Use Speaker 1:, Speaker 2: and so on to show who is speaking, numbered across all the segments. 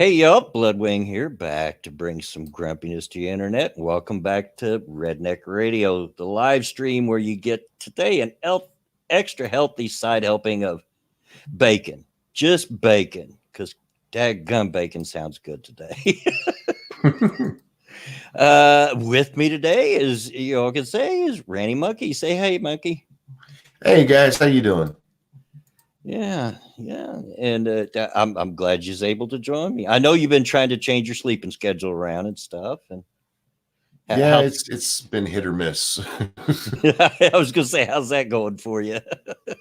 Speaker 1: Hey, yup, Bloodwing here, back to bring some grumpiness to your internet. Welcome back to Redneck Radio, the live stream where you get today an extra healthy side helping of bacon. Just bacon, because dadgum bacon sounds good today. With me today is, you all can say, is Randy Monkey. Say hey, Monkey.
Speaker 2: Hey guys, how you doing?
Speaker 1: Yeah, and I'm glad you're able to join me. I know you've been trying to change your sleeping schedule around and stuff, and
Speaker 2: Yeah,
Speaker 1: how
Speaker 2: it's been hit or miss.
Speaker 1: I was gonna say, how's that going for you?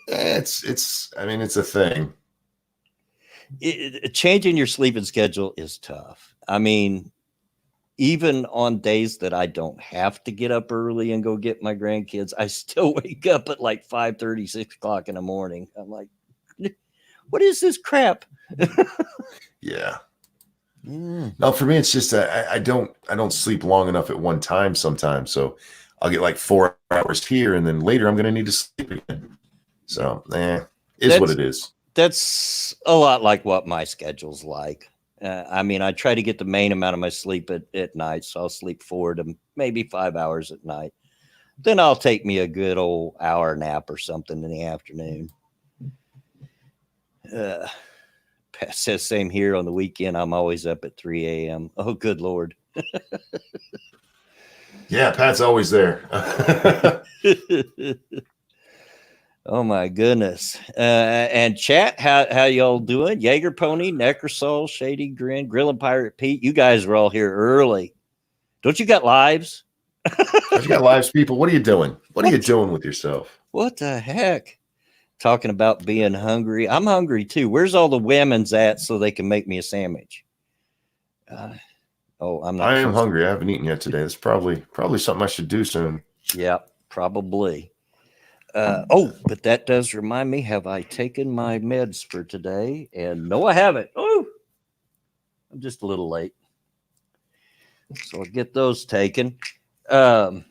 Speaker 2: it's I mean it's a thing.
Speaker 1: Changing your sleeping schedule is tough. I mean, even on days that I don't have to get up early and go get my grandkids, I still wake up at like 5:30, 6 o'clock in the morning. I'm like, what is this crap?
Speaker 2: Yeah.
Speaker 1: Mm.
Speaker 2: No, for me it's just I don't sleep long enough at one time sometimes. So I'll get like 4 hours here and then later I'm gonna need to sleep again. So is what
Speaker 1: That's
Speaker 2: it is.
Speaker 1: that's a lot like what my schedule's like. I mean, I try to get the main amount of my sleep at night, so I'll sleep 4 to maybe 5 hours at night. Then I'll take me a good old hour nap or something in the afternoon. Uh, Pat says same here on the weekend. I'm always up at 3 a.m. Oh, good Lord.
Speaker 2: Yeah, Pat's always there.
Speaker 1: Oh my goodness. And chat, how y'all doing? Jaeger Pony, Necrosol, Shady Grin, Grill and Pirate Pete. You guys are all here early. Don't you got lives?
Speaker 2: Have you got lives, people? What are you doing? What are you
Speaker 1: What?
Speaker 2: doing with yourself?
Speaker 1: What the heck? Talking about being hungry. I'm hungry too. Where's all the women's at so they can make me a sandwich? Uh, oh, I'm not
Speaker 2: I am
Speaker 1: supposed
Speaker 2: hungry. I haven't eaten yet today. That's probably something I should do soon.
Speaker 1: to. Yeah, probably. Oh, but that does remind me. Have I taken my meds for today? And no, I haven't. Oh, I'm just a little late. So I'll get those taken. Um,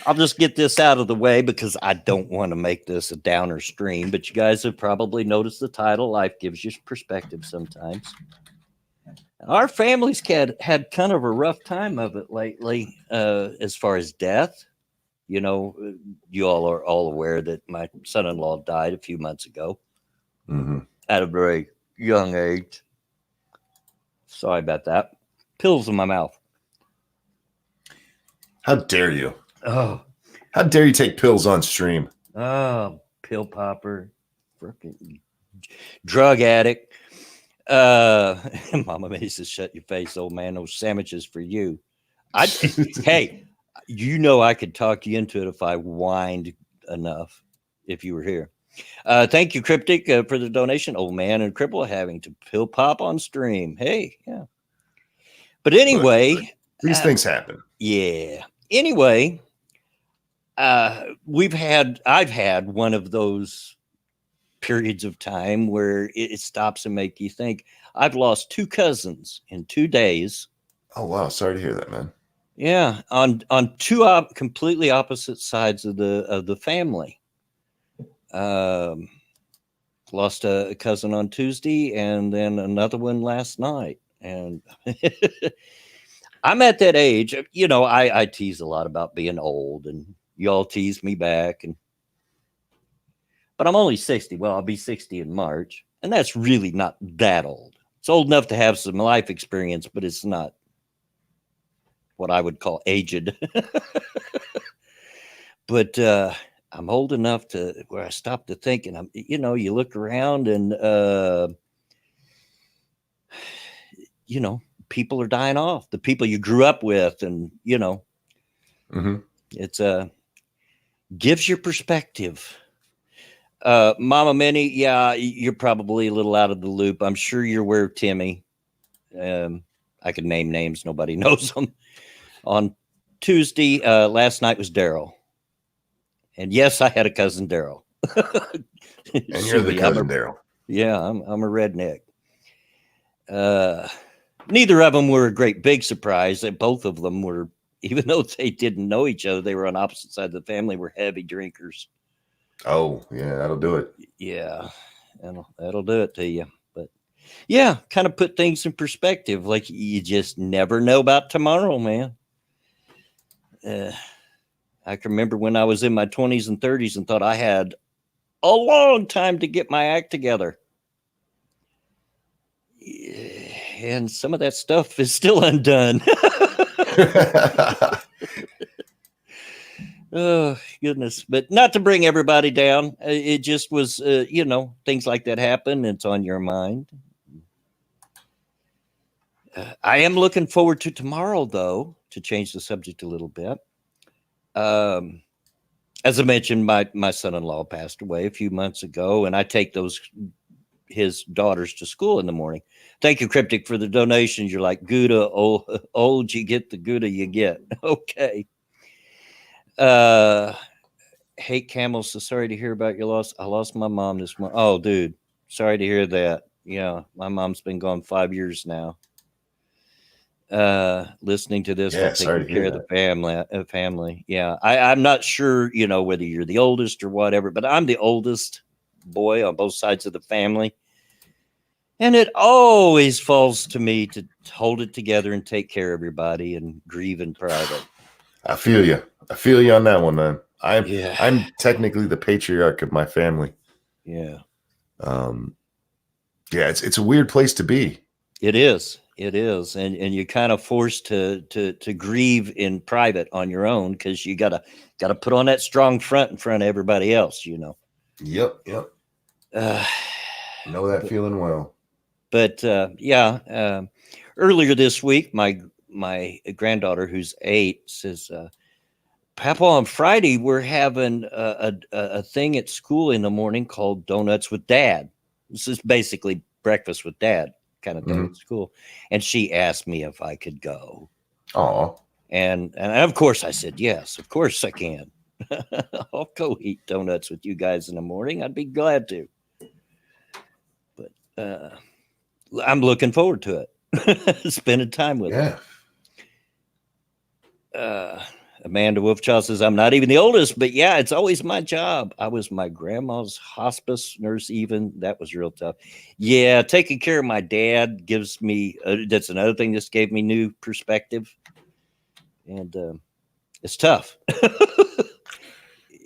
Speaker 1: I'll just get this out of the way because I don't want to make this a downer stream. But you guys have probably noticed the title. Life gives you perspective sometimes. Our family's had kind of a rough time of it lately, as far as death. You know, you all are all aware that my son-in-law died a few months ago
Speaker 2: Mm-hmm.
Speaker 1: at a very young age. Sorry about that. Pills in my mouth.
Speaker 2: How dare you?
Speaker 1: Oh,
Speaker 2: How dare you take pills on stream?
Speaker 1: pill popper, freaking drug addict. Mama May says, "Shut your face, old man. Those sandwiches for you." Hey, you know I could talk you into it if I whined enough. If you were here, thank you, Cryptic, for the donation. Old man and cripple having to pill pop on stream. Hey, yeah. But
Speaker 2: Look,
Speaker 1: anyway,
Speaker 2: these
Speaker 1: uh,
Speaker 2: things happen.
Speaker 1: yeah. Anyway, I've had one of those periods of time where it stops and make you think. I've lost two cousins in 2 days.
Speaker 2: Oh wow, sorry to hear that, man.
Speaker 1: Yeah, on two completely opposite sides of the family. Um, Lost a cousin on Tuesday, and then another one last night. And I'm at that age. You know, I tease a lot about being old, and y'all tease me back. And but I'm only 60. Well, I'll be 60 in March, and that's really not that old. It's old enough to have some life experience, but it's not what I would call aged. But I'm old enough to where I stop to think, and you look around, and people are dying off. The people you grew up with, and
Speaker 2: Mm-hmm.
Speaker 1: it's gives your perspective. Mama Minnie, yeah, you're probably a little out of the loop. I'm sure you're aware of Timmy. I could name names, nobody knows them. On Tuesday, last night was Daryl. And yes, I had a cousin Daryl.
Speaker 2: And you're the cousin Daryl.
Speaker 1: Yeah, I'm a redneck. Neither of them were a great big surprise. That both of them were, even though they didn't know each other, they were on opposite sides of the family. Were heavy drinkers.
Speaker 2: Oh yeah, that'll do it.
Speaker 1: Yeah, that'll do it to you. But Yeah, kind of put things in perspective. Like you just never know about tomorrow, man. I can remember when I was in my 20s and 30s and thought I had a long time to get my act together. And some of that stuff is still undone. Oh, goodness. But not to bring everybody down. It just was, things like that happen. It's on your mind. I am looking forward to tomorrow, though, to change the subject a little bit. As I mentioned, my son-in-law passed away a few months ago, and I take his daughters to school in the morning. Thank you, Cryptic, for the donations. You're like Gouda, old you get, the Gouda you get. Okay. Hate Camels, so sorry to hear about your loss. I lost my mom this morning. Oh, dude, sorry to hear that. Yeah, my mom's been gone 5 years now. Listening to this while taking care of the family. Yeah, I'm not sure, whether you're the oldest or whatever, but I'm the oldest boy on both sides of the family. And it always falls to me to hold it together and take care of everybody and grieve in private.
Speaker 2: I feel you. I feel you on that one, man. I'm technically the patriarch of my family.
Speaker 1: Yeah.
Speaker 2: It's a weird place to be.
Speaker 1: It is. It is. And you're kind of forced to grieve in private on your own because you gotta put on that strong front in front of everybody else,
Speaker 2: Yep. Know that feeling well.
Speaker 1: But earlier this week, my granddaughter, who's 8, says, Papa, on Friday, we're having a thing at school in the morning called Donuts with Dad. This is basically breakfast with Dad kind of thing at school. And she asked me if I could go.
Speaker 2: Oh.
Speaker 1: And of course I said, yes, of course I can. I'll go eat donuts with you guys in the morning. I'd be glad to. But I'm looking forward to it. Spending time with her. Amanda Wolfchild says, I'm not even the oldest, but yeah, it's always my job. I was my grandma's hospice nurse even. That was real tough. Yeah, taking care of my dad gives me, that's another thing that's gave me new perspective. And it's tough.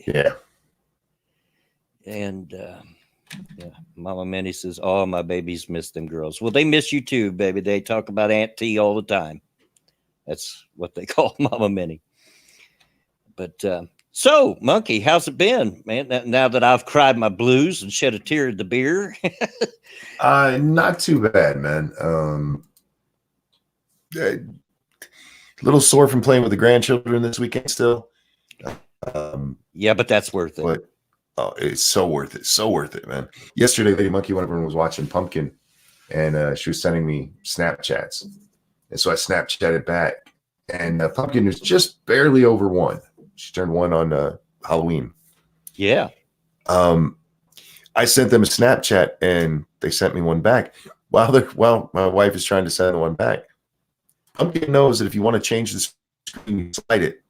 Speaker 2: Yeah.
Speaker 1: And Mama Minnie says, oh, my babies miss them girls. Well, they miss you too, baby. They talk about Aunt T all the time. That's what they call Mama Minnie. But so, Monkey, how's it been, man? Now that I've cried my blues and shed a tear at the beer.
Speaker 2: Not too bad, man. A little sore from playing with the grandchildren this weekend still.
Speaker 1: Yeah, but that's worth it.
Speaker 2: But it's so worth it. So worth it, man. Yesterday, Lady Monkey, one of them was watching Pumpkin, and she was sending me Snapchats. And so I Snapchatted back, and Pumpkin was just barely over 1. She turned 1 on Halloween.
Speaker 1: Yeah.
Speaker 2: I sent them a Snapchat, and they sent me one back. While my wife is trying to send one back, Pumpkin knows that if you want to change the screen, you slide it.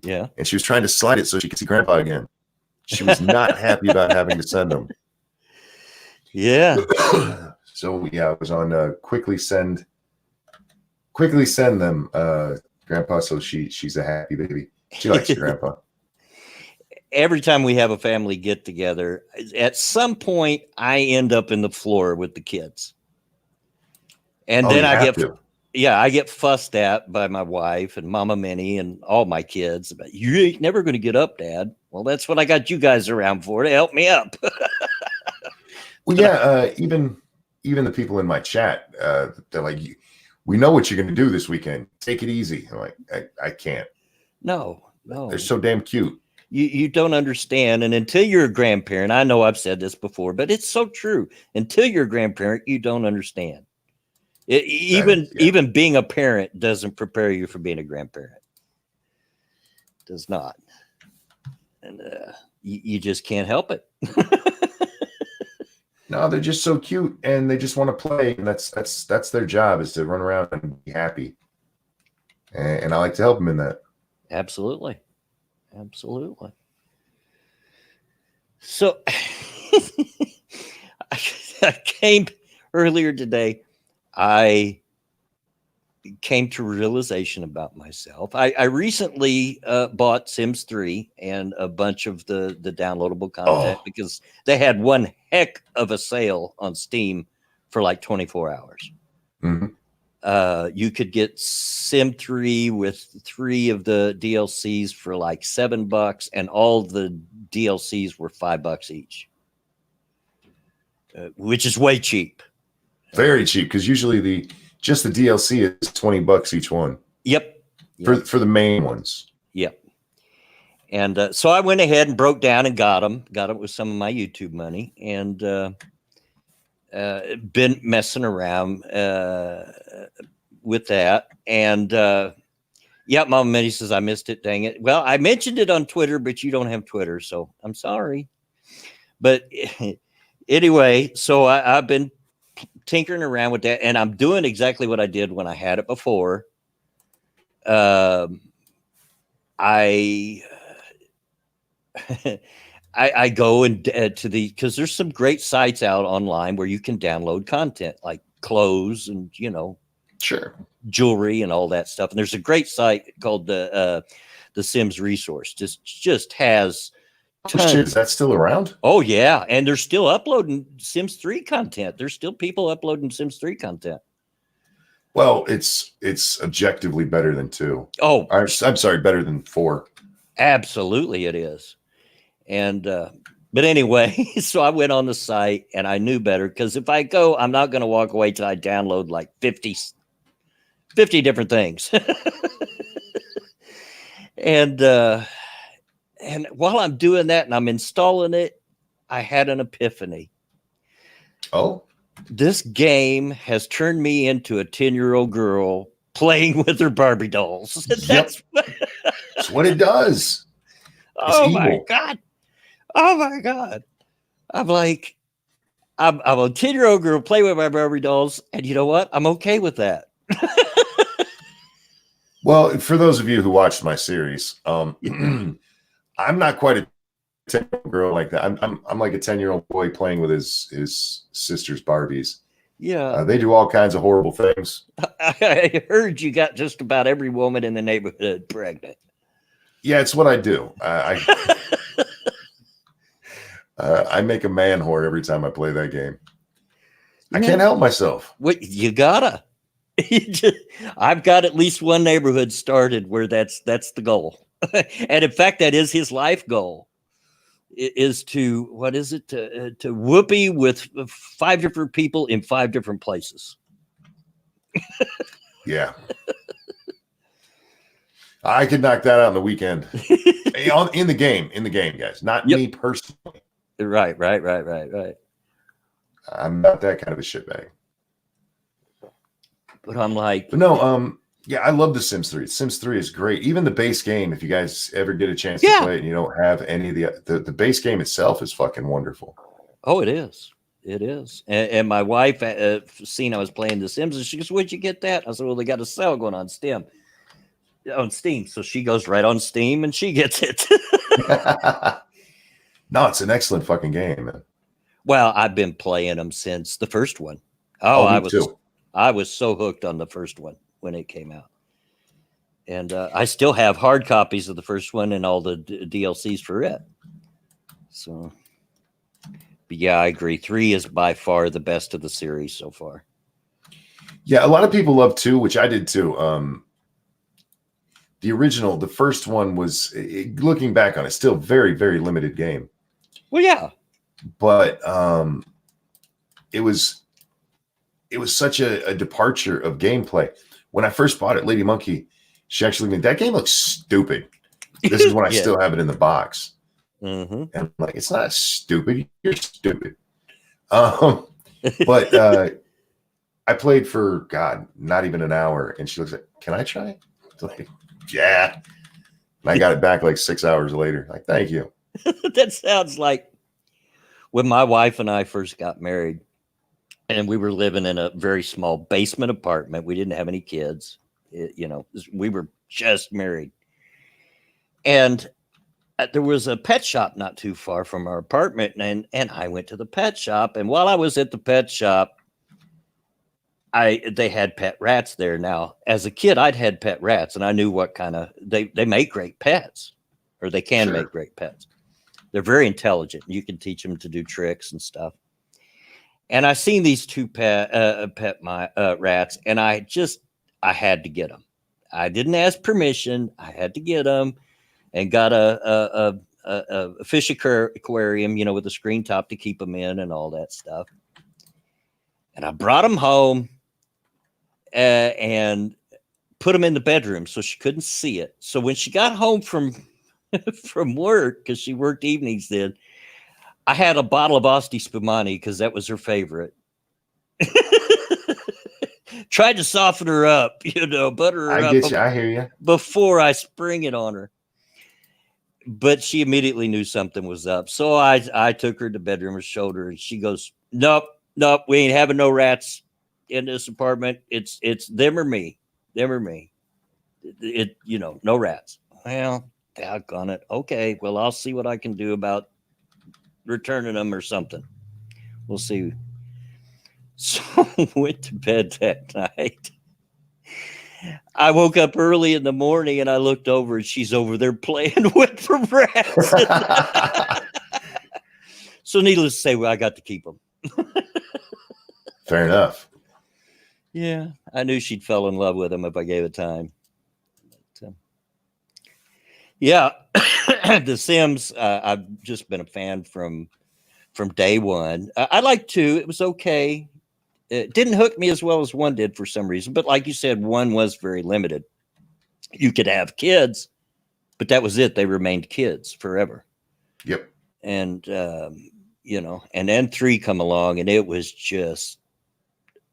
Speaker 1: Yeah.
Speaker 2: And she was trying to slide it so she could see Grandpa again. She was not happy about having to send them.
Speaker 1: Yeah.
Speaker 2: So I was on quickly send them, Grandpa. So she's a happy baby. She likes her Grandpa.
Speaker 1: Every time we have a family get together, at some point I end up in the floor with the kids. And then I get fussed at by my wife and Mama Minnie and all my kids about, you ain't never going to get up, Dad. Well, that's what I got you guys around for, to help me up.
Speaker 2: Well, yeah, even the people in my chat, they're like, we know what you're going to do this weekend. Take it easy. I'm like, I can't.
Speaker 1: No.
Speaker 2: They're so damn cute.
Speaker 1: You don't understand. And until you're a grandparent, I know I've said this before, but it's so true. Until you're a grandparent, you don't understand. Even being a parent doesn't prepare you for being a grandparent. It does not. And you just can't help it.
Speaker 2: No, they're just so cute, and they just want to play, and that's their job, is to run around and be happy. And I like to help them in that.
Speaker 1: Absolutely. So I came earlier today, I came to realization about myself. I recently bought Sims 3 and a bunch of the downloadable content
Speaker 2: Oh,
Speaker 1: because they had one heck of a sale on Steam for like 24 hours.
Speaker 2: mhm.
Speaker 1: You could get Sim 3 with 3 of the DLCs for like $7, and all the DLCs were $5 each, which is way cheap.
Speaker 2: Very cheap because usually just the DLC is $20 each one.
Speaker 1: Yep.
Speaker 2: For the main ones.
Speaker 1: Yep. And so I went ahead and broke down and got them with some of my YouTube money, and been messing around with that. And yeah, Mama Minnie says, I missed it. Dang it. Well, I mentioned it on Twitter, but you don't have Twitter, so I'm sorry. But anyway, so I've been tinkering around with that, and I'm doing exactly what I did when I had it before. I I go and to because there's some great sites out online where you can download content like clothes and
Speaker 2: Sure.
Speaker 1: jewelry and all that stuff. And there's a great site called the Sims Resource. Just has
Speaker 2: Oh shit, is that still around?
Speaker 1: Oh yeah, and they're still uploading Sims 3 content. There's still people uploading Sims 3 content.
Speaker 2: Well, it's objectively better than 2.
Speaker 1: Oh,
Speaker 2: I'm sorry, better than 4.
Speaker 1: Absolutely, it is. And but anyway, so I went on the site and I knew better because if I go, I'm not going to walk away till I download like 50 different things. And while I'm doing that and I'm installing it, I had an epiphany.
Speaker 2: Oh,
Speaker 1: this game has turned me into a 10-year-old girl playing with her Barbie dolls. That's
Speaker 2: what it does.
Speaker 1: Oh my God. Oh my God. I'm like, I'm a 10-year-old girl playing with my Barbie dolls. And you know what? I'm okay with that.
Speaker 2: Well, for those of you who watched my series, I'm not quite a 10-year-old girl like that. I'm like a 10-year-old boy playing with his sister's Barbies.
Speaker 1: Yeah.
Speaker 2: They do all kinds of horrible things.
Speaker 1: I heard you got just about every woman in the neighborhood pregnant.
Speaker 2: Yeah, it's what I do. I make a man whore every time I play that game. Yeah. I can't help myself.
Speaker 1: What you gotta. I've got at least one neighborhood started where that's the goal. And in fact, that is his life goal, is to, what is it, to whoopee with 5 different people in 5 different places.
Speaker 2: Yeah. I could knock that out on the weekend. in the game, guys. Not me personally.
Speaker 1: Right.
Speaker 2: I'm not that kind of a shitbag.
Speaker 1: But I'm like,
Speaker 2: but no, yeah, I love the Sims 3. Sims 3 is great. Even the base game, if you guys ever get a chance to play it and you don't have any of the base game itself is fucking wonderful.
Speaker 1: Oh, it is. It is. And my wife seen I was playing the Sims and she goes, where'd you get that? I said, well, they got a sale going on Steam. So she goes right on Steam and she gets it.
Speaker 2: No, it's an excellent fucking game, man.
Speaker 1: Well, I've been playing them since the first one. I was so hooked on the first one when it came out. And I still have hard copies of the first one and all the DLCs for it. So, but yeah, I agree. 3 is by far the best of the series so far.
Speaker 2: Yeah, a lot of people love 2, which I did too. The original, the first one was, looking back on it, still very, very limited game.
Speaker 1: Well, yeah.
Speaker 2: But it was such a departure of gameplay. When I first bought it, Lady Monkey, she actually made that game looks stupid. This is when I still have it in the box.
Speaker 1: Mm-hmm.
Speaker 2: And I'm like, it's not stupid. You're stupid. But I played for, God, not even an hour. And she looks like, can I try it? Like, yeah. And I got it back like 6 hours later. Like, thank you.
Speaker 1: That sounds like when my wife and I first got married. And we were living in a very small basement apartment. We didn't have any kids. We were just married. And there was a pet shop not too far from our apartment. And I went to the pet shop. And while I was at the pet shop, they had pet rats there. Now, as a kid, I'd had pet rats, and I knew what kind of they make great pets, or they can make great pets. They're very intelligent. You can teach them to do tricks and stuff. And I seen these two rats, and I had to get them. I didn't ask permission. I had to get them, and got a fish aquarium, with a screen top to keep them in and all that stuff. And I brought them home and put them in the bedroom so she couldn't see it. So when she got home from work, because she worked evenings then, I had a bottle of Asti Spumani because that was her favorite. Tried to soften her up, butter her up.
Speaker 2: I get you. I hear you.
Speaker 1: Before I spring it on her. But she immediately knew something was up. So I took her to the bedroom and showed her, and she goes, nope, we ain't having no rats in this apartment. It's them or me. No rats. Well, doggone it. Okay, well, I'll see what I can do about returning them or something. We'll see. So went to bed that night. I woke up early in the morning and I looked over and she's over there playing with the rats. So needless to say, I got to keep them.
Speaker 2: Fair enough.
Speaker 1: Yeah, I knew she'd fell in love with them if I gave it time. But, yeah, The Sims. I've just been a fan from day one. I liked 2. It was okay. It didn't hook me as well as 1 did for some reason. But like you said, 1 was very limited. You could have kids, but that was it. They remained kids forever.
Speaker 2: Yep.
Speaker 1: And, and then 3 come along, and it was just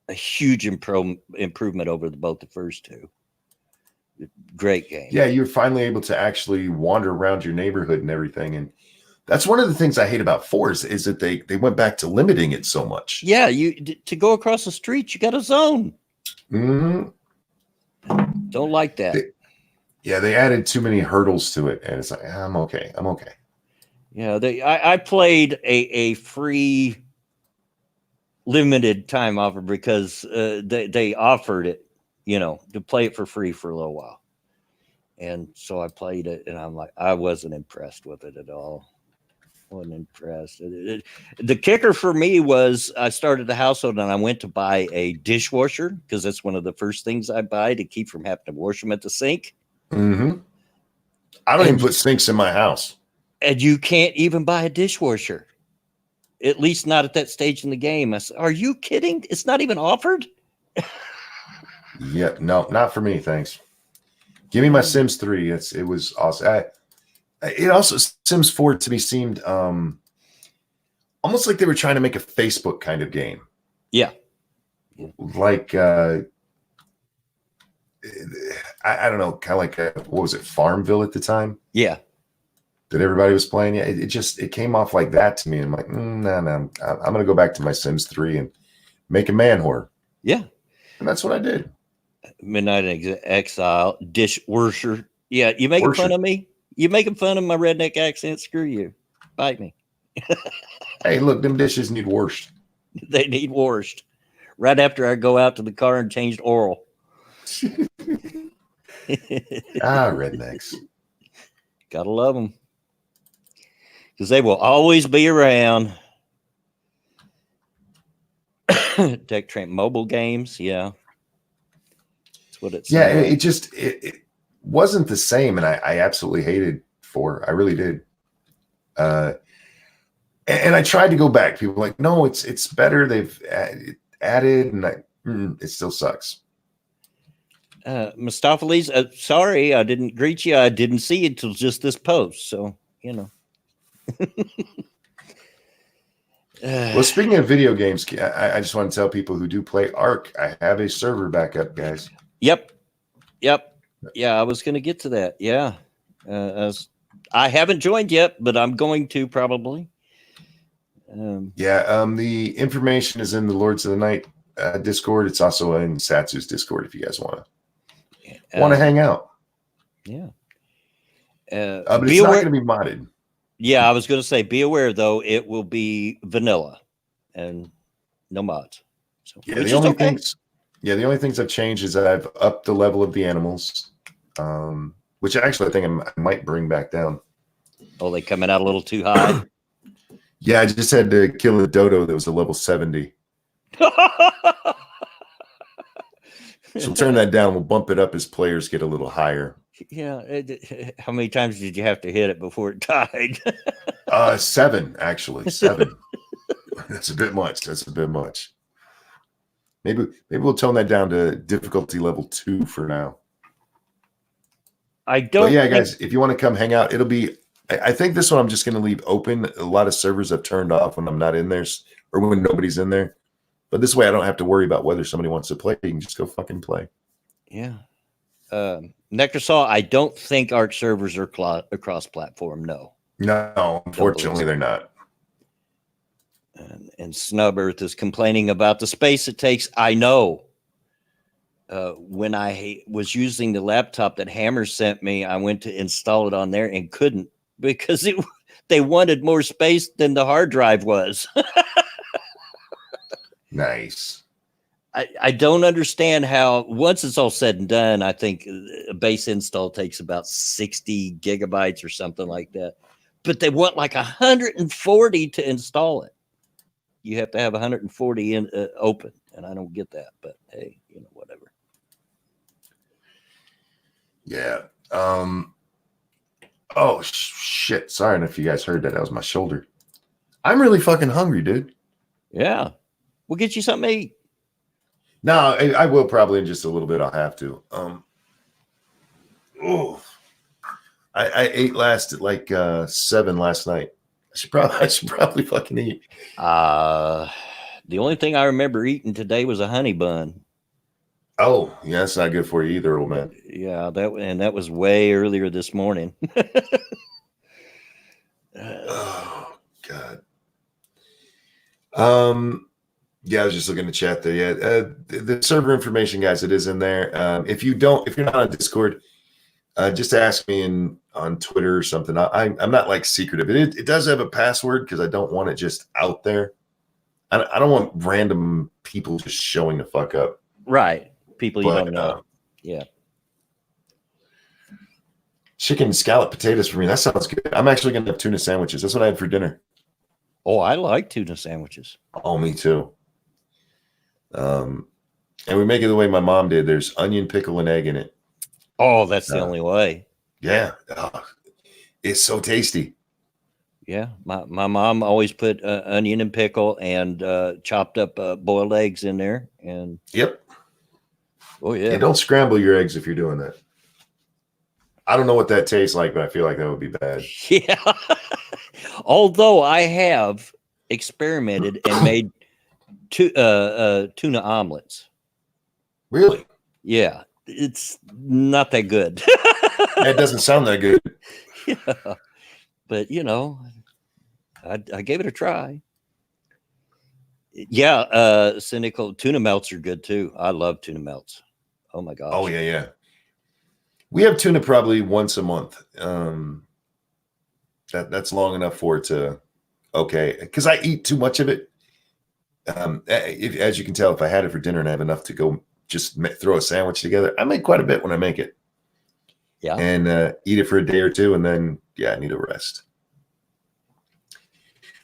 Speaker 1: a huge improvement over both the first 2. Great game.
Speaker 2: Yeah, you're finally able to actually wander around your neighborhood and everything. And that's one of the things I hate about 4 is that they went back to limiting it so much.
Speaker 1: Yeah, to go across the street, you got a zone.
Speaker 2: Mm-hmm.
Speaker 1: Don't like that.
Speaker 2: They added too many hurdles to it, and it's like, I'm okay.
Speaker 1: Yeah, I played a free limited time offer because they offered it, to play it for free for a little while. And so I played it, and I'm like, I wasn't impressed with it at all. Wasn't impressed. The kicker for me was I started the household and I went to buy a dishwasher because that's one of the first things I buy to keep from having to wash them at the sink.
Speaker 2: Mm-hmm. I don't even put sinks in my house.
Speaker 1: And you can't even buy a dishwasher. At least not at that stage in the game. I said, are you kidding? It's not even offered?
Speaker 2: Yeah, no, not for me, thanks. Give me my Sims 3. It was awesome. It also, Sims 4 to me seemed almost like they were trying to make a Facebook kind of game.
Speaker 1: Yeah.
Speaker 2: Like, I don't know, kind of like, what was it, Farmville at the time?
Speaker 1: Yeah.
Speaker 2: That everybody was playing. Yeah, it came off like that to me. I'm like, no, I'm going to go back to my Sims 3 and make a man whore.
Speaker 1: Yeah.
Speaker 2: And that's what I did.
Speaker 1: Midnight Exile, dishwasher. Yeah, you making fun of me? You making fun of my redneck accent? Screw you. Bite me.
Speaker 2: Hey, look, them dishes need washed.
Speaker 1: They need washed. Right after I go out to the car and changed oil.
Speaker 2: Rednecks.
Speaker 1: Gotta love them. Because they will always be around. Tech Train mobile games, yeah. That's what it's.
Speaker 2: Yeah, it wasn't the same, and I absolutely hated 4. I really did. And I tried to go back. People were like, no, it's better. They've added, and it still sucks.
Speaker 1: Mustopheles, sorry, I didn't greet you. I didn't see you until just this post. So,
Speaker 2: Well, speaking of video games, I just want to tell people who do play Ark, I have a server backup, guys.
Speaker 1: Yep. Yeah, I was going to get to that. Yeah. I haven't joined yet, but I'm going to probably.
Speaker 2: The information is in the Lords of the Night Discord. It's also in Satsu's Discord if you guys want to hang out.
Speaker 1: Yeah.
Speaker 2: But it's not going to be modded.
Speaker 1: Yeah, I was going to say, be aware though, it will be vanilla and no mods. So,
Speaker 2: yeah, the only things Yeah, the only things I've changed is that I've upped the level of the animals, which actually I think I might bring back down.
Speaker 1: Oh, they coming out a little too high.
Speaker 2: Yeah, I just had to kill a dodo that was a level 70. So we'll turn that down. We'll bump it up as players get a little higher.
Speaker 1: Yeah. How many times did you have to hit it before it died?
Speaker 2: 7, actually. 7. That's a bit much. That's a bit much. Maybe we'll tone that down to difficulty level 2 for now.
Speaker 1: I don't.
Speaker 2: But yeah, guys, if you want to come hang out, it'll be. I think this one I'm just going to leave open. A lot of servers I've turned off when I'm not in there or when nobody's in there. But this way I don't have to worry about whether somebody wants to play. You can just go fucking play.
Speaker 1: Yeah. Nectarsaw, I don't think Arch servers are across platform. No.
Speaker 2: No, unfortunately, they're not.
Speaker 1: And Snub Earth is complaining about the space it takes. I know. When I was using the laptop that Hammer sent me, I went to install it on there and couldn't because they wanted more space than the hard drive was.
Speaker 2: Nice.
Speaker 1: I don't understand how, once it's all said and done, I think a base install takes about 60 gigabytes or something like that. But they want like 140 to install it. You have to have 140 in open, and I don't get that. But hey, whatever.
Speaker 2: Yeah. Oh shit! Sorry if you guys heard that. That was my shoulder. I'm really fucking hungry, dude.
Speaker 1: Yeah, we'll get you something to eat.
Speaker 2: No, I will probably in just a little bit. I'll have to. I ate last at like 7 last night. I should probably fucking eat.
Speaker 1: The only thing I remember eating today was a honey bun.
Speaker 2: Oh, yeah, that's not good for you either, old man.
Speaker 1: Yeah, that was way earlier this morning.
Speaker 2: Oh God. Yeah, I was just looking to chat there. Yeah, the server information, guys, it is in there. If you're not on Discord, just ask me on Twitter or something. I'm not like secretive. It does have a password because I don't want it just out there. I don't want random people just showing the fuck up.
Speaker 1: Right, people you don't know. Yeah.
Speaker 2: Chicken scallop potatoes for me. That sounds good. I'm actually gonna have tuna sandwiches. That's what I had for dinner.
Speaker 1: Oh, I like tuna sandwiches.
Speaker 2: Oh, me too. And we make it the way my mom did. There's onion, pickle, and egg in it.
Speaker 1: Oh, that's the only way.
Speaker 2: Yeah. It's so tasty.
Speaker 1: Yeah. My mom always put onion and pickle and chopped up boiled eggs in there. And
Speaker 2: yep.
Speaker 1: Oh, yeah.
Speaker 2: And don't scramble your eggs if you're doing that. I don't know what that tastes like, but I feel like that would be bad.
Speaker 1: Yeah. Although I have experimented and made tuna omelets.
Speaker 2: Really?
Speaker 1: Yeah. It's not that good.
Speaker 2: It doesn't sound that good.
Speaker 1: Yeah. But, I gave it a try. Yeah. Cynical tuna melts are good too. I love tuna melts. Oh my gosh.
Speaker 2: Oh, yeah. We have tuna probably once a month. That's long enough for it to okay. Because I eat too much of it. As you can tell, if I had it for dinner and I have enough to go just throw a sandwich together, I make quite a bit when I make it.
Speaker 1: Yeah.
Speaker 2: And eat it for a day or two, and then I need a rest.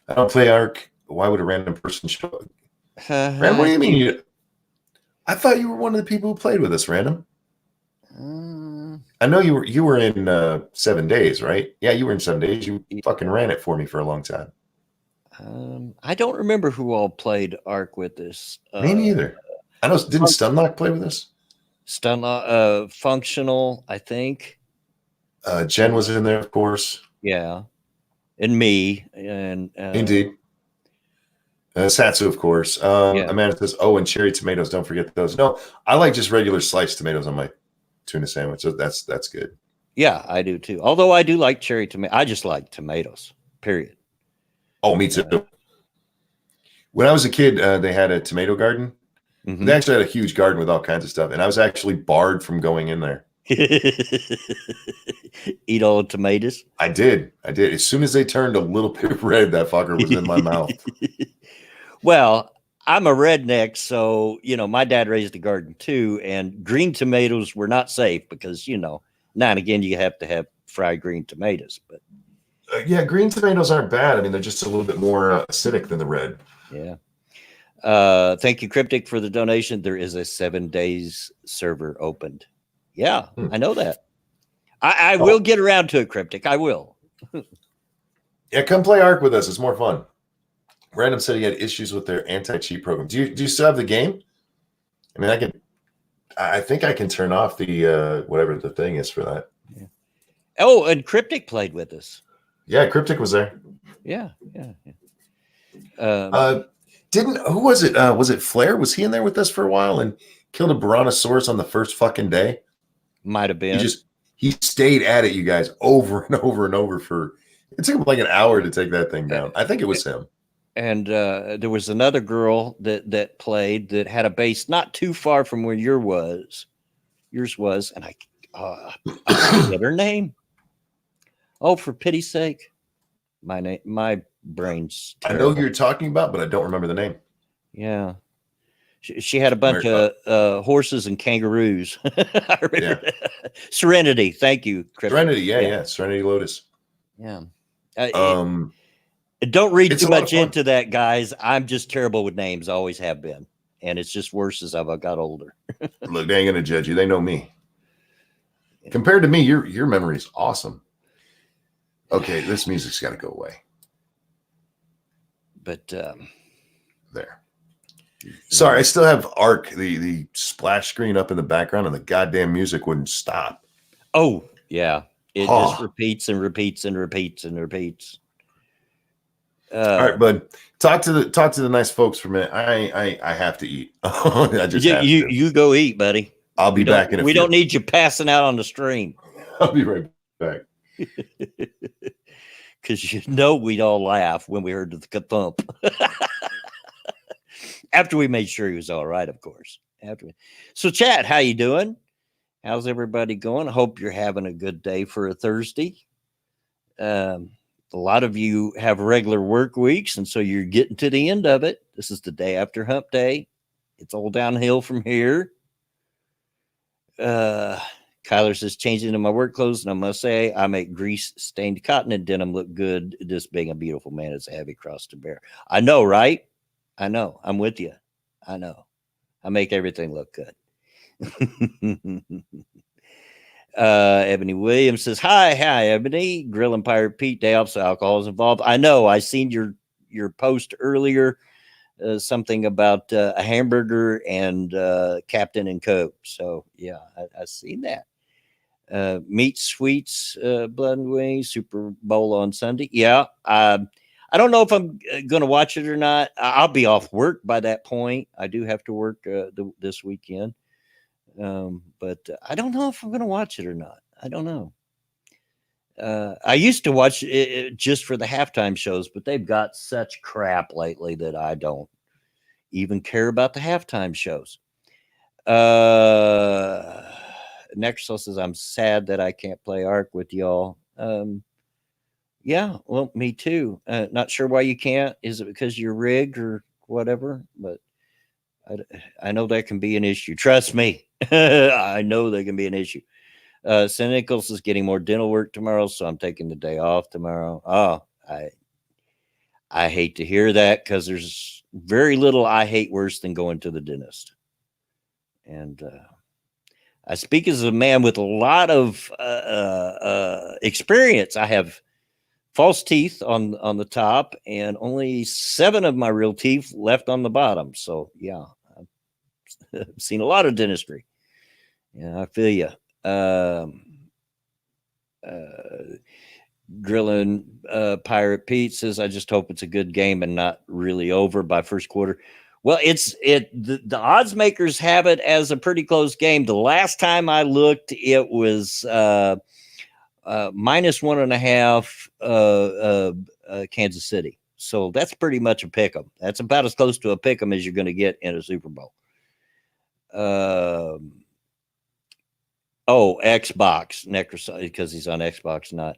Speaker 2: I don't play Ark. Why would a random person show up? Random, what do you mean? I thought you were one of the people who played with us, Random. I know you were in 7 days, right? Yeah, you were in 7 days. You fucking ran it for me for a long time.
Speaker 1: I don't remember who all played Ark with us.
Speaker 2: Me neither. I know. Didn't Stunlock play with us?
Speaker 1: Stunlock, Functional, I think.
Speaker 2: Jen was in there, of course.
Speaker 1: Yeah, and me and
Speaker 2: indeed. Satsu, of course. Amanda says, "Oh, and cherry tomatoes. Don't forget those." No, I like just regular sliced tomatoes on my tuna sandwich. So that's good.
Speaker 1: Yeah, I do too. Although I do like cherry tomato. I just like tomatoes. Period.
Speaker 2: Oh, me too. When I was a kid, they had a tomato garden. Mm-hmm. They actually had a huge garden with all kinds of stuff, and I was actually barred from going in there.
Speaker 1: Eat all the tomatoes?
Speaker 2: I did. As soon as they turned a little bit red, that fucker was in my mouth.
Speaker 1: Well, I'm a redneck, so my dad raised a garden too, and green tomatoes were not safe because now and again you have to have fried green tomatoes. But
Speaker 2: Yeah, green tomatoes aren't bad. I mean, they're just a little bit more acidic than the red.
Speaker 1: yeah. Thank you, Cryptic, for the donation. There is a 7 days server opened. Yeah, I know that. I will get around to it, Cryptic. I will.
Speaker 2: Yeah, come play Ark with us. It's more fun. Random said he had issues with their anti-cheat program. Do you still have the game? I mean, I think I can turn off the whatever the thing is for that.
Speaker 1: Yeah. Oh, and Cryptic played with us.
Speaker 2: Yeah, Cryptic was there.
Speaker 1: Yeah.
Speaker 2: Who was it? Was it Flair? Was he in there with us for a while and killed a Brontosaurus on the first fucking day?
Speaker 1: Might have been.
Speaker 2: He stayed at it, you guys, over and over and over for. It took him like an hour to take that thing down. I think it was him.
Speaker 1: And there was another girl that played that had a base not too far from where yours was, and I forget her name. Oh, for pity's sake, my brain's terrible.
Speaker 2: I know who you're talking about, but I don't remember the name.
Speaker 1: Yeah, she had a bunch of horses and kangaroos. I remember. Yeah. Serenity, thank you,
Speaker 2: Crypto. Serenity, yeah, Serenity Lotus.
Speaker 1: Yeah. Don't read too much into that, guys. I'm just terrible with names, always have been, and it's just worse as I've got older.
Speaker 2: Look, they ain't gonna judge you. They know me. Compared to me, your memory is awesome. Okay, this music's got to go away.
Speaker 1: But
Speaker 2: there. Sorry, I still have Ark, the splash screen up in the background, and the goddamn music wouldn't stop.
Speaker 1: Oh yeah, it just repeats and repeats and repeats and repeats.
Speaker 2: All right, bud. Talk to the nice folks for a minute. I have to eat. I just
Speaker 1: you go eat, buddy.
Speaker 2: I'll be back in a few.
Speaker 1: We don't need you passing out on the stream.
Speaker 2: I'll be right back.
Speaker 1: Because we'd all laugh when we heard the thump. After we made sure he was all right, of course. So, chat, how you doing? How's everybody going? I hope you're having a good day for a Thursday. A lot of you have regular work weeks, and so you're getting to the end of it. This is the day after hump day. It's all downhill from here. Kyler says, changing into my work clothes, and I must say, I make grease-stained cotton and denim look good. This being a beautiful man is a heavy cross to bear. I know, right? I know. I'm with you. I know. I make everything look good. Ebony Williams says, hi, Ebony. Grill and Pirate Pete, day off, so alcohol is involved. I know. I seen your post earlier, something about a hamburger and Captain and Coke. So, yeah, I seen that. Meat, sweets, blood and wings, Super Bowl on Sunday. Yeah, I don't know if I'm going to watch it or not. I'll be off work by that point. I do have to work this weekend. But I don't know if I'm going to watch it or not. I don't know. I used to watch it just for the halftime shows, but they've got such crap lately that I don't even care about the halftime shows. Nexus says, I'm sad that I can't play Ark with y'all. Yeah, well, me too. Not sure why you can't. Is it because you're rigged or whatever? But I know that can be an issue. Trust me. I know that can be an issue. St. Nicholas is getting more dental work tomorrow, so I'm taking the day off tomorrow. Oh, I hate to hear that because there's very little I hate worse than going to the dentist. And I speak as a man with a lot of experience. I have false teeth on the top and only 7 of my real teeth left on the bottom. So, yeah, I've seen a lot of dentistry. Yeah, I feel you. Grilling Pirate Pete says, I just hope it's a good game and not really over by first quarter. Well, the odds makers have it as a pretty close game. The last time I looked, it was -1.5 Kansas City. So that's pretty much a pick 'em. That's about as close to a pick 'em as you're going to get in a Super Bowl. Xbox Necros, because he's on Xbox, not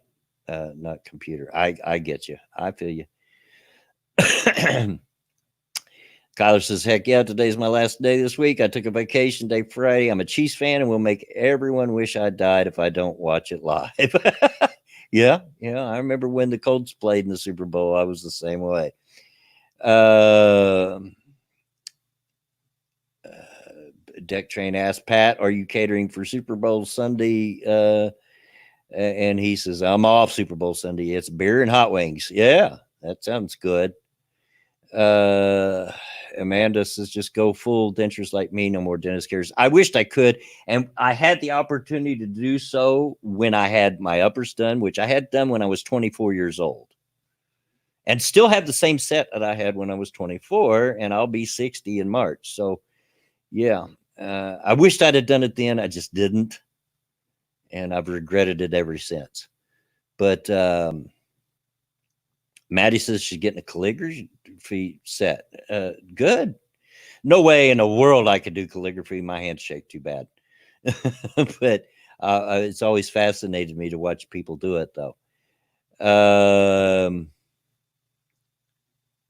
Speaker 1: computer. I get you. I feel you. Kyler says, heck yeah, today's my last day this week. I took a vacation day Friday. I'm a Chiefs fan and will make everyone wish I died if I don't watch it live. Yeah. I remember when the Colts played in the Super Bowl. I was the same way. Deck Train asked Pat, are you catering for Super Bowl Sunday? And he says, I'm off Super Bowl Sunday. It's beer and hot wings. Yeah, that sounds good. Amanda says, just go full dentures like me. No more dentist cares. I wished I could. And I had the opportunity to do so when I had my uppers done, which I had done when I was 24 years old. And still have the same set that I had when I was 24. And I'll be 60 in March. So, yeah. I wished I'd have done it then. I just didn't. And I've regretted it ever since. But Maddie says she's getting a calligraphy set. Good. No way in the world I could do calligraphy. My hands shake too bad. But it's always fascinated me to watch people do it, though.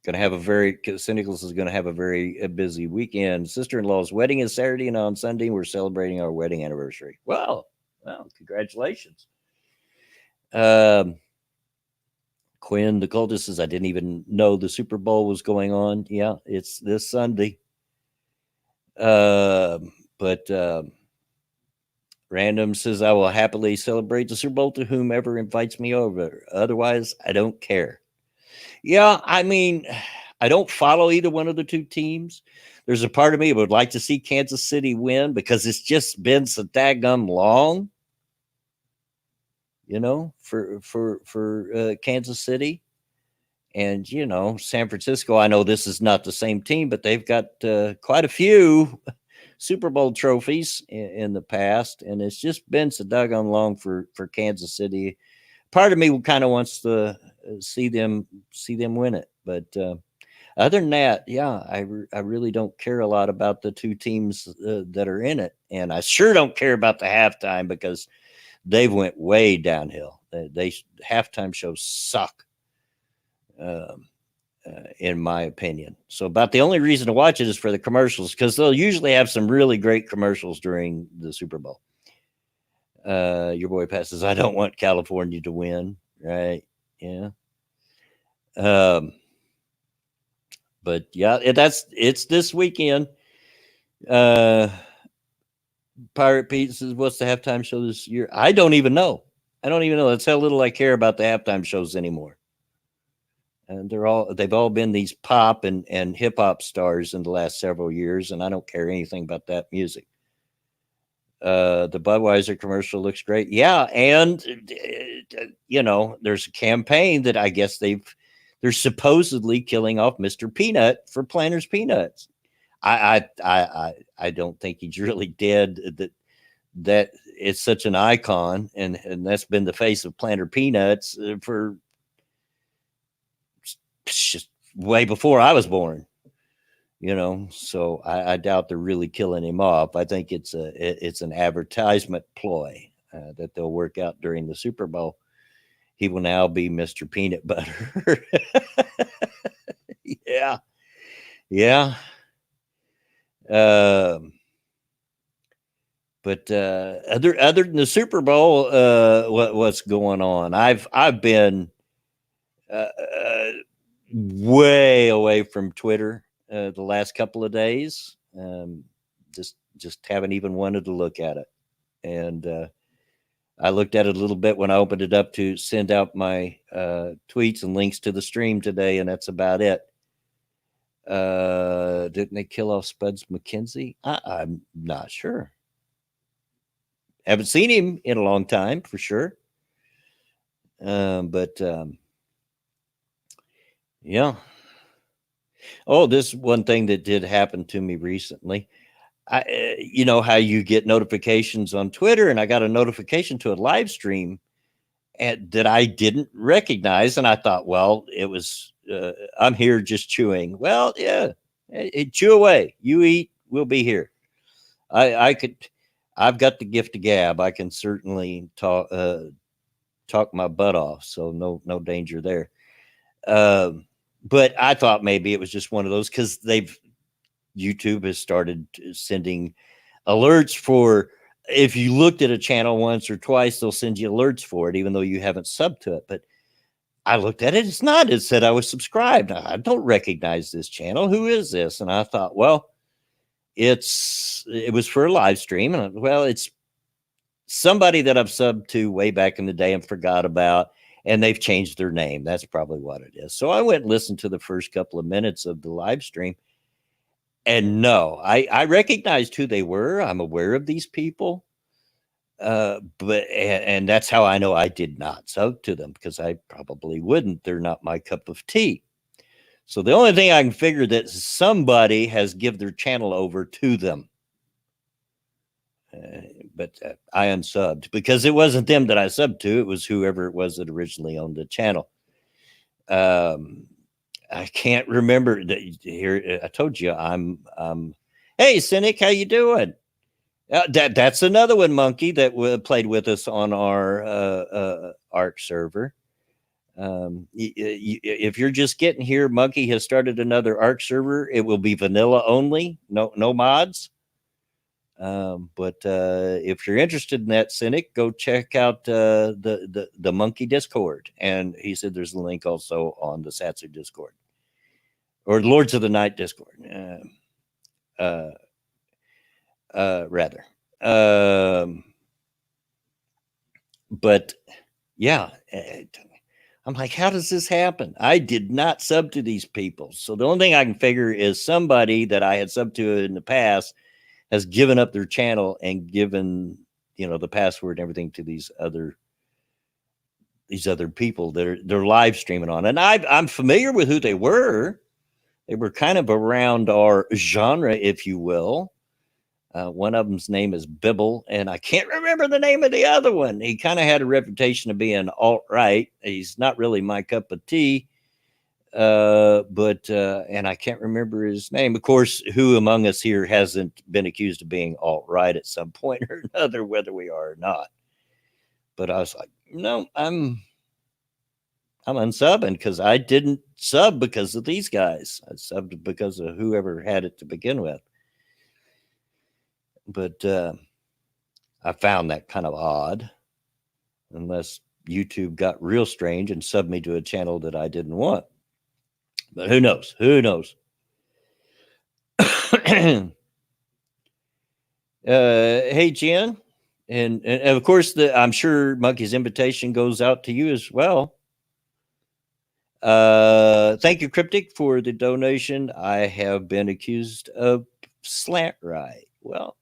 Speaker 1: Gonna have a very Cynicals is gonna have a very busy weekend. Sister-in-law's wedding is Saturday, and on Sunday we're celebrating our wedding anniversary. Well, congratulations. Quinn the Cultist says, I didn't even know the Super Bowl was going on. Yeah, it's this Sunday. But Random says, I will happily celebrate the Super Bowl to whomever invites me over. Otherwise, I don't care. Yeah, I mean, I don't follow either one of the two teams. There's a part of me that would like to see Kansas City win because it's just been so daggum long, for Kansas City. And, San Francisco, I know this is not the same team, but they've got quite a few Super Bowl trophies in the past. And it's just been so doggone long for Kansas City. Part of me kind of wants to see them win it. But other than that, yeah, I really don't care a lot about the two teams that are in it. And I sure don't care about the halftime because they've went way downhill. They halftime shows suck. In my opinion. So about the only reason to watch it is for the commercials, because they'll usually have some really great commercials during the Super Bowl. Your boy Pat says, I don't want California to win. Right. Yeah. But yeah, it's this weekend. Pirate Pete says, what's the halftime show this year? I don't even know. That's how little I care about the halftime shows anymore. And they've all been these pop and hip hop stars in the last several years, and I don't care anything about that music. The Budweiser commercial looks great. Yeah, and there's a campaign that I guess they're supposedly killing off Mr. Peanut for Planters Peanuts. I don't think he's really dead. That it's such an icon, and that's been the face of Planter Peanuts for just way before I was born, so I doubt they're really killing him off. I think it's an advertisement ploy that they'll work out during the Super Bowl. He will now be Mr. Peanut Butter. Yeah. But other than the Super Bowl, what's going on? I've been way away from Twitter the last couple of days. Just haven't even wanted to look at it. And I looked at it a little bit when I opened it up to send out my tweets and links to the stream today, and that's about it. Didn't they kill off Spuds McKenzie? I'm not sure. Haven't seen him in a long time, for sure. But yeah. Oh, this one thing that did happen to me recently. You know how you get notifications on Twitter, and I got a notification to a live stream that I didn't recognize, and I thought, well, it was I'm here just chewing. Well, yeah, chew away. You eat. We'll be here. I've got the gift of gab. I can certainly talk my butt off. So no danger there. But I thought maybe it was just one of those because they've YouTube has started sending alerts for, if you looked at a channel once or twice, they'll send you alerts for it, even though you haven't subbed to it. But I looked at it, it's not. It said I was subscribed. I don't recognize this channel. Who is this? And I thought, well, it was for a live stream. And well, it's somebody that I've subbed to way back in the day and forgot about, and they've changed their name. That's probably what it is. So I went and listened to the first couple of minutes of the live stream. And no, I recognized who they were. I'm aware of these people. And that's how I know I did not sub to them, because I probably wouldn't. They're not my cup of tea. So the only thing I can figure that somebody has give their channel over to them. But I unsubbed because it wasn't them that I subbed to. It was whoever it was that originally owned the channel. I can't remember here. I told you hey, Cynic, how you doing? That's another one, Monkey, that played with us on our ARC server. If you're just getting here, Monkey has started another ARC server. It will be vanilla only, no mods. But if you're interested in that, Cynic, go check out the Monkey Discord. And he said there's a link also on the Satsu Discord, or Lords of the Night Discord. Rather. But yeah, I'm like, how does this happen? I did not sub to these people. So the only thing I can figure is somebody that I had subbed to in the past has given up their channel and given, the password and everything to these other people that they're live streaming on. And I'm familiar with who they were. They were kind of around our genre, if you will. One of them's name is Bibble, and I can't remember the name of the other one. He kind of had a reputation of being alt-right. He's not really my cup of tea, but and I can't remember his name. Of course, who among us here hasn't been accused of being alt-right at some point or another, whether we are or not? But I was like, no, I'm unsubbing because I didn't sub because of these guys. I subbed because of whoever had it to begin with. But I found that kind of odd, unless YouTube got real strange and subbed me to a channel that I didn't want. But who knows? Who knows? Hey, Jen. And of course, I'm sure Monkey's invitation goes out to you as well. Thank you, Cryptic, for the donation. I have been accused of slant right. Well,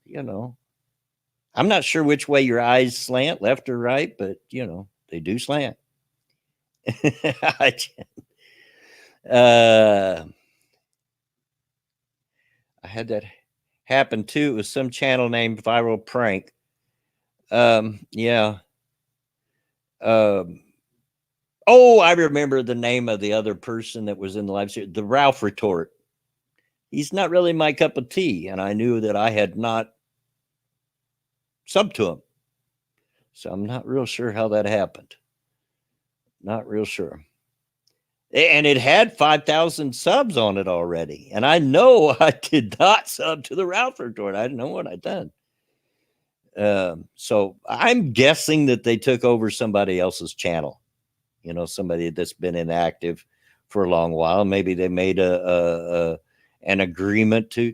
Speaker 1: I'm not sure which way your eyes slant, left or right, but they do slant. I had that happen too. It was some channel named Viral Prank. Yeah. Oh, I remember the name of the other person that was in the live stream, the Ralph Retort. He's not really my cup of tea, and I knew that I had not subbed to him. So I'm not real sure how that happened. Not real sure. And it had 5,000 subs on it already. And I know I did not sub to the Ralph Retort. I didn't know what I'd done. So I'm guessing that they took over somebody else's channel. Somebody that's been inactive for a long while. Maybe they made an agreement to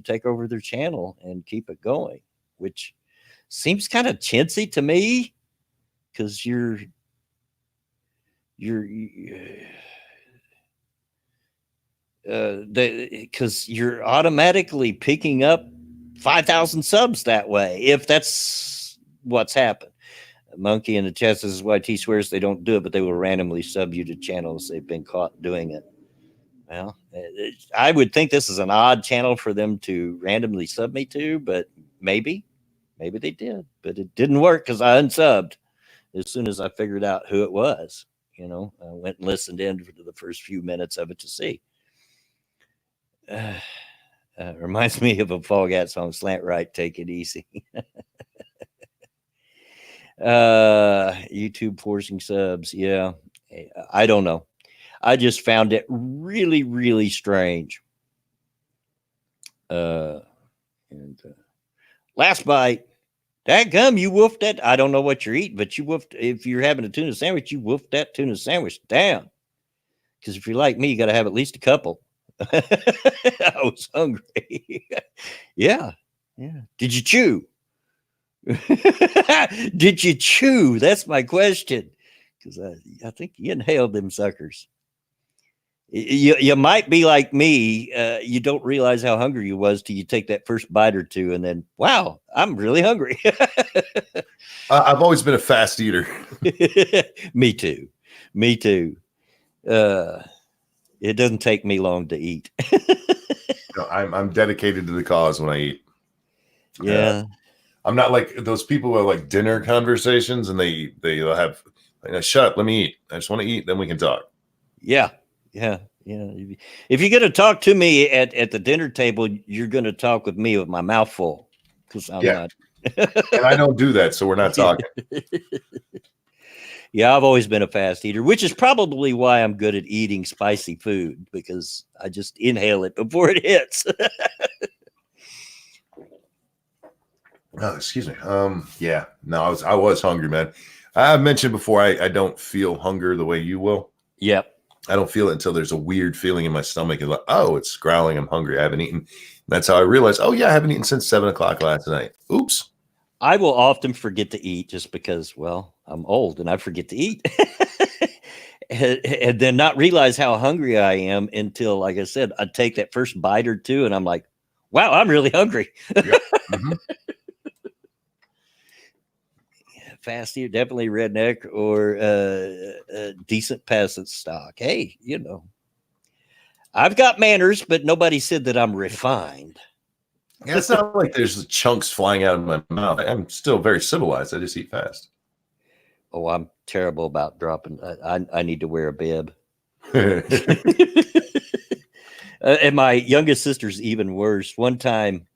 Speaker 1: take over their channel and keep it going, which seems kind of chintzy to me, because because you're automatically picking up 5,000 subs that way, if that's what's happened. Monkey in the chat says YT swears they don't do it, but they will randomly sub you to channels they've been caught doing it. Well, I would think this is an odd channel for them to randomly sub me to, but maybe they did, but it didn't work because I unsubbed as soon as I figured out who it was. I went and listened in for the first few minutes of it to see. Reminds me of a Fall Guy song, Slant Right, Take It Easy. YouTube forcing subs. Yeah, I don't know. I just found it really, really strange Uh, and last bite. That gum, you wolfed that. I don't know what you're eating, but you wolfed. If you're having a tuna sandwich, you wolfed that tuna sandwich down. Because if you're like me, you got to have at least a couple. I was hungry. Yeah. Yeah. Did you chew? Did you chew? That's my question. Because I think you inhaled them suckers. You might be like me. You don't realize how hungry you was till you take that first bite or two, and then wow, I'm really hungry.
Speaker 2: I've always been a fast eater.
Speaker 1: Me too. Me too. It doesn't take me long to eat.
Speaker 2: I'm dedicated to the cause when I eat.
Speaker 1: Yeah.
Speaker 2: I'm not like those people who are like dinner conversations and they'll have shut up, let me eat. I just want to eat, then we can talk.
Speaker 1: Yeah. Yeah. Yeah. If you're gonna talk to me at the dinner table, you're gonna talk with me with my mouth full. Because I'm not.
Speaker 2: And I don't do that, so we're not talking.
Speaker 1: Yeah, I've always been a fast eater, which is probably why I'm good at eating spicy food, because I just inhale it before it hits.
Speaker 2: Oh, excuse me. Yeah. No, I was hungry, man. I mentioned before I don't feel hunger the way you will.
Speaker 1: Yep.
Speaker 2: I don't feel it until there's a weird feeling in my stomach. And like, oh, it's growling. I'm hungry. I haven't eaten. And that's how I realized, oh, yeah, I haven't eaten since 7:00 last night. Oops.
Speaker 1: I will often forget to eat just because, well, I'm old and I forget to eat. And then not realize how hungry I am until, like I said, I take that first bite or two and I'm like, wow, I'm really hungry.
Speaker 2: Yep. Mm-hmm.
Speaker 1: Fast eater, definitely redneck or decent peasant stock. Hey, I've got manners, but nobody said that I'm refined.
Speaker 2: Yeah, it's not like there's chunks flying out of my mouth. I'm still very civilized. I just eat fast.
Speaker 1: Oh, I'm terrible about dropping. I need to wear a bib. And my youngest sister's even worse. One time,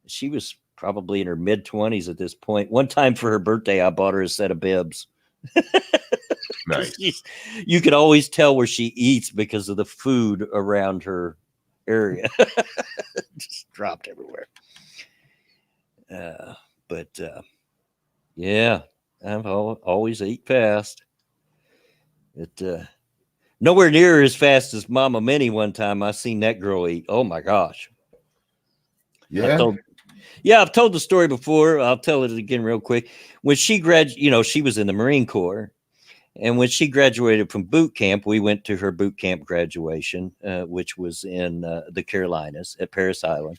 Speaker 1: she was probably in her mid-20s at this point. One time for her birthday, I bought her a set of bibs.
Speaker 2: Nice.
Speaker 1: You could always tell where she eats because of the food around her area. Just dropped everywhere. But yeah, I've always eat fast. It nowhere near as fast as Mama Minnie. One time I seen that girl eat. Oh my gosh.
Speaker 2: Yeah.
Speaker 1: I've told the story before. I'll tell it again real quick. When she graduated, she was in the Marine Corps. And when she graduated from boot camp, we went to her boot camp graduation, which was in the Carolinas at Parris Island.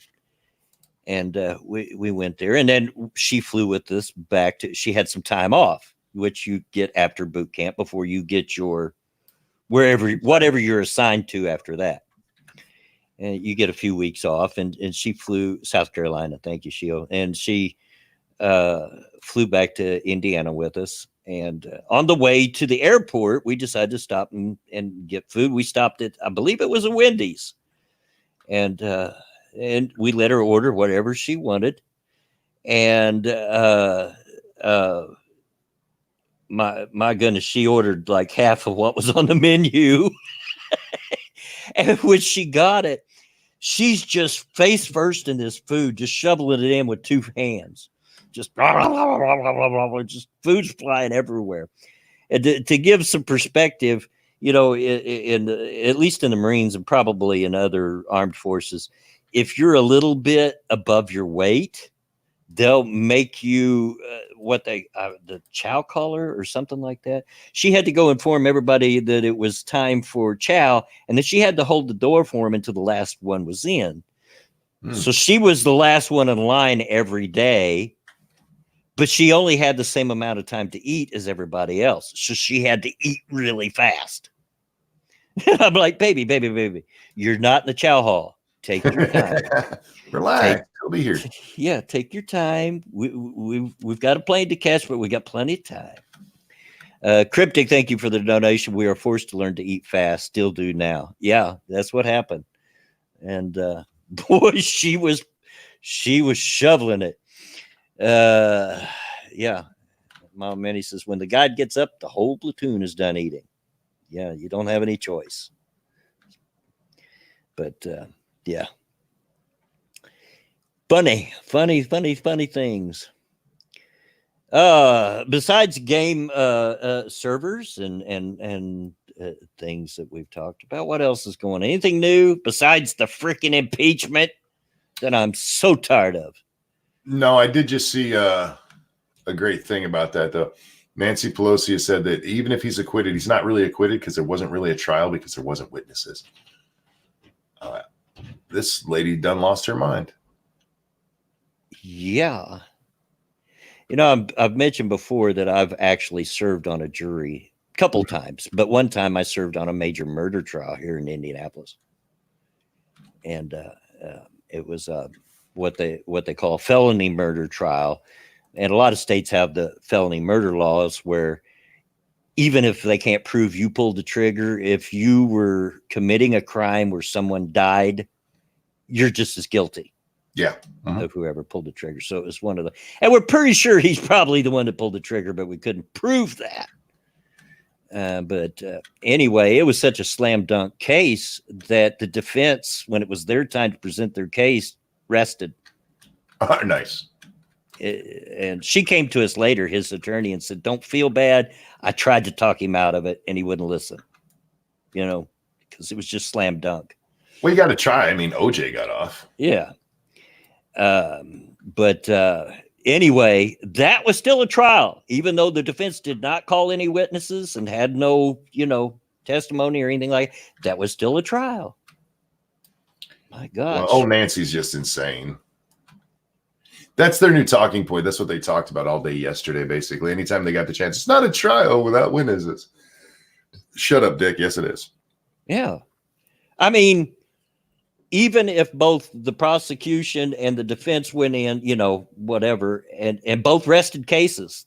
Speaker 1: And we went there. And then she flew with us back to, she had some time off, which you get after boot camp before you get your, whatever you're assigned to after that. And you get a few weeks off. And she flew South Carolina. Thank you, Sheila. And she flew back to Indiana with us. And on the way to the airport, we decided to stop and get food. We stopped at, I believe it was a Wendy's, and we let her order whatever she wanted. And my goodness, she ordered like half of what was on the menu. And when she got it, she's just face first in this food, just shoveling it in with two hands. Just just food's flying everywhere. And to give some perspective, in at least in the Marines and probably in other armed forces, if you're a little bit above your weight, they'll make you the chow collar or something like that. She had to go inform everybody that it was time for chow, and that she had to hold the door for him until the last one was in. So she was the last one in line every day. But she only had the same amount of time to eat as everybody else. So she had to eat really fast. I'm like, baby, you're not in the chow hall. Take your time.
Speaker 2: Relax. I'll be here.
Speaker 1: Yeah, take your time. We've got a plane to catch, but we got plenty of time. Cryptic, thank you for the donation. We are forced to learn to eat fast. Still do now. Yeah, that's what happened. And boy, she was shoveling it. Yeah. Mom Manny says, when the guide gets up, the whole platoon is done eating. Yeah, you don't have any choice. But yeah. funny things. Besides game servers and things that we've talked about, what else is going on? Anything new besides the freaking impeachment that I'm so tired of?
Speaker 2: No, I did just see a great thing about that, though. Nancy Pelosi has said that even if he's acquitted, he's not really acquitted because there wasn't really a trial because there wasn't witnesses. This lady done lost her mind.
Speaker 1: Yeah. You know, I've mentioned before that I've actually served on a jury a couple times, but one time I served on a major murder trial here in Indianapolis. And it was what they call a felony murder trial. And a lot of states have the felony murder laws where even if they can't prove you pulled the trigger, if you were committing a crime where someone died, you're just as guilty.
Speaker 2: Yeah.
Speaker 1: Of whoever pulled the trigger. So it was one of the, and we're pretty sure he's probably the one that pulled the trigger, but we couldn't prove that. But anyway, it was such a slam dunk case that the defense, when it was their time to present their case, rested.
Speaker 2: Nice.
Speaker 1: And she came to us later, his attorney, and said, "Don't feel bad. I tried to talk him out of it, and he wouldn't listen. You know, because it was just slam dunk."
Speaker 2: Well, you got to try. I mean, OJ got off.
Speaker 1: Yeah. But anyway, that was still a trial, even though the defense did not call any witnesses and had no, testimony or anything like that. That was still a trial. My gosh.
Speaker 2: Well, Nancy's just insane. That's their new talking point. That's what they talked about all day yesterday, basically. Anytime they got the chance, it's not a trial without witnesses. Shut up, Dick. Yes, it is.
Speaker 1: Yeah. I mean, even if both the prosecution and the defense went in, whatever, and both rested cases,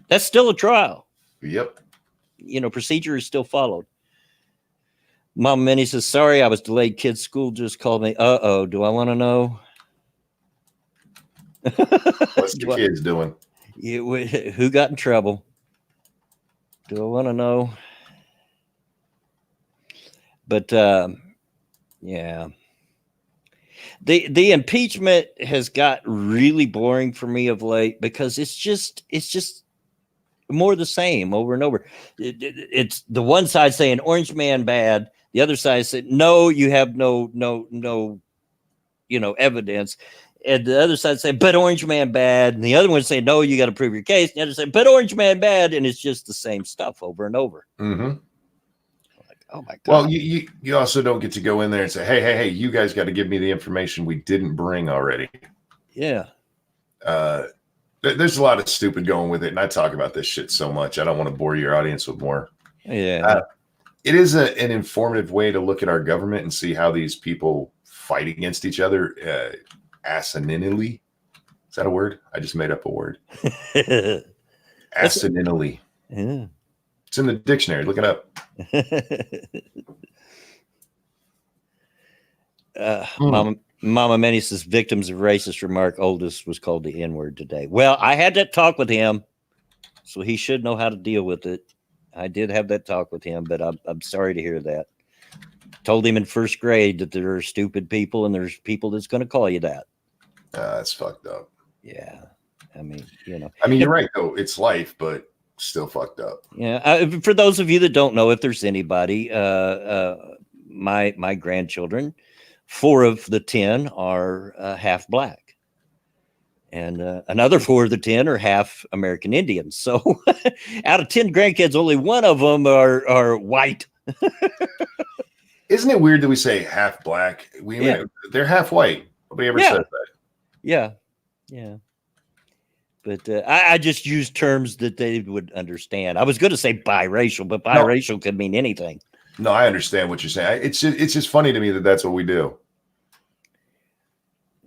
Speaker 1: that's still a trial.
Speaker 2: Yep.
Speaker 1: Procedure is still followed. Mama Minnie says, "Sorry, I was delayed. Kids' school just called me." Uh-oh. Do I want to know?
Speaker 2: What's the kids doing?
Speaker 1: Who got in trouble? Do I want to know? But yeah. The impeachment has got really boring for me of late because it's just more the same over and over. It's the one side saying orange man bad, the other side said no, you have no evidence, and the other side saying but orange man bad, and the other one saying no, you got to prove your case, and the other saying but orange man bad, and it's just the same stuff over and over.
Speaker 2: Mm-hmm.
Speaker 1: Oh my God.
Speaker 2: Well, you also don't get to go in there and say, hey, you guys got to give me the information we didn't bring already.
Speaker 1: Yeah.
Speaker 2: There's a lot of stupid going with it, and I talk about this shit so much. I don't want to bore your audience with more.
Speaker 1: Yeah.
Speaker 2: It is an informative way to look at our government and see how these people fight against each other asininally. Is that a word? I just made up a word. Asininally.
Speaker 1: Yeah.
Speaker 2: It's in the dictionary. Look it up.
Speaker 1: Mama Minnie says victims of racist remark. Oldest was called the N-word today. Well, I had that talk with him, so he should know how to deal with it. I did have that talk with him, but I'm sorry to hear that. Told him in first grade that there are stupid people and there's people that's going to call you that.
Speaker 2: That's fucked up.
Speaker 1: Yeah. I mean,
Speaker 2: you're right, though. It's life, but still fucked up.
Speaker 1: Yeah. For those of you that don't know, if there's anybody, my grandchildren, 4 of the 10 are half black, and another 4 of the 10 are half American Indians. So out of 10 grandkids, only 1 of them are white.
Speaker 2: Isn't it weird that we say half black? They're half white. Nobody ever says that.
Speaker 1: Yeah. Yeah. But I just use terms that they would understand. I was going to say biracial, but biracial could mean anything.
Speaker 2: No, I understand what you're saying. It's just funny to me that that's what we do.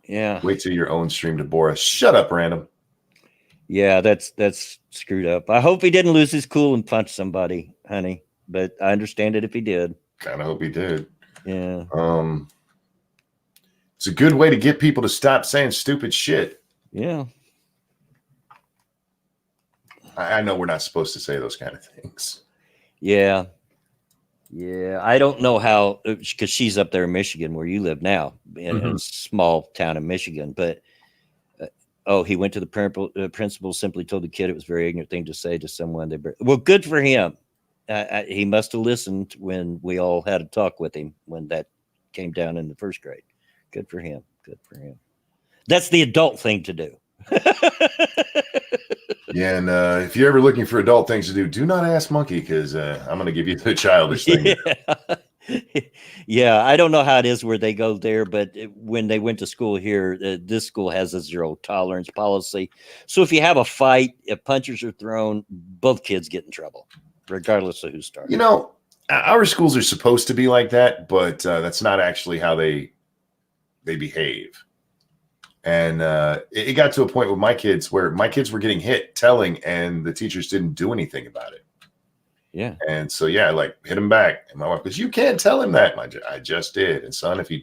Speaker 1: Yeah.
Speaker 2: Wait till your own stream to bore us. Shut up, random.
Speaker 1: Yeah, that's screwed up. I hope he didn't lose his cool and punch somebody, honey. But I understand it if he did.
Speaker 2: Kind of hope he did.
Speaker 1: Yeah.
Speaker 2: It's a good way to get people to stop saying stupid shit.
Speaker 1: Yeah.
Speaker 2: I know we're not supposed to say those kind of things.
Speaker 1: Yeah. Yeah. I don't know how, because she's up there in Michigan where you live now, in a small town in Michigan. But Oh, he went to the principal, simply told the kid it was a very ignorant thing to say to someone. Well, good for him. He must have listened when we all had a talk with him when that came down in the first grade. Good for him. Good for him. That's the adult thing to do.
Speaker 2: Yeah, and if you're ever looking for adult things to do not ask Monkey, because I'm going to give you the childish thing.
Speaker 1: Yeah. Yeah, I don't know how it is where they go there, but when they went to school here, this school has a zero tolerance policy. So if you have a fight, if punches are thrown, both kids get in trouble, regardless of who started.
Speaker 2: You know, our schools are supposed to be like that, but that's not actually how they behave. And it got to a point with my kids where my kids were getting hit, telling, and the teachers didn't do anything about it.
Speaker 1: Yeah.
Speaker 2: And so, yeah, like hit him back. And my wife goes, "You can't tell him that." I just did. And son, if he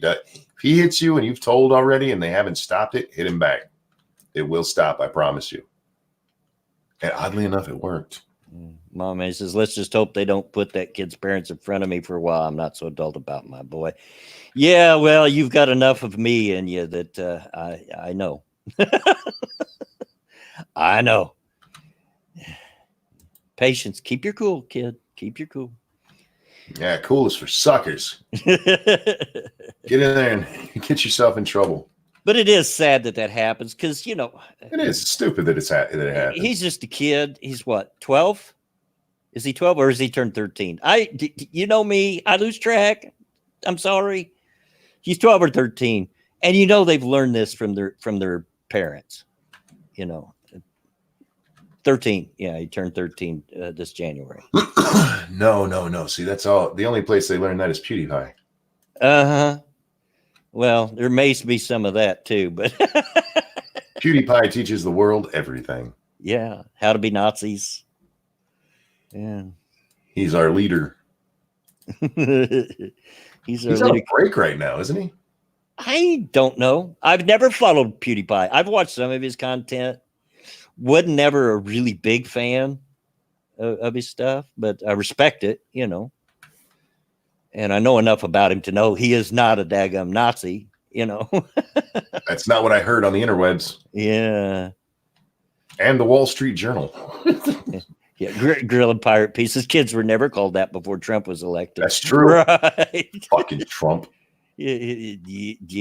Speaker 2: hits you and you've told already and they haven't stopped it, hit him back. It will stop. I promise you. And oddly enough, it worked.
Speaker 1: Mom says, let's just hope they don't put that kid's parents in front of me for a while. I'm not so adult about my boy. Yeah, well, you've got enough of me in you that I know. I know. Patience. Keep your cool, kid. Keep your cool.
Speaker 2: Yeah, cool is for suckers. Get in there and get yourself in trouble.
Speaker 1: But it is sad that happens because,
Speaker 2: it is stupid that it happens.
Speaker 1: He's just a kid. He's what, 12? Is he 12 or is he turned 13? You know me, I lose track. I'm sorry. He's 12 or 13. And they've learned this from their parents. 13. Yeah, he turned 13 this January.
Speaker 2: No. See, that's all. The only place they learn that is PewDiePie.
Speaker 1: Uh-huh. Well, there may be some of that too, but
Speaker 2: PewDiePie teaches the world everything.
Speaker 1: Yeah, how to be Nazis. Yeah.
Speaker 2: He's our leader.
Speaker 1: He's
Speaker 2: on a break right now, isn't he?
Speaker 1: I don't know. I've never followed PewDiePie. I've watched some of his content. Wasn't never a really big fan of his stuff, but I respect it, And I know enough about him to know he is not a daggum Nazi,
Speaker 2: That's not what I heard on the interwebs.
Speaker 1: Yeah.
Speaker 2: And the Wall Street Journal.
Speaker 1: Yeah, grill and pirate pieces. Kids were never called that before Trump was elected.
Speaker 2: That's true.
Speaker 1: Right.
Speaker 2: Fucking Trump.
Speaker 1: You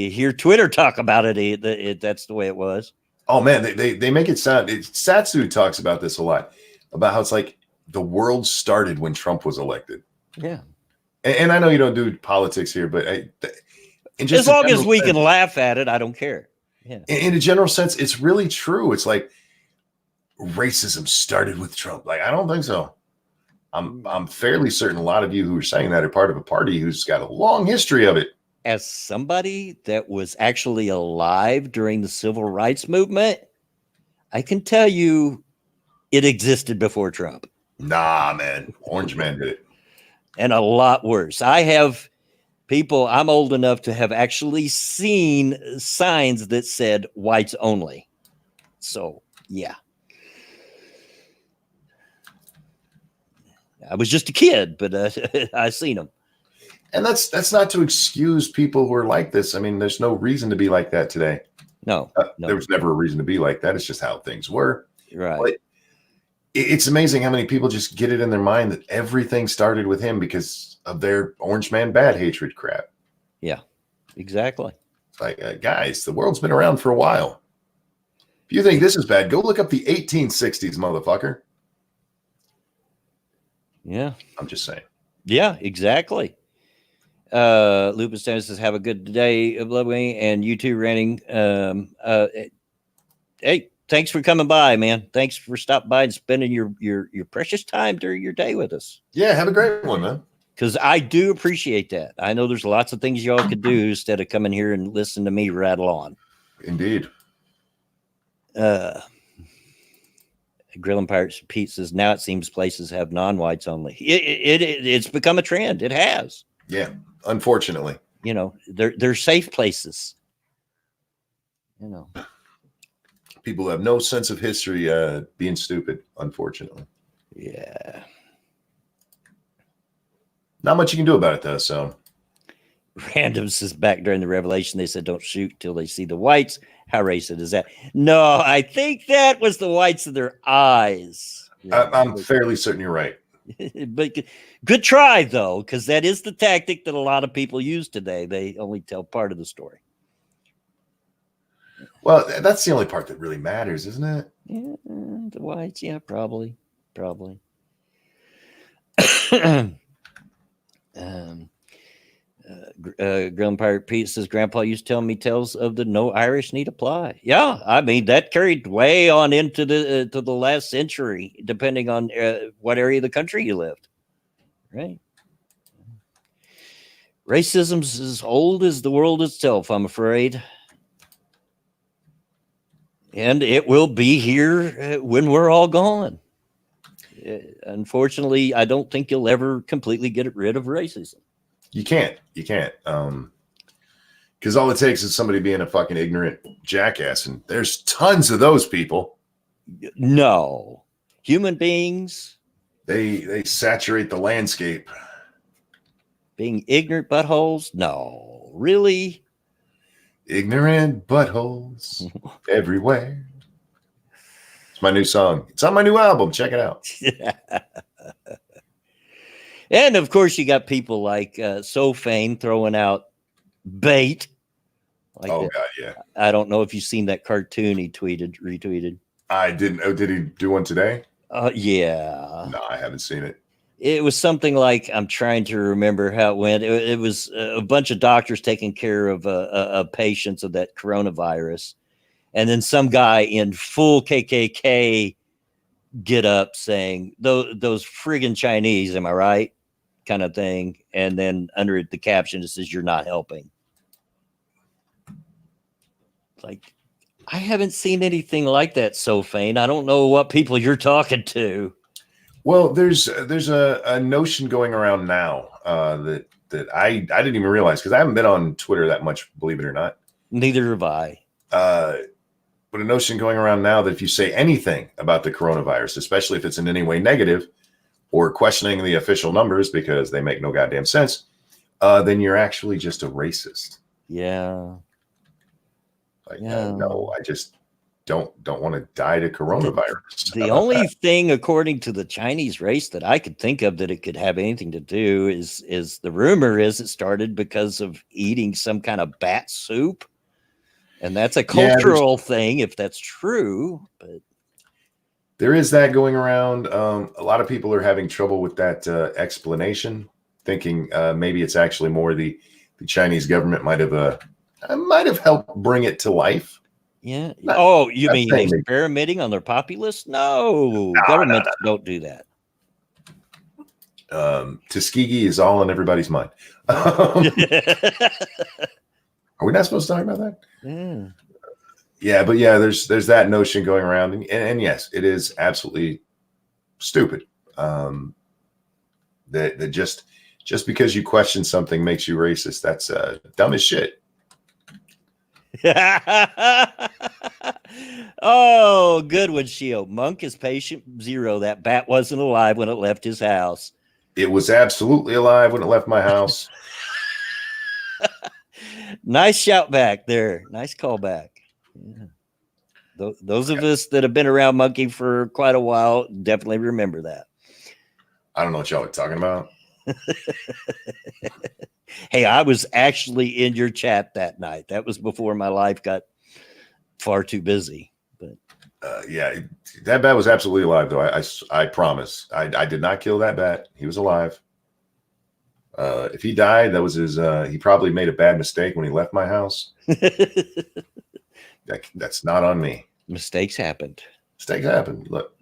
Speaker 1: hear Twitter talk about it. That's the way it was.
Speaker 2: Oh, man, they make it sound. Satsu talks about this a lot, about how it's like the world started when Trump was elected.
Speaker 1: Yeah.
Speaker 2: And I know you don't do politics here, but
Speaker 1: as long as we can laugh at it, I don't care. Yeah.
Speaker 2: In a general sense, it's really true. It's like racism started with Trump. Like, I don't think so. I'm fairly certain a lot of you who are saying that are part of a party who's got a long history of it.
Speaker 1: As somebody that was actually alive during the civil rights movement, I can tell you it existed before Trump.
Speaker 2: Nah, man. Orange Man did it.
Speaker 1: And a lot worse. I have people, I'm old enough to have actually seen signs that said whites only. So, yeah. I was just a kid, but I seen them.
Speaker 2: And that's not to excuse people who are like this. I mean, there's no reason to be like that today.
Speaker 1: No.
Speaker 2: There was never a reason to be like that. It's just how things were.
Speaker 1: Right.
Speaker 2: But it's amazing how many people just get it in their mind that everything started with him because of their Orange Man bad hatred crap.
Speaker 1: Yeah, exactly.
Speaker 2: It's like, guys, the world's been around for a while. If you think this is bad, go look up the 1860s, motherfucker.
Speaker 1: Yeah.
Speaker 2: I'm just saying.
Speaker 1: Yeah, exactly. Lupus Dennis says, have a good day, Bloodwing, and you too, Ranting. Hey, thanks for coming by, man. Thanks for stopping by and spending your precious time during your day with us.
Speaker 2: Yeah, have a great one, man.
Speaker 1: Because I do appreciate that. I know there's lots of things y'all could do instead of coming here and listen to me rattle on.
Speaker 2: Indeed.
Speaker 1: Grill and Pirates Pete says, now it seems places have non-whites only. It's become a trend. It has.
Speaker 2: Yeah, unfortunately.
Speaker 1: They're safe places.
Speaker 2: People who have no sense of history being stupid, unfortunately.
Speaker 1: Yeah.
Speaker 2: Not much you can do about it, though, so.
Speaker 1: Random says back during the revelation, they said don't shoot till they see the whites. How racist is that? No, I think that was the whites of their eyes.
Speaker 2: I'm fairly certain you're right.
Speaker 1: But good try, though, because that is the tactic that a lot of people use today. They only tell part of the story.
Speaker 2: Well, that's the only part that really matters, isn't it?
Speaker 1: Yeah, the whites, yeah, probably. Grilling Pirate Pete says, Grandpa used to tell me tales of the no Irish need apply. Yeah, I mean, that carried way on into the to the last century, depending on what area of the country you lived. Right. Racism's as old as the world itself, I'm afraid. And it will be here when we're all gone. Unfortunately, I don't think you'll ever completely get rid of racism.
Speaker 2: You can't. Because all it takes is somebody being a fucking ignorant jackass, and there's tons of those people.
Speaker 1: No. Human beings.
Speaker 2: They saturate the landscape.
Speaker 1: Being ignorant buttholes? No. Really?
Speaker 2: Ignorant buttholes everywhere. It's my new song. It's on my new album. Check it out.
Speaker 1: And of course, you got people like Sofane throwing out bait. Like
Speaker 2: oh,
Speaker 1: that.
Speaker 2: God, yeah.
Speaker 1: I don't know if you've seen that cartoon he retweeted.
Speaker 2: I didn't. Oh, did he do one today?
Speaker 1: Yeah.
Speaker 2: No, I haven't seen it.
Speaker 1: It was something like, I'm trying to remember how it went. It was a bunch of doctors taking care of patients of that coronavirus. And then some guy in full KKK get up saying, those friggin' Chinese, am I right? Kind of thing. And then under it, the caption, it says, you're not helping. Like, I haven't seen anything like that, Sofane. I don't know what people you're talking to.
Speaker 2: Well, there's a notion going around now that I didn't even realize, because I haven't been on Twitter that much, believe it or not.
Speaker 1: Neither have I.
Speaker 2: But a notion going around now that if you say anything about the coronavirus, especially if it's in any way negative or questioning the official numbers because they make no goddamn sense, then you're actually just a racist.
Speaker 1: Yeah.
Speaker 2: Like, no, I just don't want to die to coronavirus.
Speaker 1: The only thing, according to the Chinese race, that I could think of that it could have anything to do is the rumor is it started because of eating some kind of bat soup. And that's a cultural thing, if that's true. But
Speaker 2: there is that going around. A lot of people are having trouble with that explanation, thinking maybe it's actually more the Chinese government might have helped bring it to life.
Speaker 1: Yeah. You mean experimenting on their populace? No, governments don't do that.
Speaker 2: Tuskegee is all on everybody's mind. Are we not supposed to talk about that? Yeah, but yeah, there's that notion going around, and yes, it is absolutely stupid. That just because you question something makes you racist. That's dumb as shit.
Speaker 1: Oh, good one, Shio. Monk is patient zero. That bat wasn't alive when it left his house.
Speaker 2: It was absolutely alive when it left my house.
Speaker 1: Nice shout back there. Nice call back. Yeah. Those of us that have been around Monkey for quite a while definitely remember that.
Speaker 2: I don't know what y'all are talking about.
Speaker 1: Hey, I was actually in your chat that night. That was before my life got far too busy. But
Speaker 2: yeah, that bat was absolutely alive, though. I promise. I did not kill that bat. He was alive. If he died, that was his. He probably made a bad mistake when he left my house. That's not on me.
Speaker 1: Mistakes happened.
Speaker 2: Mistakes happen. Look.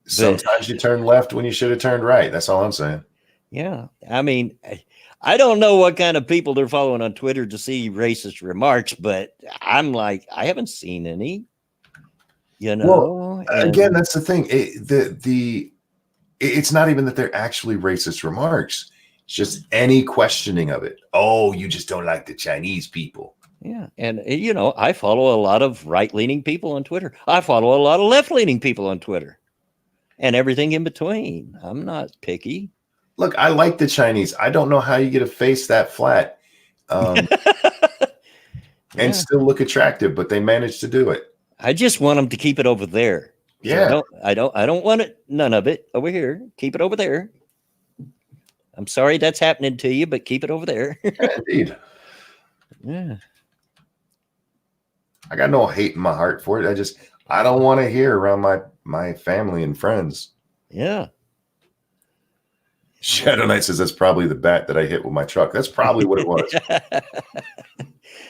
Speaker 2: Sometimes you turn left when you should have turned right. That's all I'm saying.
Speaker 1: Yeah. I mean, I don't know what kind of people they're following on Twitter to see racist remarks, but I'm like, I haven't seen any. You know?
Speaker 2: Well, again, that's the thing. It's not even that they're actually racist remarks. It's just any questioning of it. Oh, you just don't like the Chinese people.
Speaker 1: Yeah. And, you know, I follow a lot of right-leaning people on Twitter. I follow a lot of left-leaning people on Twitter and everything in between. I'm not picky.
Speaker 2: Look, I like the Chinese. I don't know how you get a face that flat and
Speaker 1: Yeah.
Speaker 2: still look attractive, but they managed to do it.
Speaker 1: I just want them to keep it over there. So
Speaker 2: Yeah.
Speaker 1: I don't want it. None of it over here. Keep it over there. I'm sorry that's happening to you, but keep it over there.
Speaker 2: Yeah, indeed.
Speaker 1: Yeah.
Speaker 2: I got no hate in my heart for it. I don't want to hear around my family and friends.
Speaker 1: Yeah.
Speaker 2: Shadow Knight says that's probably the bat that I hit with my truck. That's probably what it was.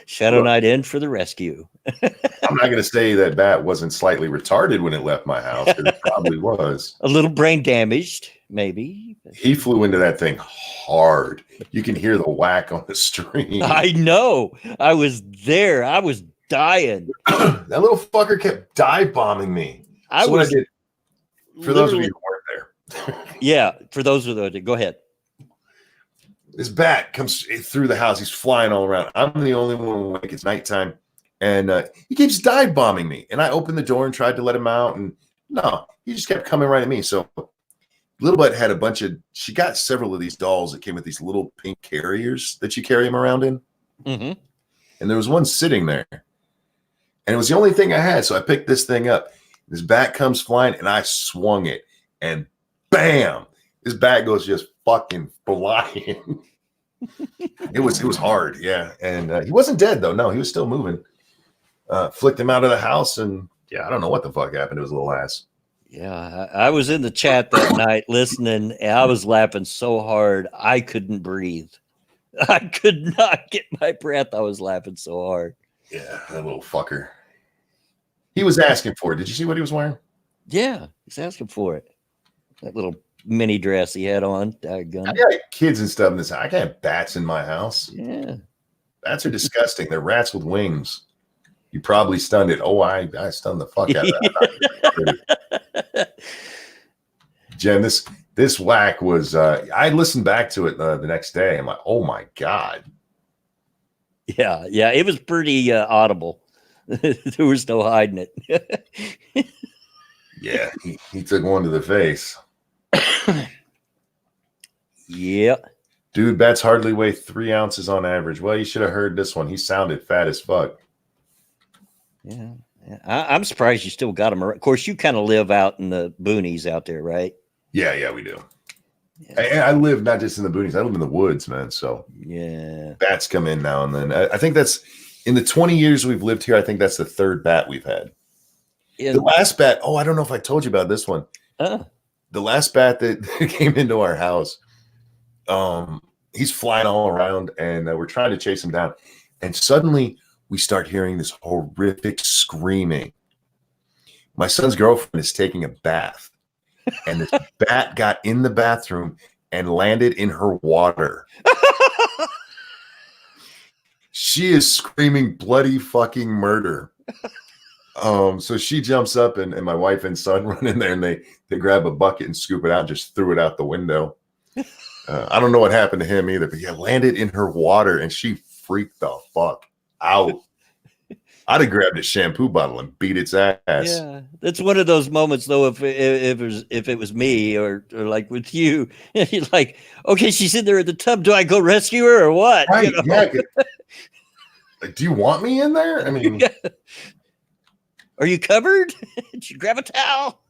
Speaker 1: Shadow Knight in for the rescue.
Speaker 2: I'm not going to say that bat wasn't slightly retarded when it left my house, because it probably was.
Speaker 1: A little brain damaged, maybe.
Speaker 2: He flew into that thing hard. You can hear the whack on the stream.
Speaker 1: I know. I was there. I was dying.
Speaker 2: That little fucker kept dive bombing me. What I did, for those of you who weren't there.
Speaker 1: Yeah, for those of those, go ahead.
Speaker 2: This bat comes through the house. He's flying all around. I'm the only one awake. It's nighttime. And he keeps dive bombing me. And I opened the door and tried to let him out. And no, he just kept coming right at me. So Little Butt had she got several of these dolls that came with these little pink carriers that you carry them around in.
Speaker 1: Mm-hmm.
Speaker 2: And there was one sitting there. And it was the only thing I had. So I picked this thing up. This bat comes flying and I swung it. And bam, this bat goes just fucking flying. It was hard, yeah. And he wasn't dead though. No, he was still moving. Flicked him out of the house, and yeah, I don't know what the fuck happened to his little ass.
Speaker 1: Yeah, I was in the chat that night listening, and I was laughing so hard I couldn't breathe. I could not get my breath. I was laughing so hard.
Speaker 2: Yeah, that little fucker. He was asking for it. Did you see what he was wearing?
Speaker 1: Yeah, he's asking for it. That little mini dress he had on.
Speaker 2: I got kids and stuff in this. I got bats in my house.
Speaker 1: Yeah.
Speaker 2: Bats are disgusting. They're rats with wings. You probably stunned it. Oh, I stunned the fuck out of that. Jen, this whack was I listened back to it the next day. I'm like, oh my God.
Speaker 1: Yeah, it was pretty audible. There was no hiding it.
Speaker 2: Yeah, he took one to the face.
Speaker 1: Yeah.
Speaker 2: Dude, bats hardly weigh 3 ounces on average. Well, you should have heard this one. He sounded fat as fuck.
Speaker 1: Yeah. I'm surprised you still got them. Of course, you kind of live out in the boonies out there, right?
Speaker 2: Yeah, we do. Yeah. I live not just in the boonies. I live in the woods, man. So
Speaker 1: yeah,
Speaker 2: bats come in now and then. I think that's in the 20 years we've lived here. I think that's the 3rd bat we've had. The last bat. Oh, I don't know if I told you about this one. The last bat that came into our house. He's flying all around, and we're trying to chase him down. And suddenly, we start hearing this horrific screaming. My son's girlfriend is taking a bath, and this bat got in the bathroom and landed in her water. She is screaming bloody fucking murder. So she jumps up, and my wife and son run in there, and they grab a bucket and scoop it out and just threw it out the window. I don't know what happened to him either, but yeah, landed in her water, and she freaked the fuck out. I'd have grabbed a shampoo bottle and beat its ass.
Speaker 1: Yeah, that's one of those moments, though. If it was me or like with you, you're like, okay, she's in there in the tub. Do I go rescue her or what?
Speaker 2: Right?
Speaker 1: You know?
Speaker 2: Yeah. Like, do you want me in there? I mean,
Speaker 1: are you covered? Did you grab a towel?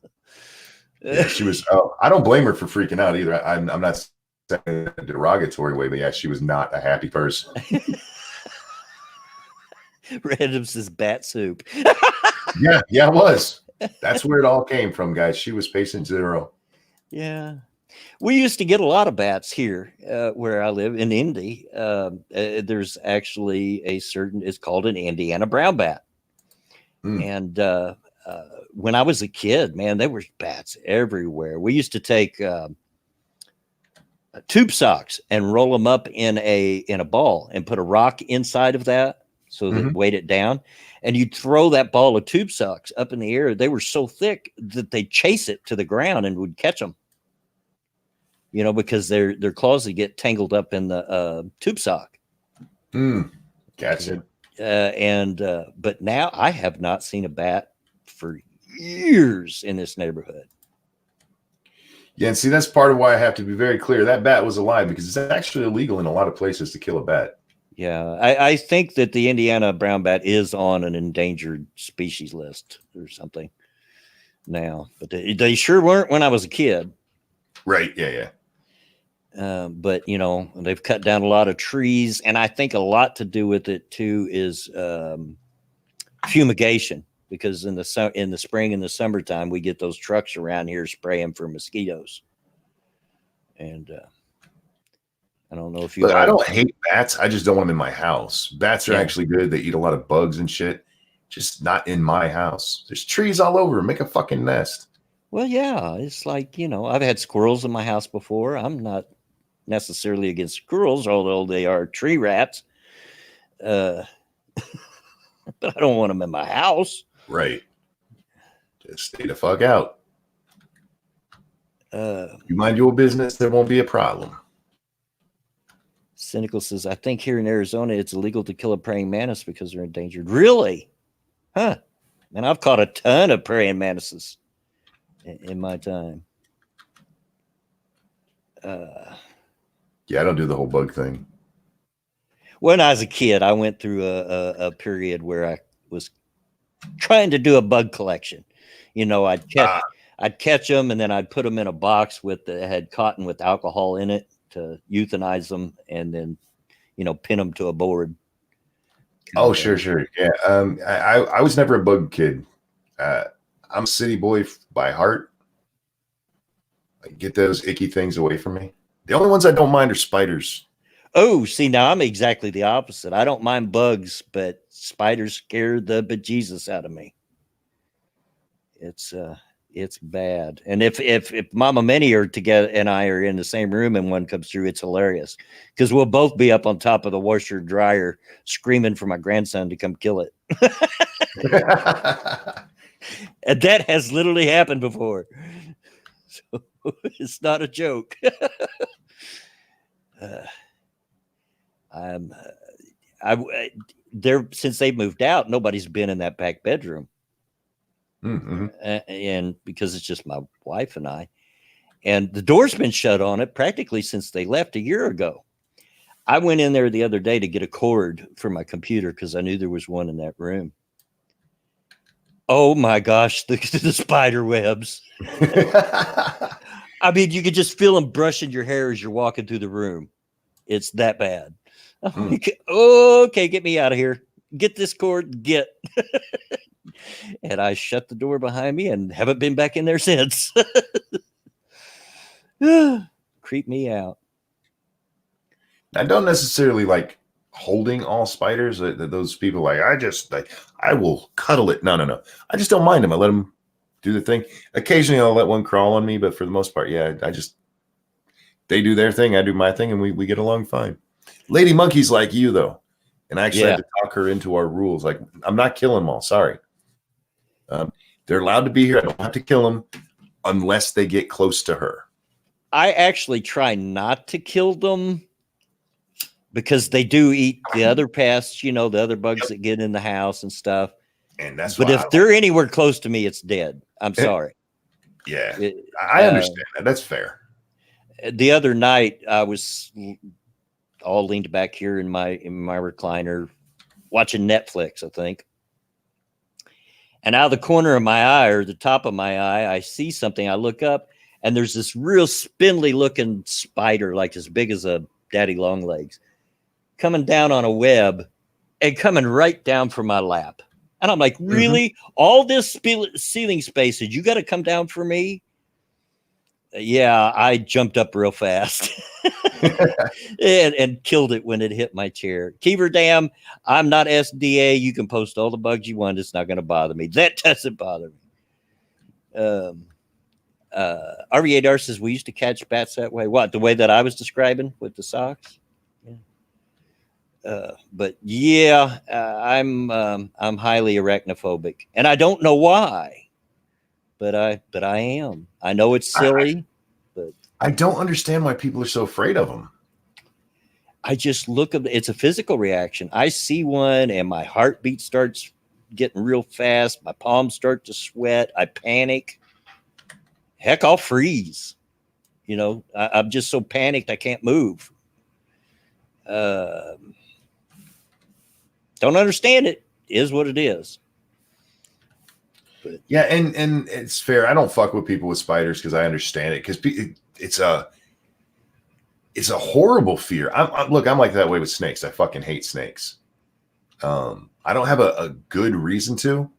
Speaker 2: Yeah, she was. I don't blame her for freaking out either. I'm not saying in a derogatory way, but yeah, she was not a happy person.
Speaker 1: Random says bat soup.
Speaker 2: Yeah, it was. That's where it all came from, guys. She was patient zero.
Speaker 1: Yeah. We used to get a lot of bats here where I live in Indy. There's actually it's called an Indiana brown bat. And when I was a kid, man, there were bats everywhere. We used to take tube socks and roll them up in a ball and put a rock inside of that so that weighed it down. And you'd throw that ball of tube socks up in the air. They were so thick that they'd chase it to the ground and would catch them. You know, because their claws would get tangled up in the tube sock.
Speaker 2: Gotcha.
Speaker 1: But now I have not seen a bat for years in this neighborhood.
Speaker 2: Yeah, and see, that's part of why I have to be very clear. That bat was alive because it's actually illegal in a lot of places to kill a bat.
Speaker 1: Yeah, I think that the Indiana brown bat is on an endangered species list or something now, but they sure weren't when I was a kid.
Speaker 2: Right. Yeah. Yeah.
Speaker 1: But you know, they've cut down a lot of trees, and I think a lot to do with it too is fumigation. Because in the spring and the summertime, we get those trucks around here spraying for mosquitoes, and I don't know if you
Speaker 2: But I
Speaker 1: all.
Speaker 2: don't hate bats. I just don't want them in my house. Bats are actually good. They eat a lot of bugs and shit. Just not in my house. There's trees all over. Make a fucking nest.
Speaker 1: Well, yeah, it's like, you know, I've had squirrels in my house before. I'm not necessarily against squirrels, although they are tree rats. But I don't want them in my house.
Speaker 2: Right. Just stay the fuck out. You mind your business, there won't be a problem.
Speaker 1: Cynical says, I think here in Arizona, it's illegal to kill a praying mantis because they're endangered. Really? Huh. And I've caught a ton of praying mantises in my time.
Speaker 2: Yeah, I don't do the whole bug thing.
Speaker 1: When I was a kid, I went through a period where I was trying to do a bug collection. You know, I'd catch them and then I'd put them in a box that had cotton with alcohol in it to euthanize them, and then, you know, pin them to a board.
Speaker 2: Oh, sure. Yeah. I was never a bug kid. I'm a city boy by heart. I get those icky things away from me. The only ones I don't mind are spiders.
Speaker 1: Oh, see, now I'm exactly the opposite. I don't mind bugs, but spiders scare the bejesus out of me. It's bad. And if Mama Minnie are together and I are in the same room and one comes through, it's hilarious because we'll both be up on top of the washer dryer screaming for my grandson to come kill it. And that has literally happened before. So it's not a joke. Since they moved out, nobody's been in that back bedroom.
Speaker 2: Mm-hmm.
Speaker 1: And because it's just my wife and I, and the door's been shut on it practically since they left a year ago. I went in there the other day to get a cord for my computer because I knew there was one in that room. Oh my gosh, the spider webs. I mean, you could just feel them brushing your hair as you're walking through the room. It's that bad. I'm like, okay, get me out of here. Get this cord, get. And I shut the door behind me and haven't been back in there since. Creep me out.
Speaker 2: I don't necessarily like holding all spiders. Those people like, I will cuddle it. No. I just don't mind them. I let them do the thing. Occasionally I'll let one crawl on me, but for the most part, yeah, they do their thing. I do my thing and we get along fine. Lady Monkey's like you though. And I actually had to talk her into our rules. Like, I'm not killing them all. Sorry. They're allowed to be here. I don't have to kill them unless they get close to her.
Speaker 1: I actually try not to kill them because they do eat the other pests, you know, the other bugs that get in the house and stuff.
Speaker 2: And that's
Speaker 1: but if they're anywhere close to me, it's dead. I'm sorry.
Speaker 2: Yeah, I understand that. That's fair.
Speaker 1: The other night, I was all leaned back here in my recliner watching Netflix, I think. And out of the corner of my eye or the top of my eye, I see something. I look up and there's this real spindly looking spider, like as big as a daddy long legs, coming down on a web and coming right down from my lap. And I'm like, really? Mm-hmm. All this ceiling space, did you got to come down for me? Yeah, I jumped up real fast and killed it when it hit my chair. Keever Dam, I'm not SDA. You can post all the bugs you want. It's not going to bother me. That doesn't bother me. RV8R says we used to catch bats that way. What, the way that I was describing with the socks? Yeah. But yeah, I'm highly arachnophobic, and I don't know why. But I am. I know it's silly, but
Speaker 2: I don't understand why people are so afraid of them.
Speaker 1: I just look at it's a physical reaction. I see one and my heartbeat starts getting real fast. My palms start to sweat. I panic. Heck, I'll freeze. You know, I'm just so panicked I can't move. Don't understand it. Is what it is. But,
Speaker 2: yeah, and it's fair. I don't fuck with people with spiders because I understand it, because it's a horrible fear. Look, I'm like that way with snakes. I fucking hate snakes. I don't have a good reason to.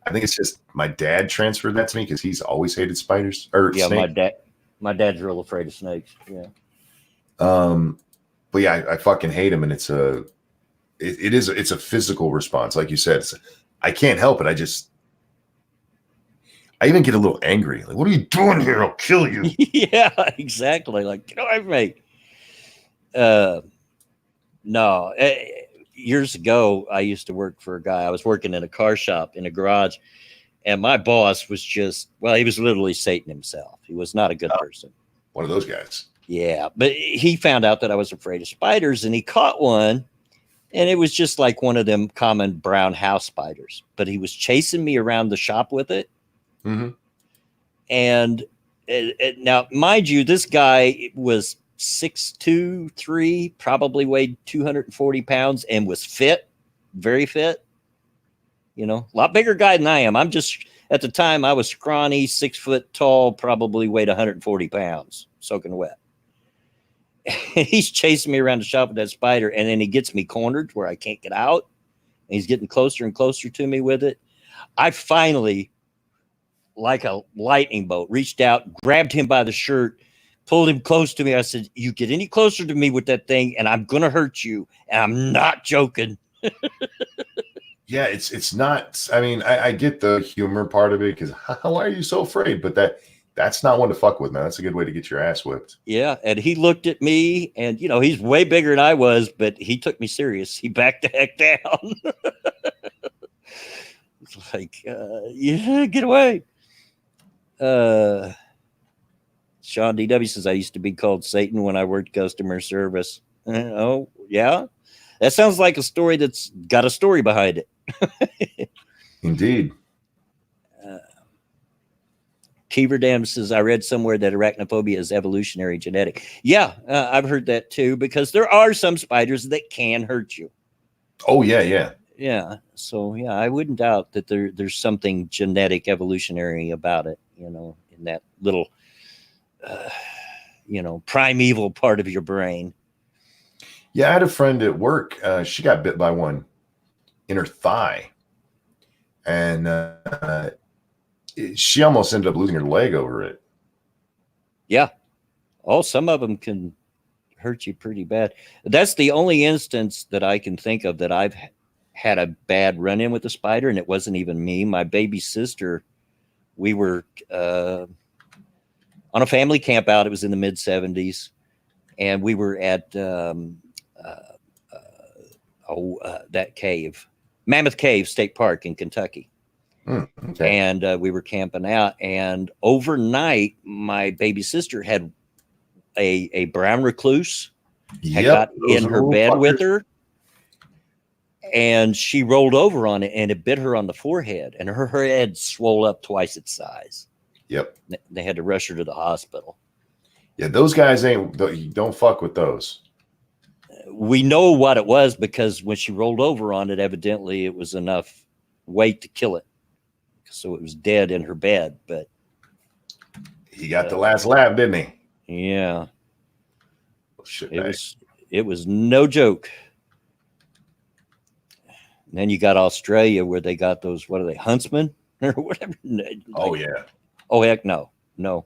Speaker 2: I think it's just my dad transferred that to me because he's always hated spiders or
Speaker 1: yeah,
Speaker 2: snakes.
Speaker 1: my dad's real afraid of snakes. Yeah.
Speaker 2: But yeah, I fucking hate them, and it's a physical response, like you said. I can't help it. I even get a little angry. Like, what are you doing here? I'll kill you.
Speaker 1: Yeah, exactly. Like, get away from me. No. Years ago, I used to work for a guy. I was working in a car shop in a garage, and my boss was just, well, he was literally Satan himself. He was not a good person.
Speaker 2: One of those guys.
Speaker 1: Yeah, but he found out that I was afraid of spiders, and he caught one, and it was just like one of them common brown house spiders. But he was chasing me around the shop with it.
Speaker 2: Mm-hmm.
Speaker 1: And now, mind you, this guy was 6'2", 3", probably weighed 240 pounds, and was fit, very fit. You know, a lot bigger guy than I am. I'm just, at the time, I was scrawny, 6 foot tall, probably weighed 140 pounds, soaking wet. And he's chasing me around the shop with that spider, and then he gets me cornered where I can't get out. And he's getting closer and closer to me with it. I finally, like a lightning bolt, reached out, grabbed him by the shirt, pulled him close to me. I said, you get any closer to me with that thing, and I'm going to hurt you. And I'm not joking.
Speaker 2: Yeah, it's not. I mean, I get the humor part of it, because why are you so afraid? But that's not one to fuck with, man. That's a good way to get your ass whipped.
Speaker 1: Yeah, and he looked at me, and, you know, he's way bigger than I was, but he took me serious. He backed the heck down. It's like, yeah, get away. Sean DW says, I used to be called Satan when I worked customer service. Oh, yeah? That sounds like a story that's got a story behind it.
Speaker 2: Indeed.
Speaker 1: Keever Dam says, I read somewhere that arachnophobia is evolutionary genetic. Yeah, I've heard that too, because there are some spiders that can hurt you.
Speaker 2: Oh, yeah, yeah.
Speaker 1: Yeah. So, yeah, I wouldn't doubt that there's something genetic evolutionary about it, you know, in that little, you know, primeval part of your brain.
Speaker 2: Yeah, I had a friend at work. She got bit by one in her thigh. And she almost ended up losing her leg over it.
Speaker 1: Yeah. Oh, some of them can hurt you pretty bad. That's the only instance that I can think of that I've had a bad run-in with a spider, and it wasn't even me. My baby sister, we were on a family camp out. It was in the mid-'70s, and we were at that cave, Mammoth Cave State Park in Kentucky.
Speaker 2: Okay.
Speaker 1: And we were camping out, and overnight my baby sister had a brown recluse had got in her bed with her, and she rolled over on it, and it bit her on the forehead, and her head swole up twice its size.
Speaker 2: Yep.
Speaker 1: They had to rush her to the hospital.
Speaker 2: Yeah, those guys you don't fuck with those.
Speaker 1: We know what it was, because when she rolled over on it, evidently it was enough weight to kill it. So it was dead in her bed, but
Speaker 2: he got the last laugh, didn't
Speaker 1: he? Yeah.
Speaker 2: Oh, shit,
Speaker 1: it was no joke. And then you got Australia, where they got those, what are they, huntsmen or whatever?
Speaker 2: Oh, yeah.
Speaker 1: Oh, heck no.
Speaker 2: Yeah,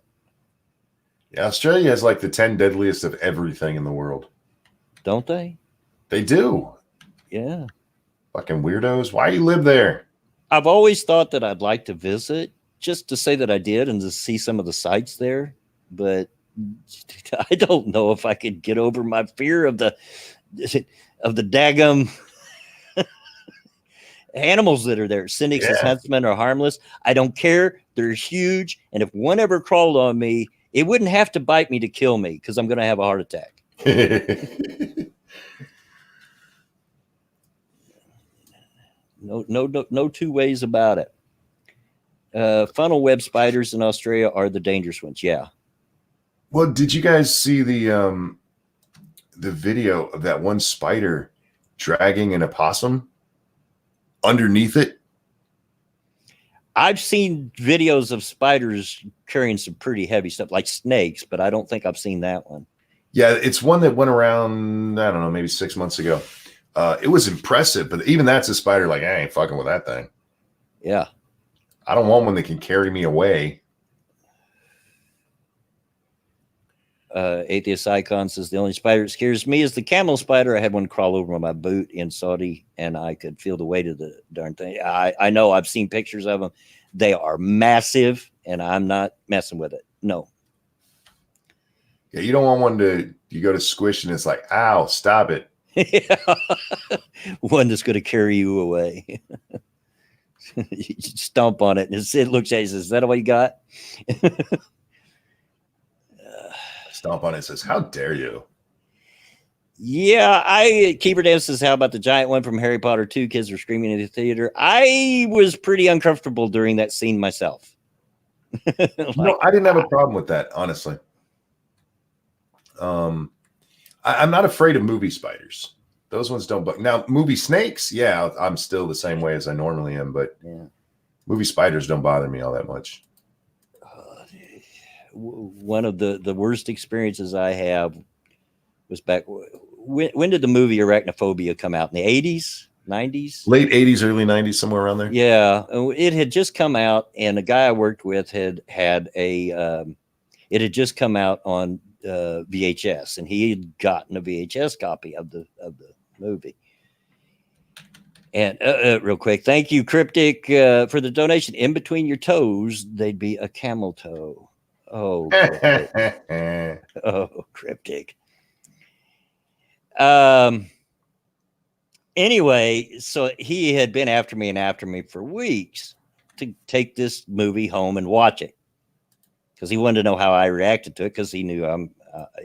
Speaker 2: Australia has like the 10 deadliest of everything in the world.
Speaker 1: Don't they?
Speaker 2: They do.
Speaker 1: Yeah.
Speaker 2: Fucking weirdos. Why you live there?
Speaker 1: I've always thought that I'd like to visit, just to say that I did and to see some of the sights there. But I don't know if I could get over my fear of the daggum animals that are there. Cynics and huntsmen are harmless. I don't care. They're huge. And if one ever crawled on me, it wouldn't have to bite me to kill me, because I'm going to have a heart attack. No two ways about it. Funnel web spiders in Australia are the dangerous ones. Yeah.
Speaker 2: Well, did you guys see the video of that one spider dragging an opossum underneath it?
Speaker 1: I've seen videos of spiders carrying some pretty heavy stuff, like snakes, but I don't think I've seen that one.
Speaker 2: Yeah, it's one that went around, I don't know, maybe 6 months ago. It was impressive, but even that's a spider like, I ain't fucking with that thing.
Speaker 1: Yeah.
Speaker 2: I don't want one that can carry me away.
Speaker 1: Atheist Icon says the only spider that scares me is the camel spider. I had one crawl over my boot in Saudi, and I could feel the weight of the darn thing. I know, I've seen pictures of them. They are massive, and I'm not messing with it. No.
Speaker 2: Yeah, you don't want one to, you go to squish and it's like, ow, stop it.
Speaker 1: One that's going to carry you away. You stomp on it, and it looks at you and says, is that all you got?
Speaker 2: Stomp on it and says, how dare you?
Speaker 1: Yeah, Keeper Dan says, how about the giant one from Harry Potter 2? Kids were screaming in the theater. I was pretty uncomfortable during that scene myself.
Speaker 2: No, I didn't have a problem with that, honestly. I'm not afraid of movie spiders. Those ones don't bug. Now, movie snakes, yeah, I'm still the same way as I normally am, but
Speaker 1: Yeah.
Speaker 2: movie spiders don't bother me all that much.
Speaker 1: One of the worst experiences I have was back. When did the movie Arachnophobia come out? In the 80s, 90s?
Speaker 2: Late 80s, early 90s, somewhere around there.
Speaker 1: Yeah, it had just come out, and the guy I worked with had a. It had just come out on VHS, and he had gotten a VHS copy of the movie. And real quick, thank you, Cryptic, for the donation. In between your toes, they'd be a camel toe. Oh, Cryptic. Oh, Cryptic. Anyway, so he had been after me for weeks to take this movie home and watch it, because he wanted to know how I reacted to it, because he knew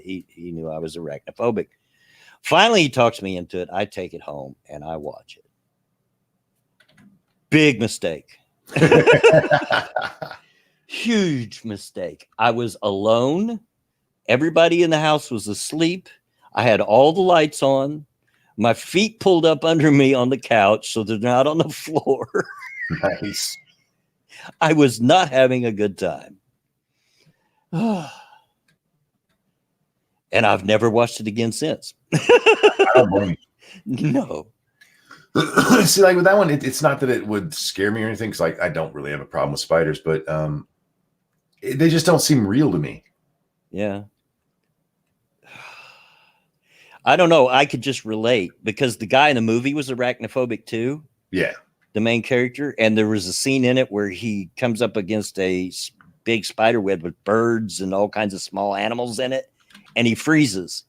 Speaker 1: he knew I was arachnophobic. Finally, he talks me into it. I take it home and I watch it. Big mistake. Huge mistake. I was alone. Everybody in the house was asleep. I had all the lights on. My feet pulled up under me on the couch so they're not on the floor.
Speaker 2: Nice.
Speaker 1: I was not having a good time. And I've never watched it again since.
Speaker 2: I don't blame you.
Speaker 1: No.
Speaker 2: See, like with that one, it's not that it would scare me or anything, because like I don't really have a problem with spiders, but they just don't seem real to me.
Speaker 1: Yeah. I don't know. I could just relate, because the guy in the movie was arachnophobic too.
Speaker 2: Yeah.
Speaker 1: The main character. And there was a scene in it where he comes up against a big spider web with birds and all kinds of small animals in it, and he freezes.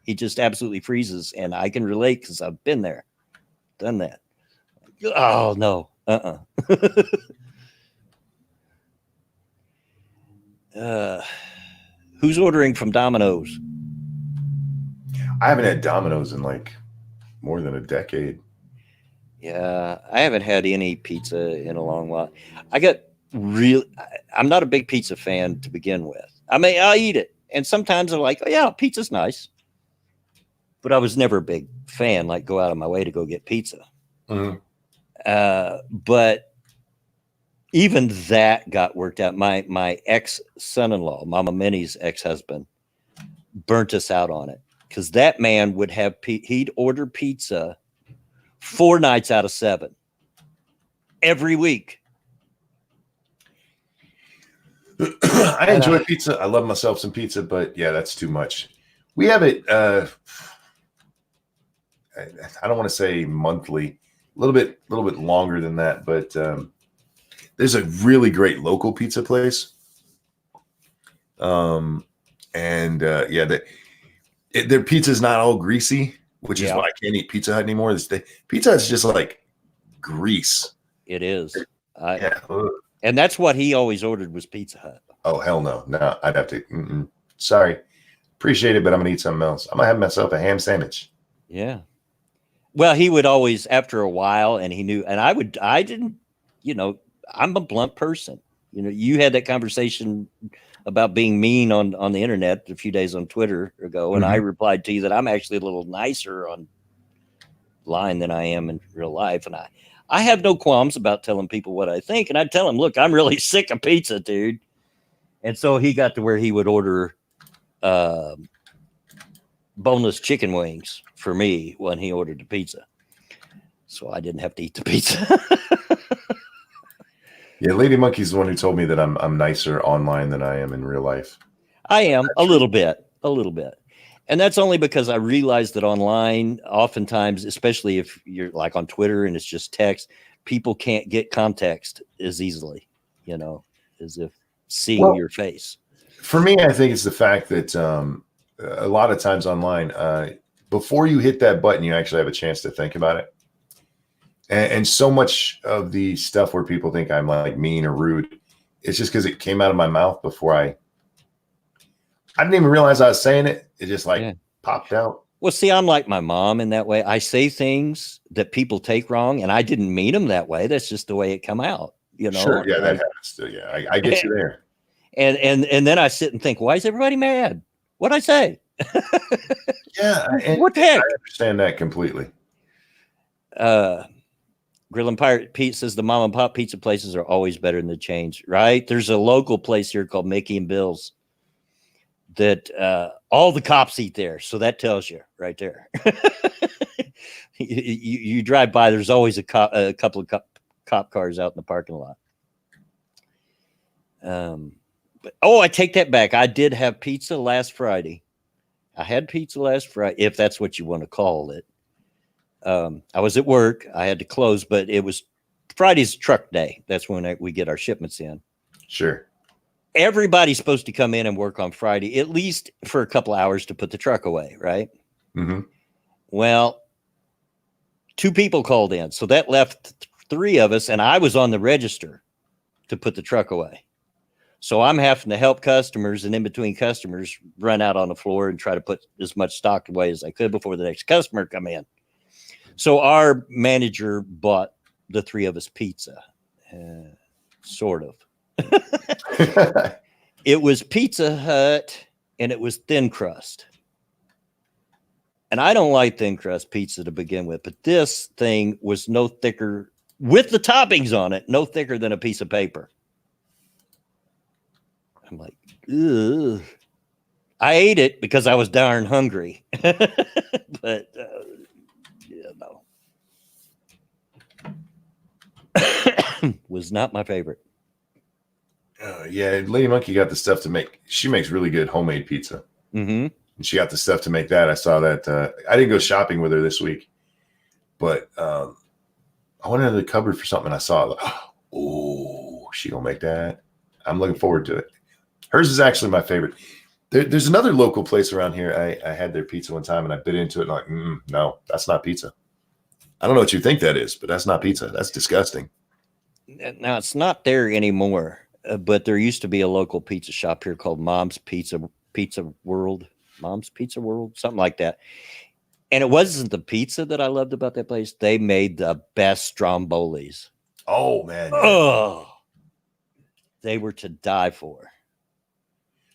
Speaker 1: He just absolutely freezes. And I can relate, because I've been there, done that. Oh, no. Who's ordering from Domino's?
Speaker 2: I haven't had Domino's in like more than a decade.
Speaker 1: Yeah, I haven't had any pizza in a long while. I'm not a big pizza fan to begin with. I mean, I'll eat it, and sometimes I'm like, oh yeah, pizza's nice. But I was never a big fan, like go out of my way to go get pizza.
Speaker 2: Mm-hmm.
Speaker 1: But even that got worked out. My ex-son-in-law, Mama Minnie's ex-husband, burnt us out on it, because that man would have he'd order pizza 4 nights out of 7 every week.
Speaker 2: I enjoy pizza. I love myself some pizza, but yeah, that's too much. We have it. I don't want to say monthly, a little bit longer than that, but there's a really great local pizza place. Yeah, their pizza's not all greasy, which is why I can't eat Pizza Hut anymore. Pizza Hut's just like grease.
Speaker 1: It is.
Speaker 2: Yeah.
Speaker 1: And that's what he always ordered, was Pizza Hut.
Speaker 2: Oh, hell no. No, I'd have to. Sorry. Appreciate it, but I'm going to eat something else. I'm going to have myself a ham sandwich.
Speaker 1: Yeah. Well, he would always, after a while, and he knew, and I didn't, I'm a blunt person. You had that conversation about being mean on the internet a few days on Twitter ago, and I replied to you that I'm actually a little nicer on line than I am in real life, and I have no qualms about telling people what I think, and I tell them, look, I'm really sick of pizza, dude. And so he got to where he would order boneless chicken wings for me when he ordered the pizza, so I didn't have to eat the pizza.
Speaker 2: Yeah, Lady Monkey's the one who told me that I'm nicer online than I am in real life.
Speaker 1: I am a little bit. And that's only because I realized that online, oftentimes, especially if you're like on Twitter and it's just text, people can't get context as easily, as if seeing your face.
Speaker 2: For me, I think it's the fact that a lot of times online, before you hit that button, you actually have a chance to think about it. And so much of the stuff where people think I'm like mean or rude, it's just because it came out of my mouth before I didn't even realize I was saying it. It just popped out.
Speaker 1: Well, see, I'm like my mom in that way. I say things that people take wrong, and I didn't mean them that way. That's just the way it come out,
Speaker 2: Sure, yeah, that happens too. Yeah, I get you there.
Speaker 1: And then I sit and think, why is everybody mad? What'd I say?
Speaker 2: Yeah,
Speaker 1: what the heck?
Speaker 2: I understand that completely.
Speaker 1: Grill and Pirate Pete says the mom and pop pizza places are always better than the chains, right? There's a local place here called Mickey and Bill's that all the cops eat there. So that tells you right there. you drive by, there's always a couple of cop cars out in the parking lot. I take that back. I did have pizza last Friday. I had pizza last Friday, if that's what you want to call it. I was at work. I had to close, but it was Friday's truck day. That's when we get our shipments in.
Speaker 2: Sure.
Speaker 1: Everybody's supposed to come in and work on Friday, at least for a couple hours to put the truck away, right?
Speaker 2: Mm-hmm.
Speaker 1: Well, 2 people called in. So that left 3 of us, and I was on the register to put the truck away. So I'm having to help customers, and in between customers, run out on the floor and try to put as much stock away as I could before the next customer come in. So our manager bought the 3 of us pizza, sort of. It was Pizza Hut, and it was thin crust. And I don't like thin crust pizza to begin with, but this thing was no thicker, with the toppings on it, no thicker than a piece of paper. I'm like, ugh. I ate it because I was darn hungry. But, was not my favorite.
Speaker 2: Yeah, Lady Monkey got the stuff to make. She makes really good homemade pizza.
Speaker 1: Mm-hmm.
Speaker 2: And she got the stuff to make that. I saw that. I didn't go shopping with her this week, but I went into the cupboard for something. And I saw it. Like, oh, she gonna make that. I'm looking forward to it. Hers is actually my favorite. There's another local place around here. I had their pizza one time and I bit into it and I'm like, no, that's not pizza. I don't know what you think that is, but that's not pizza. That's disgusting.
Speaker 1: Now it's not there anymore, but there used to be a local pizza shop here called Mom's Pizza World, something like that. And it wasn't the pizza that I loved about that place. They made the best strombolis.
Speaker 2: Oh man.
Speaker 1: Oh, they were to die for.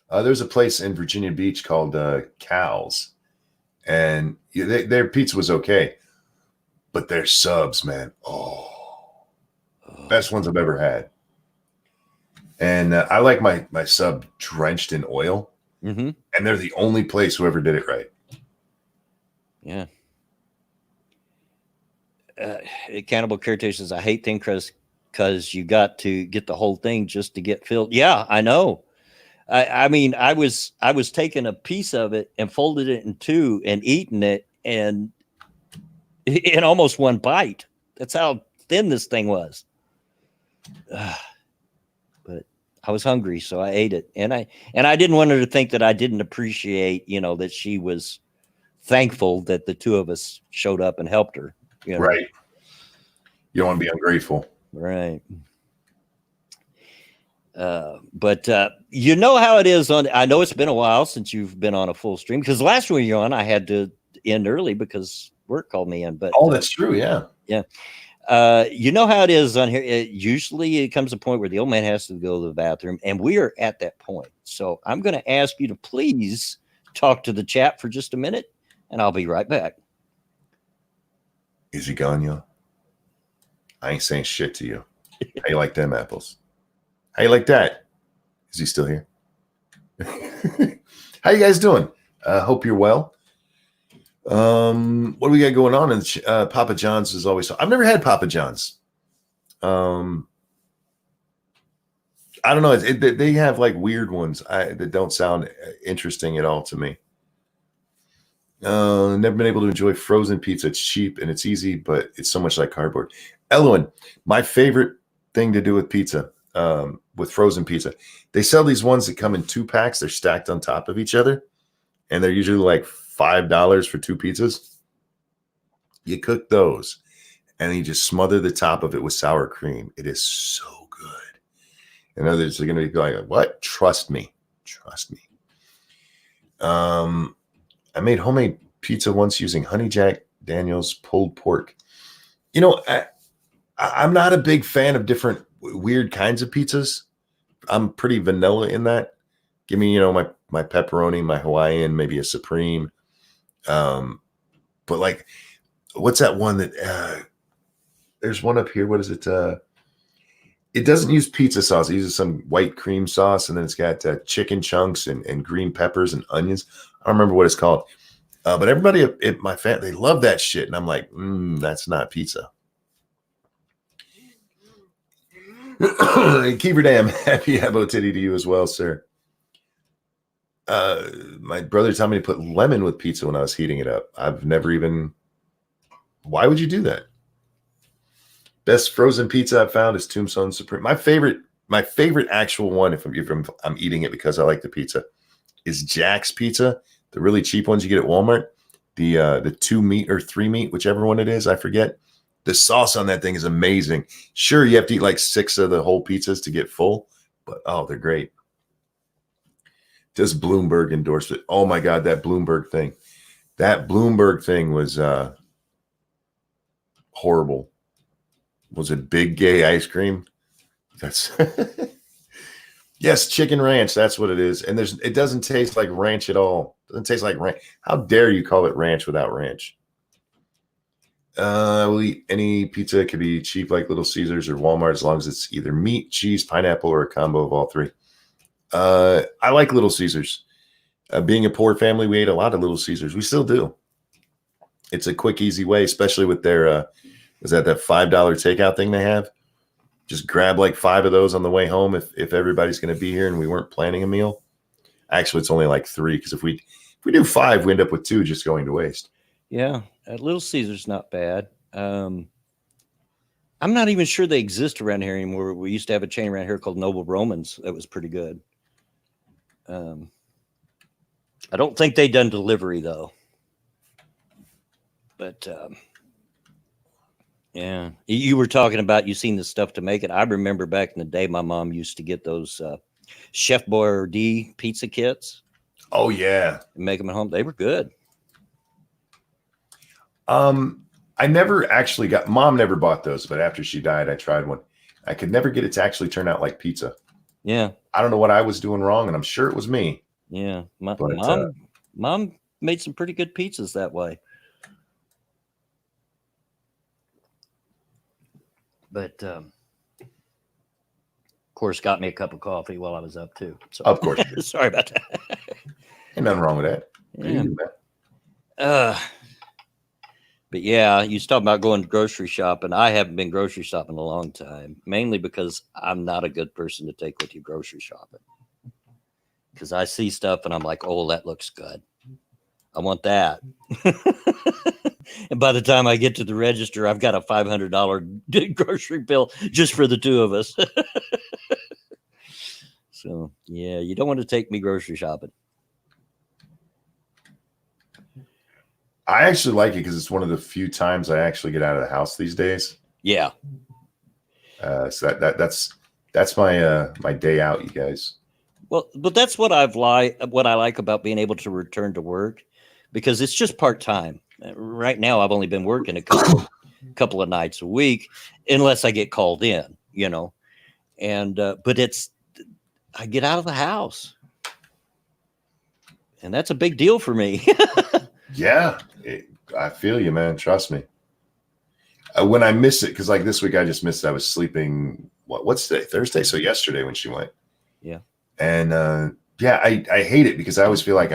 Speaker 2: There's a place in Virginia Beach called Cal's, and their pizza was okay, but their subs, man, best ones I've ever had. And I like my sub drenched in oil, and they're the only place who ever did it right.
Speaker 1: Yeah. Cannibal Caretaker says, I hate thin crust because you got to get the whole thing just to get filled. Yeah, I know. I mean, I was taking a piece of it and folded it in 2 and eating it, and in almost one bite. That's how thin this thing was. But I was hungry, so I ate it, and I didn't want her to think that I didn't appreciate, that she was thankful that the 2 of us showed up and helped her.
Speaker 2: Right. You don't want to be ungrateful.
Speaker 1: Right. But you know how it is I know it's been a while since you've been on a full stream, because last one you're on, I had to end early because work called me in. But
Speaker 2: that's true. Yeah.
Speaker 1: Yeah. You know how it is on here. Usually it comes to a point where the old man has to go to the bathroom, and we are at that point. So I'm going to ask you to please talk to the chat for just a minute, and I'll be right back.
Speaker 2: Is he gone, y'all? I ain't saying shit to you. How you like them apples? How you like that? Is he still here? How you guys doing? Hope you're well. What do we got going on? In Papa John's is always. I've never had Papa John's. I don't know. They have like weird ones that don't sound interesting at all to me. Never been able to enjoy frozen pizza. It's cheap and it's easy, but it's so much like cardboard. Elwin, my favorite thing to do with pizza, with frozen pizza, they sell these ones that come in 2 packs. They're stacked on top of each other, and they're usually like $5 for 2 pizzas. You cook those, and you just smother the top of it with sour cream. It is so good. And others are going to be like, "What? Trust me, trust me." I made homemade pizza once using Honey Jack Daniel's pulled pork. You know, I'm not a big fan of different weird kinds of pizzas. I'm pretty vanilla in that. Give me, my pepperoni, my Hawaiian, maybe a Supreme. But like, what's that one that there's one up here? What is it? It doesn't use pizza sauce. It uses some white cream sauce, and then it's got chicken chunks and green peppers and onions. I don't remember what it's called. But everybody at my family, they love that shit. And I'm like, that's not pizza. Keeper Dam, happy Abo Titty to you as well, sir. My brother told me to put lemon with pizza when I was heating it up. I've never even. Why would you do that? Best frozen pizza I've found is Tombstone Supreme. My favorite actual one, if I'm eating it because I like the pizza, is Jack's Pizza. The really cheap ones you get at Walmart. The 2 meat or 3 meat, whichever one it is, I forget. The sauce on that thing is amazing. Sure, you have to eat like 6 of the whole pizzas to get full, but they're great. Does Bloomberg endorse it? Oh my God, that Bloomberg thing. That Bloomberg thing was horrible. Was it big gay ice cream? That's yes, chicken ranch. That's what it is. And it doesn't taste like ranch at all. It doesn't taste like ranch. How dare you call it ranch without ranch? I will eat any pizza. It could be cheap like Little Caesars or Walmart as long as it's either meat, cheese, pineapple, or a combo of all 3. I like Little Caesars. Being a poor family, we ate a lot of Little Caesars. We still do. It's a quick, easy way, especially with their is that $5 takeout thing they have? Just grab like 5 of those on the way home if everybody's going to be here and we weren't planning a meal. Actually, it's only like 3 because if we do 5, we end up with 2 just going to waste.
Speaker 1: Yeah, Little Caesar's not bad. I'm not even sure they exist around here anymore. We used to have a chain around here called Noble Romans that was pretty good. I don't think they done delivery though. But yeah, you were talking about you seen the stuff to make it. I remember back in the day, my mom used to get those Chef Boyardee pizza kits.
Speaker 2: Oh yeah,
Speaker 1: and make them at home. They were good.
Speaker 2: I never actually Mom never bought those, but after she died, I tried one. I could never get it to actually turn out like pizza.
Speaker 1: Yeah,
Speaker 2: I don't know what I was doing wrong, and I'm sure it was me.
Speaker 1: Yeah, mom made some pretty good pizzas that way. But of course, got me a cup of coffee while I was up too. So
Speaker 2: of course,
Speaker 1: sorry about that.
Speaker 2: Ain't nothing wrong with that.
Speaker 1: Yeah. But yeah, you talking about going grocery shopping. I haven't been grocery shopping in a long time, mainly because I'm not a good person to take with you grocery shopping. Because I see stuff and I'm like, oh, that looks good. I want that. And by the time I get to the register, I've got a $500 grocery bill just for the 2 of us. So, yeah, you don't want to take me grocery shopping.
Speaker 2: I actually like it because it's one of the few times I actually get out of the house these days.
Speaker 1: Yeah.
Speaker 2: So that's my day out, you guys.
Speaker 1: Well, but that's what I like about being able to return to work, because it's just part-time. Right now, I've only been working a couple a couple of nights a week, unless I get called in, and but I get out of the house, and that's a big deal for me.
Speaker 2: Yeah, I feel you, man. Trust me. When I miss it, because like this week I just missed it. I was sleeping. What's today? Thursday. So yesterday when she went.
Speaker 1: Yeah.
Speaker 2: And yeah, I hate it because I always feel like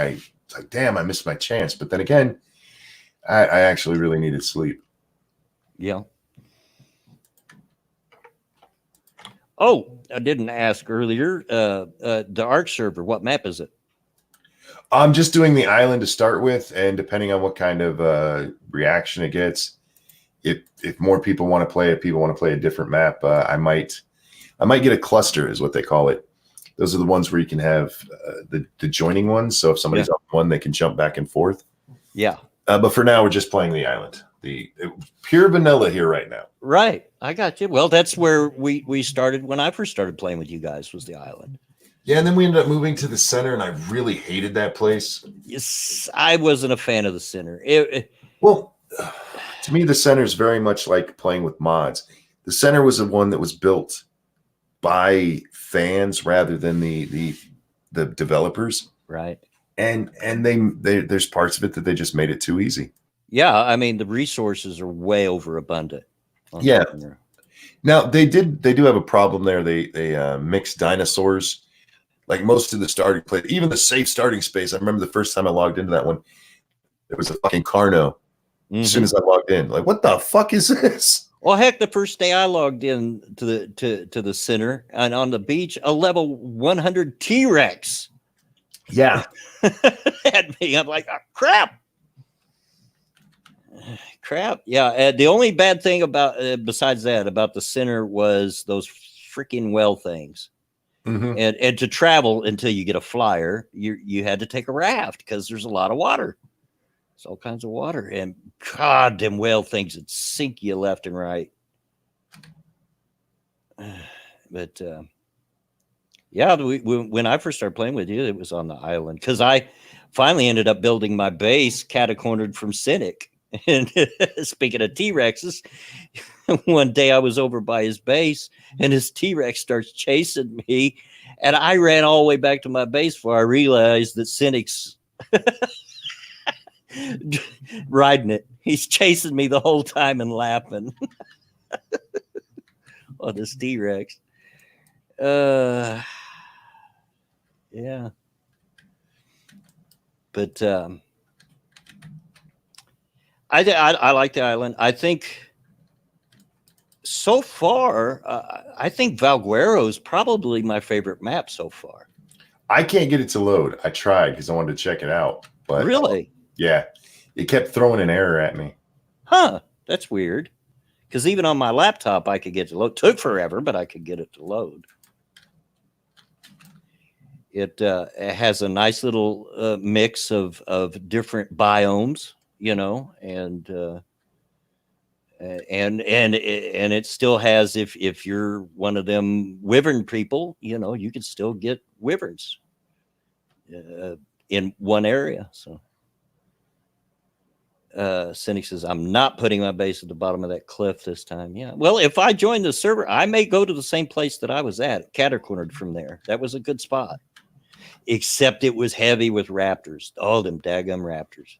Speaker 2: damn, I missed my chance. But then again, I actually really needed sleep.
Speaker 1: Yeah. Oh, I didn't ask earlier. The Ark server, what map is it?
Speaker 2: I'm just doing the island to start with, and depending on what kind of reaction it gets, if more people want to play it, people want to play a different map, I might get a cluster, is what they call it. Those are the ones where you can have the joining ones. So if somebody's on one, they can jump back and forth.
Speaker 1: Yeah.
Speaker 2: But for now, we're just playing the island, the pure vanilla here right now.
Speaker 1: Right. I got you. Well, that's where we started when I first started playing with you guys, was the island.
Speaker 2: Yeah, and then we ended up moving to the center, and I really hated that place.
Speaker 1: Yes, I wasn't a fan of the center.
Speaker 2: Well, to me, the center is very much like playing with mods. The center was the one that was built by fans rather than the developers,
Speaker 1: right?
Speaker 2: And they there's parts of it that they just made it too easy.
Speaker 1: Yeah, I mean the resources are way overabundant.
Speaker 2: Yeah. Now they do have a problem there. They mix dinosaurs. Like most of the starting place, even the safe starting space. I remember the first time I logged into that one, there was a fucking Carno. As soon as I logged in, like, what the fuck is this?
Speaker 1: Well, heck, the first day I logged in to the center and on the beach, a level 100 T-Rex.
Speaker 2: Yeah,
Speaker 1: at me. I'm like, oh, crap. Yeah. The only bad thing about besides that about the center was those freaking well things.
Speaker 2: Mm-hmm.
Speaker 1: And to travel until you get a flyer, you had to take a raft because there's a lot of water. There's all kinds of water, and God, them whale things would sink you left and right. But yeah, when I first started playing with you, it was on the island because I finally ended up building my base catacornered from Cynic. And speaking of T-Rexes, one day I was over by his base and his T-Rex starts chasing me. And I ran all the way back to my base before I realized that Cynic's riding it. He's chasing me the whole time and laughing. Oh, this T-Rex. Yeah. But I like the island. I think so far, I think Valguero is probably my favorite map so far.
Speaker 2: I can't get it to load. I tried because I wanted to check it out. But
Speaker 1: really?
Speaker 2: Yeah. It kept throwing an error at me.
Speaker 1: Huh. That's weird. Because even on my laptop, I could get it to load. Took forever, but I could get it to load. It has a nice little mix of different biomes, and it still has, if you're one of them wyvern people, you can still get wyverns in one area. So Cynic says, I'm not putting my base at the bottom of that cliff this time. Yeah. Well, if I join the server, I may go to the same place that I was at, catacornered from there. That was a good spot. Except it was heavy with raptors. All them daggum raptors.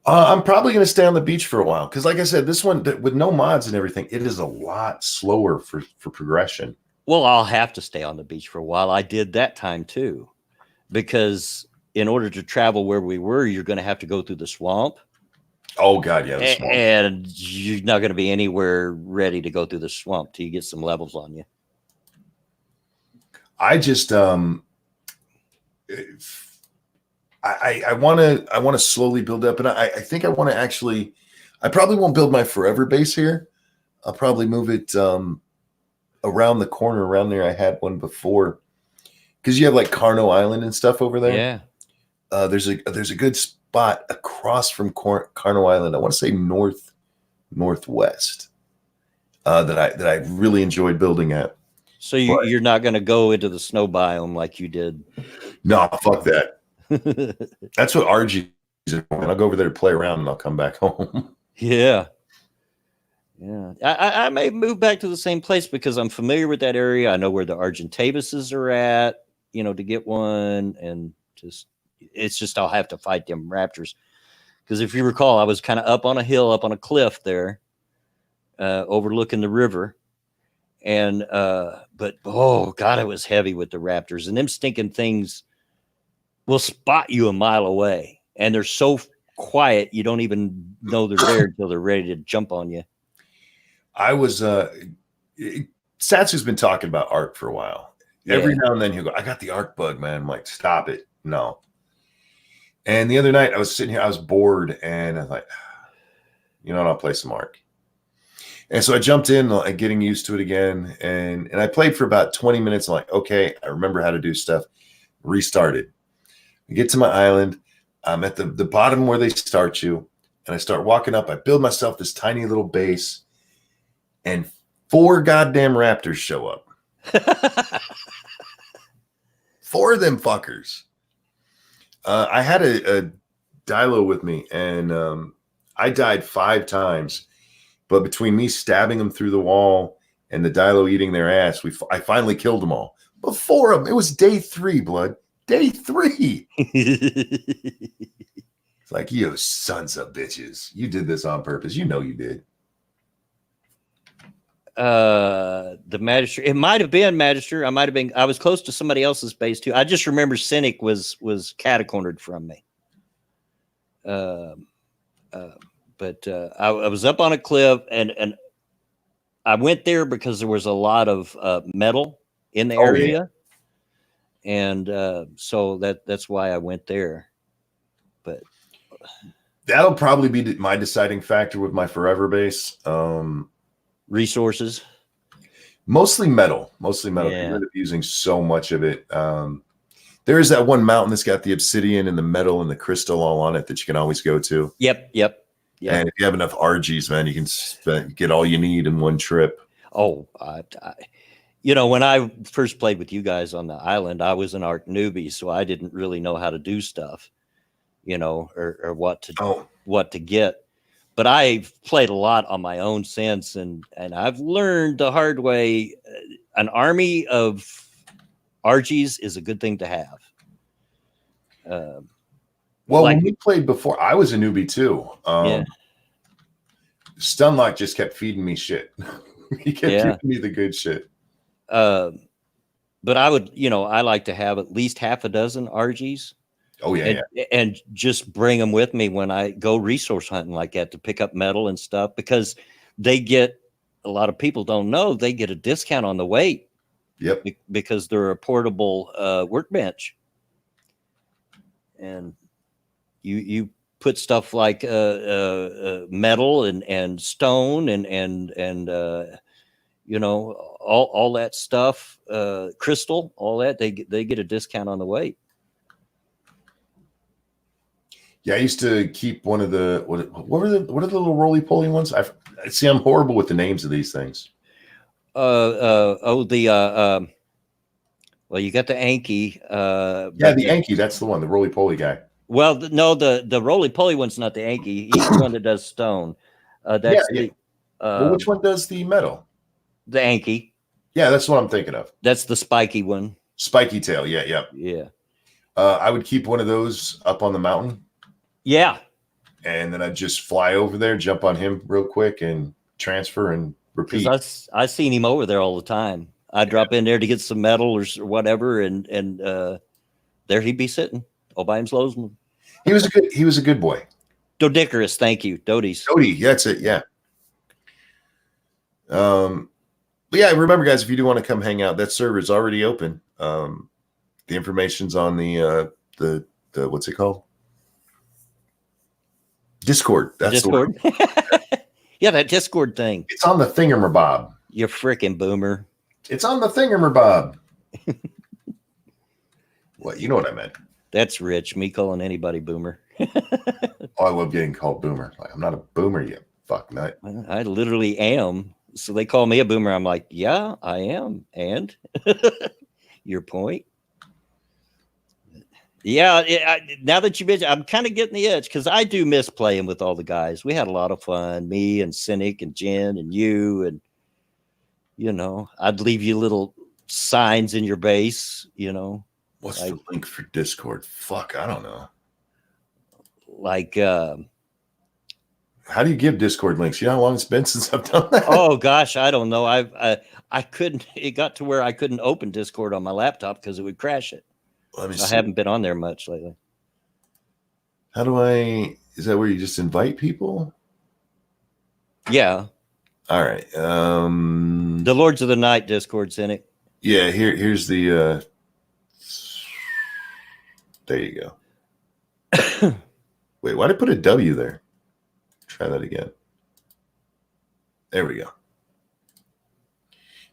Speaker 2: I'm probably going to stay on the beach for a while. Because like I said, this one, with no mods and everything, it is a lot slower for progression.
Speaker 1: Well, I'll have to stay on the beach for a while. I did that time too. Because in order to travel where we were, you're going to have to go through the swamp.
Speaker 2: Oh, God, yeah. The swamp.
Speaker 1: And you're not going to be anywhere ready to go through the swamp till you get some levels on you.
Speaker 2: I just I want to slowly build up, and I think I want to actually. I probably won't build my forever base here. I'll probably move it around the corner. Around there, I had one before, because you have like Carno Island and stuff over there.
Speaker 1: Yeah.
Speaker 2: There's a good spot across from Carno Island. I want to say northwest that I really enjoyed building at.
Speaker 1: So you're not going to go into the snow biome like you did.
Speaker 2: No, fuck that. That's what RG is. I'll go over there to play around and I'll come back home.
Speaker 1: Yeah. Yeah, I may move back to the same place because I'm familiar with that area. I know where the Argentavises are at, to get one, and it's just I'll have to fight them raptors because if you recall, I was kind of up on a hill, up on a cliff there, overlooking the river, and but oh god, it was heavy with the raptors, and them stinking things will spot you a mile away, and they're so quiet you don't even know they're there until they're ready to jump on you.
Speaker 2: I was Satsu's been talking about ARC for a while.
Speaker 1: Yeah.
Speaker 2: Every now and then he'll go, I got the ARC bug, man. I'm like, stop it. No. And the other night I was sitting here, I was bored, and I was like, you know what, I'll play some ARC. And so I jumped in, like, getting used to it again. And I played for about 20 minutes. I'm like, okay, I remember how to do stuff. Restarted. I get to my island. I'm at the bottom where they start you. And I start walking up. I build myself this tiny little base. And 4 goddamn raptors show up. 4 of them fuckers. I had a Dilo with me, and I died 5 times. But between me stabbing them through the wall and the Dilo eating their ass, I finally killed them all. But 4 of them. It was day 3, blood. Day 3. It's like, you sons of bitches. You did this on purpose. You know you did.
Speaker 1: The Magister. It might have been Magister. I was close to somebody else's base too. I just remember Cynic was catacornered from me. But I was up on a cliff, and I went there because there was a lot of metal in the area, and so that's why I went there. But
Speaker 2: that'll probably be my deciding factor with my forever base.
Speaker 1: Resources,
Speaker 2: mostly metal.
Speaker 1: Yeah.
Speaker 2: I end up using so much of it. There is that one mountain that's got the obsidian and the metal and the crystal all on it that you can always go to.
Speaker 1: Yep.
Speaker 2: And if you have enough RGs, man, you can get all you need in one trip.
Speaker 1: Oh, when I first played with you guys on the island, I was an ARC newbie, so I didn't really know how to do stuff, or what to get. But I've played a lot on my own since, and I've learned the hard way. An army of RGs is a good thing to have.
Speaker 2: When we played before, I was a newbie too. Stunlock just kept feeding me shit. He kept giving me the good shit.
Speaker 1: But I would, I like to have at least half a dozen RGs.
Speaker 2: Oh yeah,
Speaker 1: and just bring them with me when I go resource hunting like that to pick up metal and stuff, because they get, a lot of people don't know, they get a discount on the weight.
Speaker 2: Yep.
Speaker 1: Because they're a portable workbench, and you put stuff like metal and stone and all that stuff, crystal, all that, they get a discount on the weight.
Speaker 2: Yeah, I used to keep one of the what are the little roly poly ones? I'm horrible with the names of these things.
Speaker 1: Well, you got the Anki.
Speaker 2: The Anki, that's the one, the roly poly guy.
Speaker 1: Well, no, the roly poly one's not the Anki. He's the one that does stone. That's
Speaker 2: which one does the metal?
Speaker 1: The Anki.
Speaker 2: Yeah, that's what I'm thinking of.
Speaker 1: That's the spiky one.
Speaker 2: Spiky tail. Yeah. I would keep one of those up on the mountain.
Speaker 1: Yeah.
Speaker 2: And then I'd just fly over there, jump on him real quick, and transfer and repeat.
Speaker 1: I seen him over there all the time. I'd drop in there to get some metal or whatever, and there he'd be sitting all by himself.
Speaker 2: He was a good boy.
Speaker 1: Dodicarus, thank you. Dodie,
Speaker 2: that's it. Yeah. But yeah, remember, guys, if you do want to come hang out, that server is already open. The information's on the what's it called? Discord. That's
Speaker 1: Discord. Yeah, that Discord thing.
Speaker 2: It's on the thingamabob.
Speaker 1: You freaking boomer.
Speaker 2: It's on the thingamabob. What? You know what I meant.
Speaker 1: That's rich. Me calling anybody boomer.
Speaker 2: I love getting called boomer. Like, I'm not a boomer, you fuck nut.
Speaker 1: I literally am. So they call me a boomer. I'm like, yeah, I am. And your point. Yeah, now that you mentioned, I'm kind of getting the itch because I do miss playing with all the guys. We had a lot of fun, me and Cynic and Jen and you, and I'd leave you little signs in your base.
Speaker 2: What's
Speaker 1: like
Speaker 2: the link for Discord? Fuck, I don't know.
Speaker 1: like
Speaker 2: How do you give Discord links? You know how long it's been since I've done that?
Speaker 1: oh gosh, I don't know. I couldn't. It got to where I couldn't open Discord on my laptop because it would crash it.
Speaker 2: Let me
Speaker 1: So I
Speaker 2: see.
Speaker 1: haven't been on there much lately.
Speaker 2: How do I? Is that where you just invite people?
Speaker 1: Yeah,
Speaker 2: All right.
Speaker 1: the Lords of the Night Discord, Cynic.
Speaker 2: Yeah. Here's the. There you go. Wait, why did I put a W there? Try that again. There we go.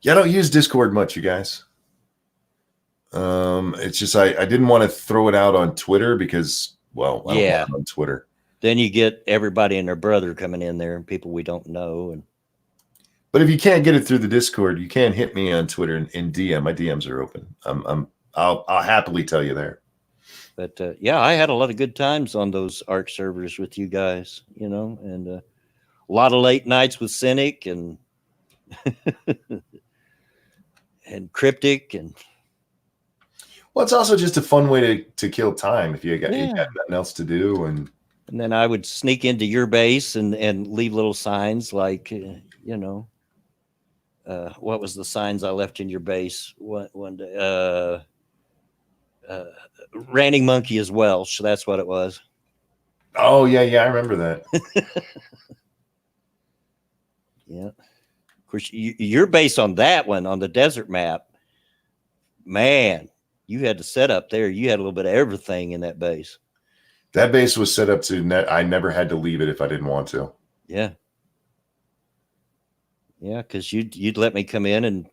Speaker 2: Yeah, I don't use Discord much, you guys. It's just I didn't want to throw it out on Twitter because, well, I don't want it on Twitter.
Speaker 1: Then you get everybody and their brother coming in there and people we don't know.
Speaker 2: But if you can't get it through the Discord, you can hit me on Twitter and DM. My DMs are open. I'll happily tell you there.
Speaker 1: But yeah, I had a lot of good times on those ARC servers with you guys, and a lot of late nights with Cynic and and Cryptic and.
Speaker 2: Well, it's also just a fun way to kill time if you got nothing else to do. And
Speaker 1: then I would sneak into your base and leave little signs like, what was the signs I left in your base one day? Ranting Monkey is Welsh. So that's what it was.
Speaker 2: Oh, yeah, I remember that.
Speaker 1: Yeah. Of course, you're based on that one on the desert map. Man, you had to set up there. You had a little bit of everything in that base.
Speaker 2: That base was set up to I never had to leave it if I didn't want to.
Speaker 1: Yeah. Yeah, because you'd let me come in and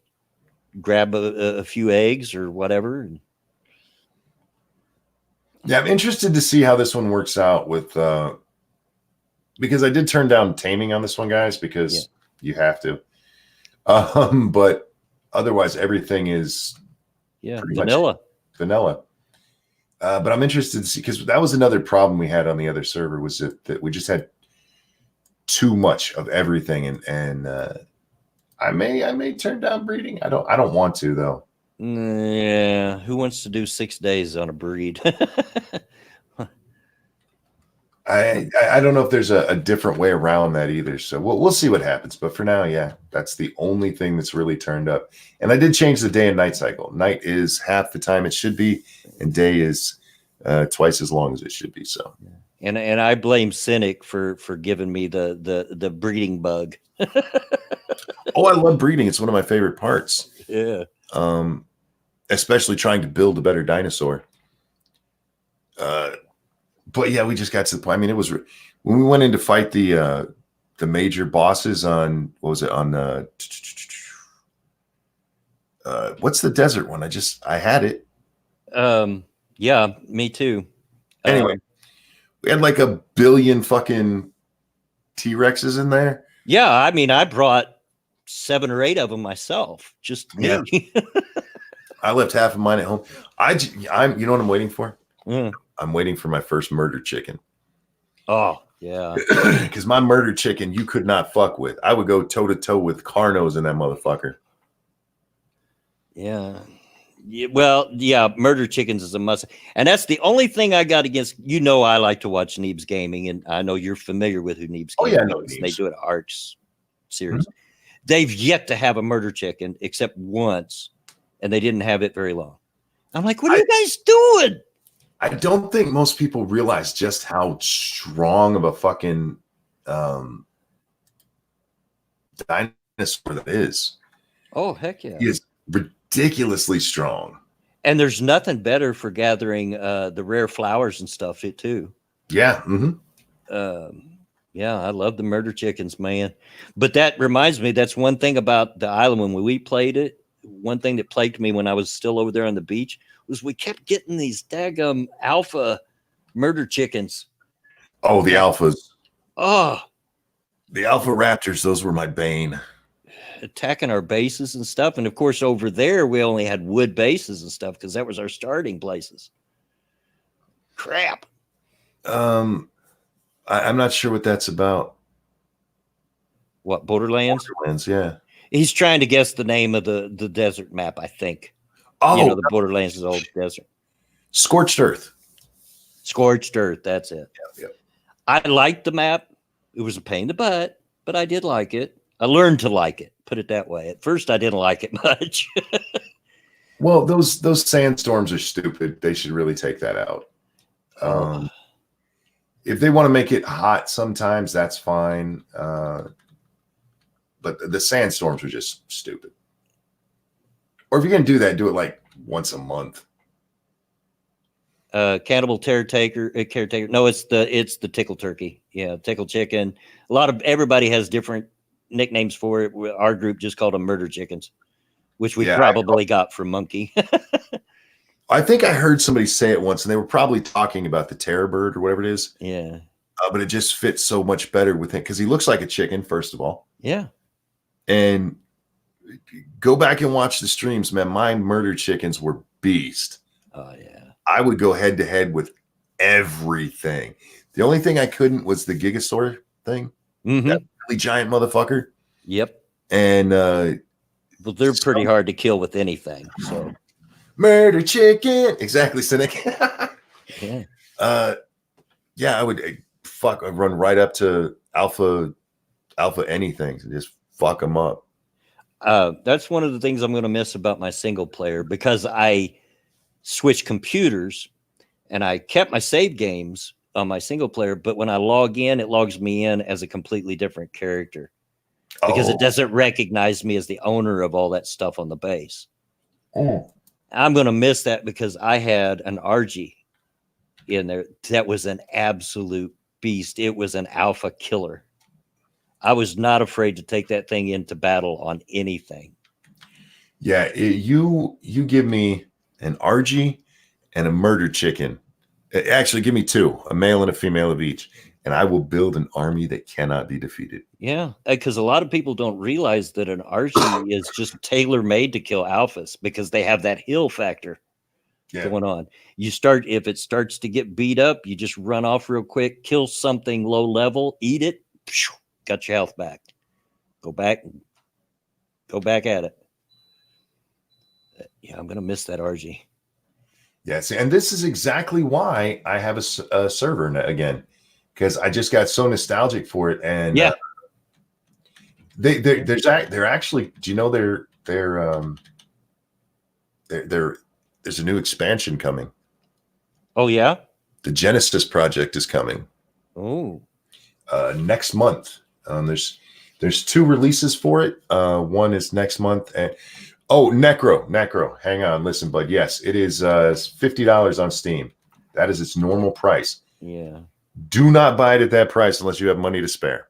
Speaker 1: grab a few eggs or whatever.
Speaker 2: Yeah, I'm interested to see how this one works out with because I did turn down taming on this one, guys, because you have to. But otherwise, everything is
Speaker 1: vanilla.
Speaker 2: But I'm interested to see because that was another problem we had on the other server was that we just had too much of everything, and I may turn down breeding. I don't want to though.
Speaker 1: Yeah, who wants to do 6 days on a breed?
Speaker 2: I don't know if there's a different way around that either. So we'll see what happens. But for now, yeah, that's the only thing that's really turned up. And I did change the day and night cycle. Night is half the time it should be, and day is twice as long as it should be. So,
Speaker 1: and I blame Cynic for giving me the breeding bug.
Speaker 2: Oh, I love breeding. It's one of my favorite parts.
Speaker 1: Yeah.
Speaker 2: Especially trying to build a better dinosaur. But yeah, we just got to the point. I mean, it was when we went in to fight the major bosses on what was it on what's the desert one? I had it.
Speaker 1: Yeah, me too.
Speaker 2: Anyway, we had like 1 billion fucking T-Rexes in there.
Speaker 1: Yeah, I mean, I brought 7 or 8 of them myself. Just me.
Speaker 2: Yeah. I left half of mine at home. I'm you know what I'm waiting for? I'm waiting for my first murder chicken.
Speaker 1: Oh, yeah.
Speaker 2: Because my murder chicken, you could not fuck with. I would go toe to toe with Carnos in that motherfucker.
Speaker 1: Yeah. Well, yeah, murder chickens is a must. And that's the only thing I got against. I like to watch Neebs Gaming, and I know you're familiar with who Neebs Gaming is.
Speaker 2: Oh, yeah, I know Neebs.
Speaker 1: They do it at Arcs series. Mm-hmm. They've yet to have a murder chicken except once, and they didn't have it very long. I'm like, what are you guys doing?
Speaker 2: I don't think most people realize just how strong of a fucking dinosaur that is.
Speaker 1: Oh, heck yeah.
Speaker 2: He is ridiculously strong.
Speaker 1: And there's nothing better for gathering the rare flowers and stuff, too.
Speaker 2: Yeah. Mm-hmm.
Speaker 1: Yeah, I love the murder chickens, man. But that reminds me, that's one thing about the island when we played it. One thing that plagued me when I was still over there on the beach was we kept getting these daggum alpha murder chickens.
Speaker 2: Oh, the alphas.
Speaker 1: Oh.
Speaker 2: The alpha raptors, those were my bane.
Speaker 1: Attacking our bases and stuff. And, of course, over there, we only had wood bases and stuff because that was our starting places. Crap.
Speaker 2: I'm not sure what that's about.
Speaker 1: What, Borderlands?
Speaker 2: Borderlands, yeah.
Speaker 1: He's trying to guess the name of the desert map, I think.
Speaker 2: Oh,
Speaker 1: the Borderlands is old desert.
Speaker 2: Scorched Earth.
Speaker 1: Scorched Earth, that's it.
Speaker 2: Yep.
Speaker 1: I liked the map. It was a pain in the butt, but I did like it. I learned to like it, put it that way. At first, I didn't like it much.
Speaker 2: Well, those sandstorms are stupid. They should really take that out. If they want to make it hot sometimes, that's fine. But the sandstorms are just stupid. Or if you're going to do that, do it like once a month.
Speaker 1: Cannibal caretaker. No, it's the tickle turkey. Yeah, tickle chicken. Everybody has different nicknames for it. Our group just called them murder chickens, which we probably got from Monkey.
Speaker 2: I think I heard somebody say it once, and they were probably talking about the terror bird or whatever it is.
Speaker 1: Yeah.
Speaker 2: But it just fits so much better with him because he looks like a chicken, first of all.
Speaker 1: Yeah.
Speaker 2: And go back and watch the streams, man. My murder chickens were beast.
Speaker 1: Oh, yeah.
Speaker 2: I would go head to head with everything. The only thing I couldn't was the Gigasaur thing.
Speaker 1: Mm-hmm.
Speaker 2: That really giant motherfucker.
Speaker 1: Yep.
Speaker 2: And
Speaker 1: well, they're pretty hard to kill with anything. So
Speaker 2: murder chicken. Exactly, Cynic.
Speaker 1: Yeah.
Speaker 2: Yeah, I'd run right up to alpha anything and just fuck them up.
Speaker 1: That's one of the things I'm going to miss about my single player because I switched computers and I kept my save games on my single player, but when I log in, it logs me in as a completely different character because it doesn't recognize me as the owner of all that stuff on the base.
Speaker 2: Oh.
Speaker 1: I'm going to miss that because I had an RG in there that was an absolute beast. It was an alpha killer. I was not afraid to take that thing into battle on anything.
Speaker 2: Yeah, you give me an RG and a murder chicken. Actually, give me two, a male and a female of each, and I will build an army that cannot be defeated.
Speaker 1: Yeah, because a lot of people don't realize that an RG is just tailor-made to kill alphas because they have that heal factor going on. If it starts to get beat up, you just run off real quick, kill something low level, eat it, got your health back. Go back at it. Yeah, I'm going to miss that RG.
Speaker 2: Yes, and this is exactly why I have a server again, because I just got so nostalgic for it. And they're actually, do you know there's a new expansion coming.
Speaker 1: Oh yeah,
Speaker 2: the Genesis project is coming.
Speaker 1: Oh,
Speaker 2: next month. There's two releases for it. One is next month, and Necro. Hang on, listen, bud. Yes, it is $50 on Steam. That is its normal price.
Speaker 1: Yeah.
Speaker 2: Do not buy it at that price unless you have money to spare.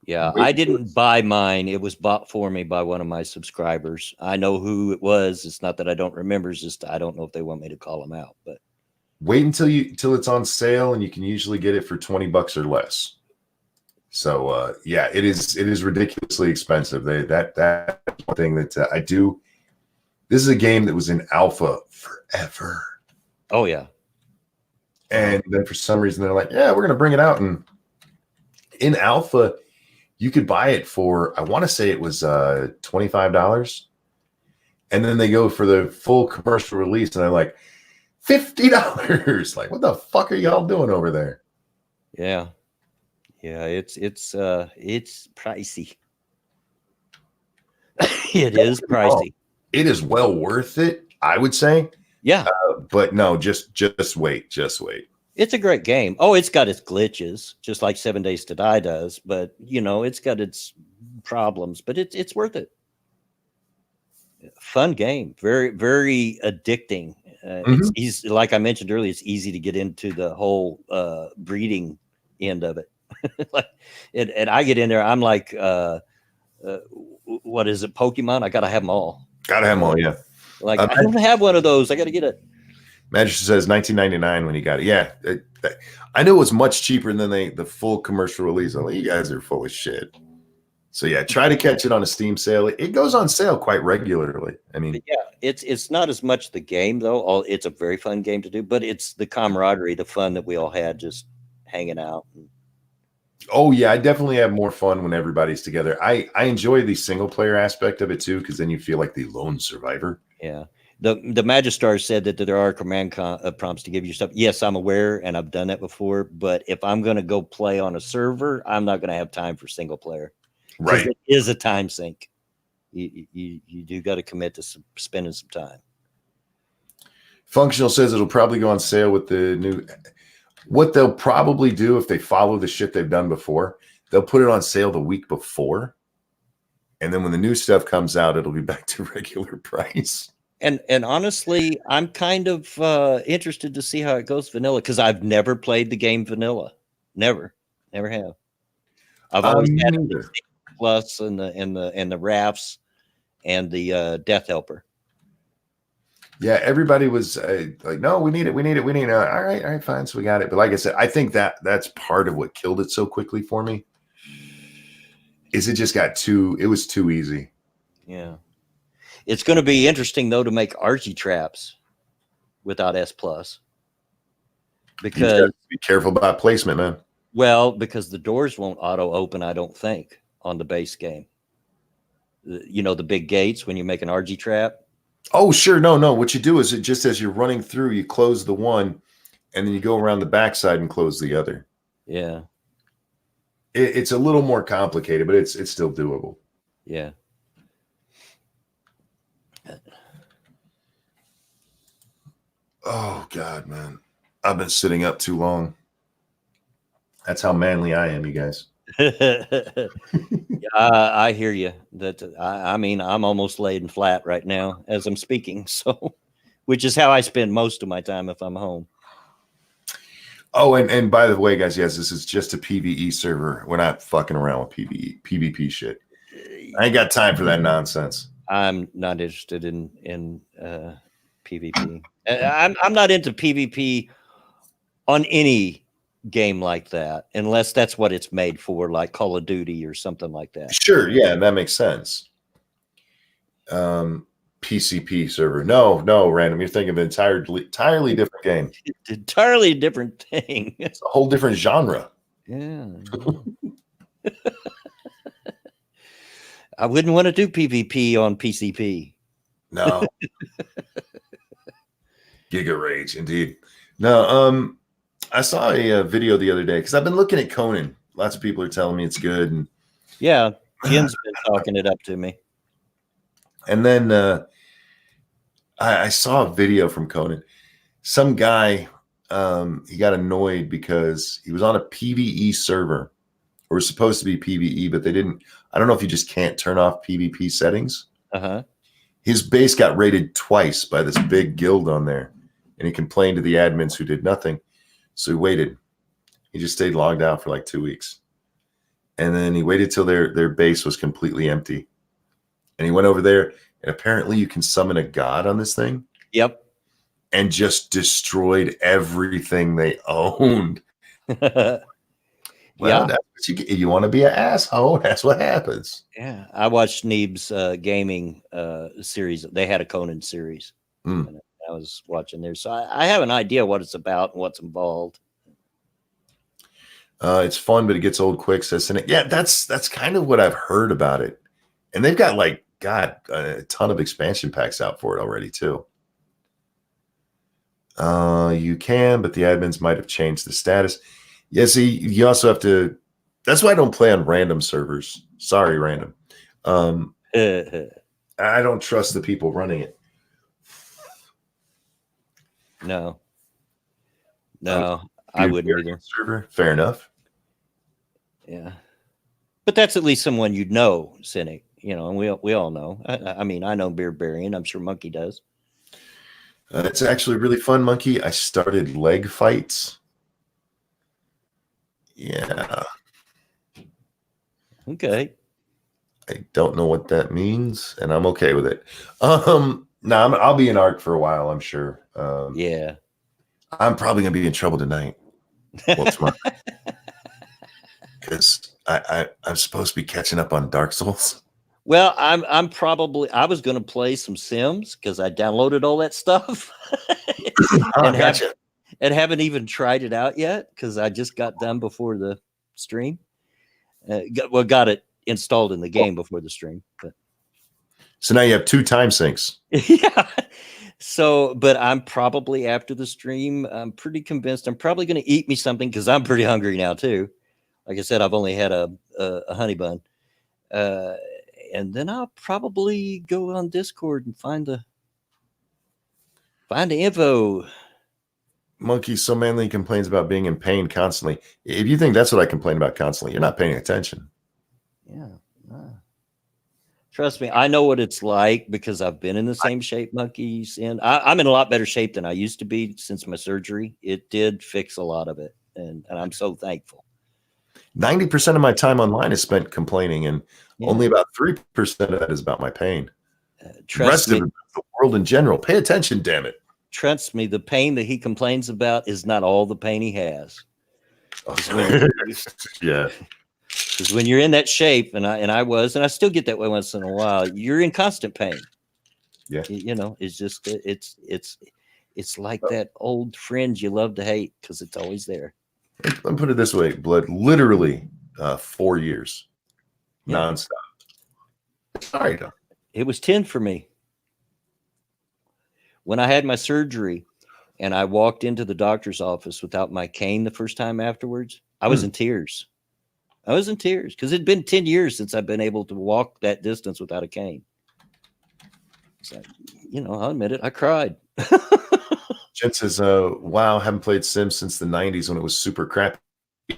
Speaker 1: Yeah, I didn't buy mine. It was bought for me by one of my subscribers. I know who it was. It's not that I don't remember. It's just I don't know if they want me to call them out. But
Speaker 2: wait until it's on sale, and you can usually get it for $20 or less. So yeah, it is ridiculously expensive. That's one thing that I do. This is a game that was in alpha forever.
Speaker 1: Oh yeah.
Speaker 2: And then for some reason they're like, yeah, we're gonna bring it out, and in alpha, you could buy it for, I want to say it was $25, and then they go for the full commercial release, and they're like $50. Like, what the fuck are y'all doing over there?
Speaker 1: Yeah. Yeah, it's pricey. It is pricey.
Speaker 2: It is well worth it, I would say.
Speaker 1: Yeah,
Speaker 2: but no, just wait.
Speaker 1: It's a great game. Oh, it's got its glitches, just like 7 Days to Die does. But it's got its problems. But it's worth it. Fun game, very very addicting. It's easy, like I mentioned earlier. It's easy to get into the whole breeding end of it. And I get in there. I'm like, what is it? Pokemon? I gotta have them all.
Speaker 2: Gotta have them all. Yeah.
Speaker 1: Like I don't have one of those. I gotta get it.
Speaker 2: Magic says $19.99 when you got it. Yeah, I knew it was much cheaper than the full commercial release. I'm like, you guys are full of shit. So yeah, try to catch it on a Steam sale. It goes on sale quite regularly. I mean,
Speaker 1: But yeah, it's not as much the game though. It's a very fun game to do, but it's the camaraderie, the fun that we all had just hanging out.
Speaker 2: oh yeah, I definitely have more fun when everybody's together. I enjoy the single player aspect of it too, because then you feel like the lone survivor.
Speaker 1: Yeah. The Magistar said that there are command prompts to give you stuff. Yes, I'm aware, and I've done that before. But if I'm going to go play on a server, I'm not going to have time for single player.
Speaker 2: Right.
Speaker 1: It is a time sink. You do got to commit to spending some time.
Speaker 2: Functional says it'll probably go on sale with the new. What they'll probably do if they follow the shit they've done before, they'll put it on sale the week before, and then when the new stuff comes out, it'll be back to regular price.
Speaker 1: And honestly, I'm kind of interested to see how it goes vanilla, because I've never played the game vanilla. Never have. I've always had the plus and the rafts and the Death Helper.
Speaker 2: Yeah, everybody was like, "No, we need it. All right, fine. So we got it. But like I said, I think that's part of what killed it so quickly for me. Is it just got it was too easy.
Speaker 1: Yeah. It's going to be interesting though to make Archie traps without S plus, because
Speaker 2: be careful about placement, man.
Speaker 1: Well, because the doors won't auto open, I don't think, on the base game. You know, the big gates when you make an RG trap.
Speaker 2: Oh, sure. No. What you do is, it just as you're running through, you close the one, and then you go around the backside and close the other.
Speaker 1: Yeah.
Speaker 2: It's a little more complicated, but it's still doable.
Speaker 1: Yeah.
Speaker 2: Oh God, man, I've been sitting up too long. That's how manly I am, you guys.
Speaker 1: I hear you. I mean, I'm almost laying flat right now as I'm speaking. So, which is how I spend most of my time if I'm home.
Speaker 2: Oh, and by the way, guys, yes, this is just a PvE server. We're not fucking around with PvP shit. I ain't got time for that nonsense.
Speaker 1: I'm not interested in PvP. I'm not into PvP on any game like that, unless that's what it's made for, like Call of Duty or something like that.
Speaker 2: Sure, yeah, that makes sense. PCP server. No, random. You're thinking of an entirely different game.
Speaker 1: Entirely different thing.
Speaker 2: It's a whole different genre.
Speaker 1: Yeah. I wouldn't want to do PvP on PCP.
Speaker 2: No. Giga Rage, indeed. No, I saw a video the other day because I've been looking at Conan. Lots of people are telling me it's good, and
Speaker 1: yeah, Jim's been talking it up to me.
Speaker 2: And then I saw a video from Conan. Some guy, he got annoyed because he was on a PvE server, or was supposed to be PvE, but they didn't. I don't know if you just can't turn off PvP settings. His base got raided twice by this big guild on there, and he complained to the admins who did nothing. So he waited. He just stayed logged out for like 2 weeks. And then he waited till their base was completely empty. And he went over there, and apparently you can summon a god on this thing.
Speaker 1: Yep.
Speaker 2: And just destroyed everything they owned. Well,
Speaker 1: yeah.
Speaker 2: That's what you want to be an asshole. That's what happens.
Speaker 1: Yeah. I watched Neeb's gaming series. They had a Conan series. And I was watching there. So I have an idea what it's about and what's involved.
Speaker 2: It's fun, but it gets old quick, says Cynic. Yeah, that's kind of what I've heard about it. And they've got a ton of expansion packs out for it already too. You can, but the admins might have changed the status. Yeah, see, you also have to. That's why I don't play on random servers. Sorry, random. I don't trust the people running it.
Speaker 1: No, I wouldn't either.
Speaker 2: Server, fair enough.
Speaker 1: Yeah, but that's at least someone you'd know, Cynic. You know, and we all know. I mean, I know Bearbarian. I'm sure Monkey does.
Speaker 2: It's actually really fun, Monkey. I started leg fights. Yeah.
Speaker 1: Okay.
Speaker 2: I don't know what that means, and I'm okay with it. No, I'll be in ARC for a while, I'm sure.
Speaker 1: Yeah.
Speaker 2: I'm probably gonna be in trouble tonight. Well, tomorrow. Because I'm supposed to be catching up on Dark Souls.
Speaker 1: Well, I was going to play some Sims because I downloaded all that stuff
Speaker 2: Oh,
Speaker 1: and
Speaker 2: gotcha.
Speaker 1: haven't even tried it out yet because I just got done before the stream. Got it installed in the game before the stream. But
Speaker 2: So now you have 2 time sinks.
Speaker 1: yeah. So, but I'm probably after the stream, I'm pretty convinced I'm probably going to eat me something because I'm pretty hungry now too. Like I said, I've only had a honey bun. And then I'll probably go on Discord and find the info.
Speaker 2: Monkey so manly complains about being in pain constantly. If you think that's what I complain about constantly, you're not paying attention.
Speaker 1: Yeah. Trust me, I know what it's like because I've been in the same shape monkeys, and I'm in a lot better shape than I used to be since my surgery. It did fix a lot of it, and I'm so thankful.
Speaker 2: 90% of my time online is spent complaining, and
Speaker 1: Yeah.
Speaker 2: only about 3% of that is about my pain. The
Speaker 1: Trust
Speaker 2: rest
Speaker 1: me,
Speaker 2: of it is the world in general. Pay attention, damn it.
Speaker 1: trust me, the pain that he complains about is not all the pain he has.
Speaker 2: Yeah.
Speaker 1: Because when you're in that shape, and I still get that way once in a while, you're in constant pain.
Speaker 2: Yeah.
Speaker 1: You know, it's just it's like that old friend you love to hate because it's always there.
Speaker 2: Let me put it this way, Blood. Literally 4 years.
Speaker 1: Yeah.
Speaker 2: Nonstop. Sorry, though.
Speaker 1: It was 10 for me. When I had my surgery and I walked into the doctor's office without my cane the first time afterwards, I was in tears. I was in tears because it'd been 10 years since I've been able to walk that distance without a cane. So, you know, I'll admit it. I cried.
Speaker 2: Jen says, wow, haven't played Sims since the 90s when it was super crappy.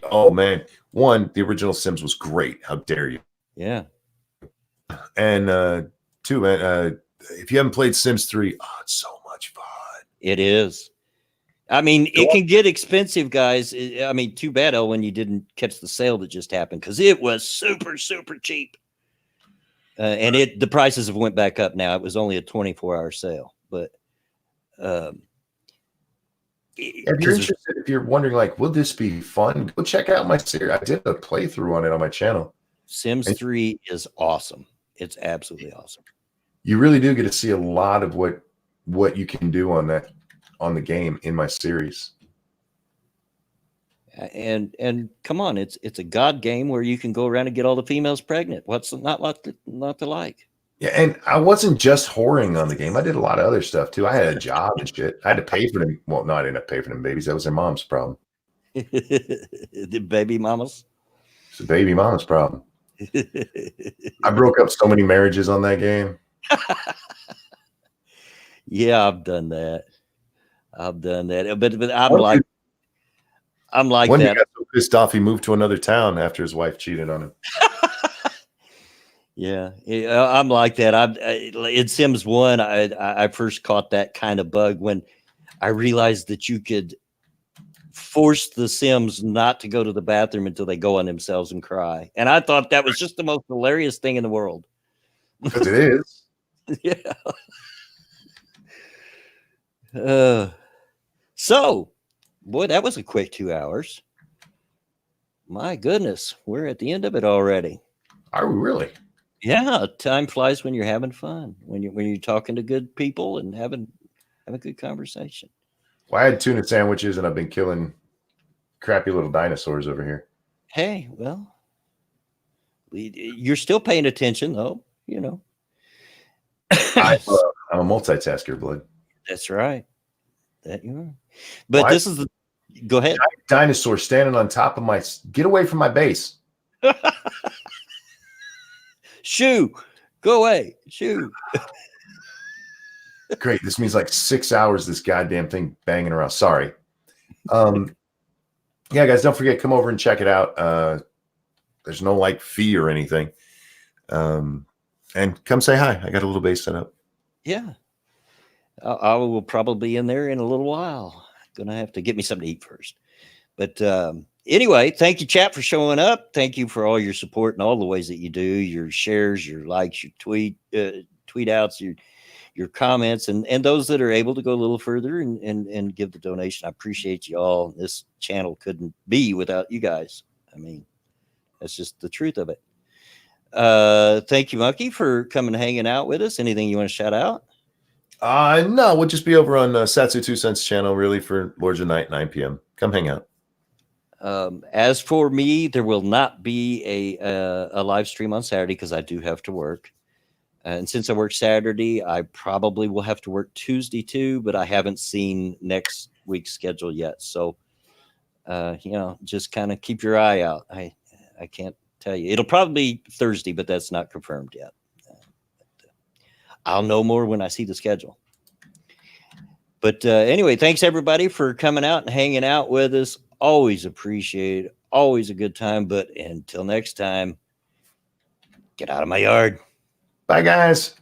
Speaker 2: Oh, man. 1, the original Sims was great. How dare you?
Speaker 1: Yeah.
Speaker 2: And 2, man, if you haven't played Sims 3, oh, it's so much fun.
Speaker 1: It is. I mean, it can get expensive, guys. I mean, too bad, Owen, you didn't catch the sale that just happened because it was super, super cheap. And the prices have went back up now. It was only a 24-hour sale, but
Speaker 2: if you're interested, if you're wondering, like, will this be fun? Go check out my series. I did a playthrough on it on my channel.
Speaker 1: Sims 3 is awesome. It's absolutely awesome.
Speaker 2: You really do get to see a lot of what you can do on the game in my series.
Speaker 1: And come on, it's a god game where you can go around and get all the females pregnant. What's not to like?
Speaker 2: Yeah, and I wasn't just whoring on the game. I did a lot of other stuff too. I had a job and shit. I had to pay for them. Well, no, I didn't have to pay for them babies. That was their mom's problem.
Speaker 1: The baby mamas.
Speaker 2: It's the baby mama's problem. I broke up so many marriages on that game.
Speaker 1: Yeah, I've done that. But I'm like
Speaker 2: One
Speaker 1: that.
Speaker 2: dude got so pissed off he moved to another town after his wife cheated on him.
Speaker 1: Yeah, I'm like that. In Sims 1, I first caught that kind of bug when I realized that you could force the Sims not to go to the bathroom until they go on themselves and cry. And I thought that was just the most hilarious thing in the world.
Speaker 2: Because it is.
Speaker 1: Yeah. So, boy, that was a quick 2 hours. My goodness, we're at the end of it already.
Speaker 2: Are we really?
Speaker 1: Yeah, time flies when you're having fun. When you're talking to good people and having a good conversation.
Speaker 2: Well, I had tuna sandwiches and I've been killing crappy little dinosaurs over here.
Speaker 1: Hey, well, you're still paying attention, though. You know.
Speaker 2: I'm a multitasker, Blood.
Speaker 1: That's right. That you are. But this is the. Go ahead.
Speaker 2: Dinosaur standing on top of my. Get away from my base.
Speaker 1: Shoo, go away. Shoo.
Speaker 2: Great. This means like 6 hours. This goddamn thing banging around. Sorry. Yeah, guys, don't forget, come over and check it out. There's no like fee or anything. And come say hi. I got a little base set up.
Speaker 1: Yeah. I will probably be in there in a little while. Gonna have to get me something to eat first. But anyway, thank you, chat, for showing up. Thank you for all your support and all the ways that you do, your shares, your likes, your tweet outs, your comments, and those that are able to go a little further and give the donation. I appreciate you all. This channel couldn't be without you guys. I mean, That's just the truth of it. Thank you, Monkey, for coming and hanging out with us. Anything you want to shout out?
Speaker 2: No, we'll just be over on Satsu 2 Cents channel, really, for Lords of Night, 9 p.m. Come hang out.
Speaker 1: As for me, there will not be a live stream on Saturday because I do have to work. And since I work Saturday, I probably will have to work Tuesday too, but I haven't seen next week's schedule yet. So, just kind of keep your eye out. I can't tell you. It'll probably be Thursday, but that's not confirmed yet. I'll know more when I see the schedule. But anyway, thanks everybody for coming out and hanging out with us. Always appreciate it. Always a good time. But until next time, get out of my yard.
Speaker 2: Bye, guys.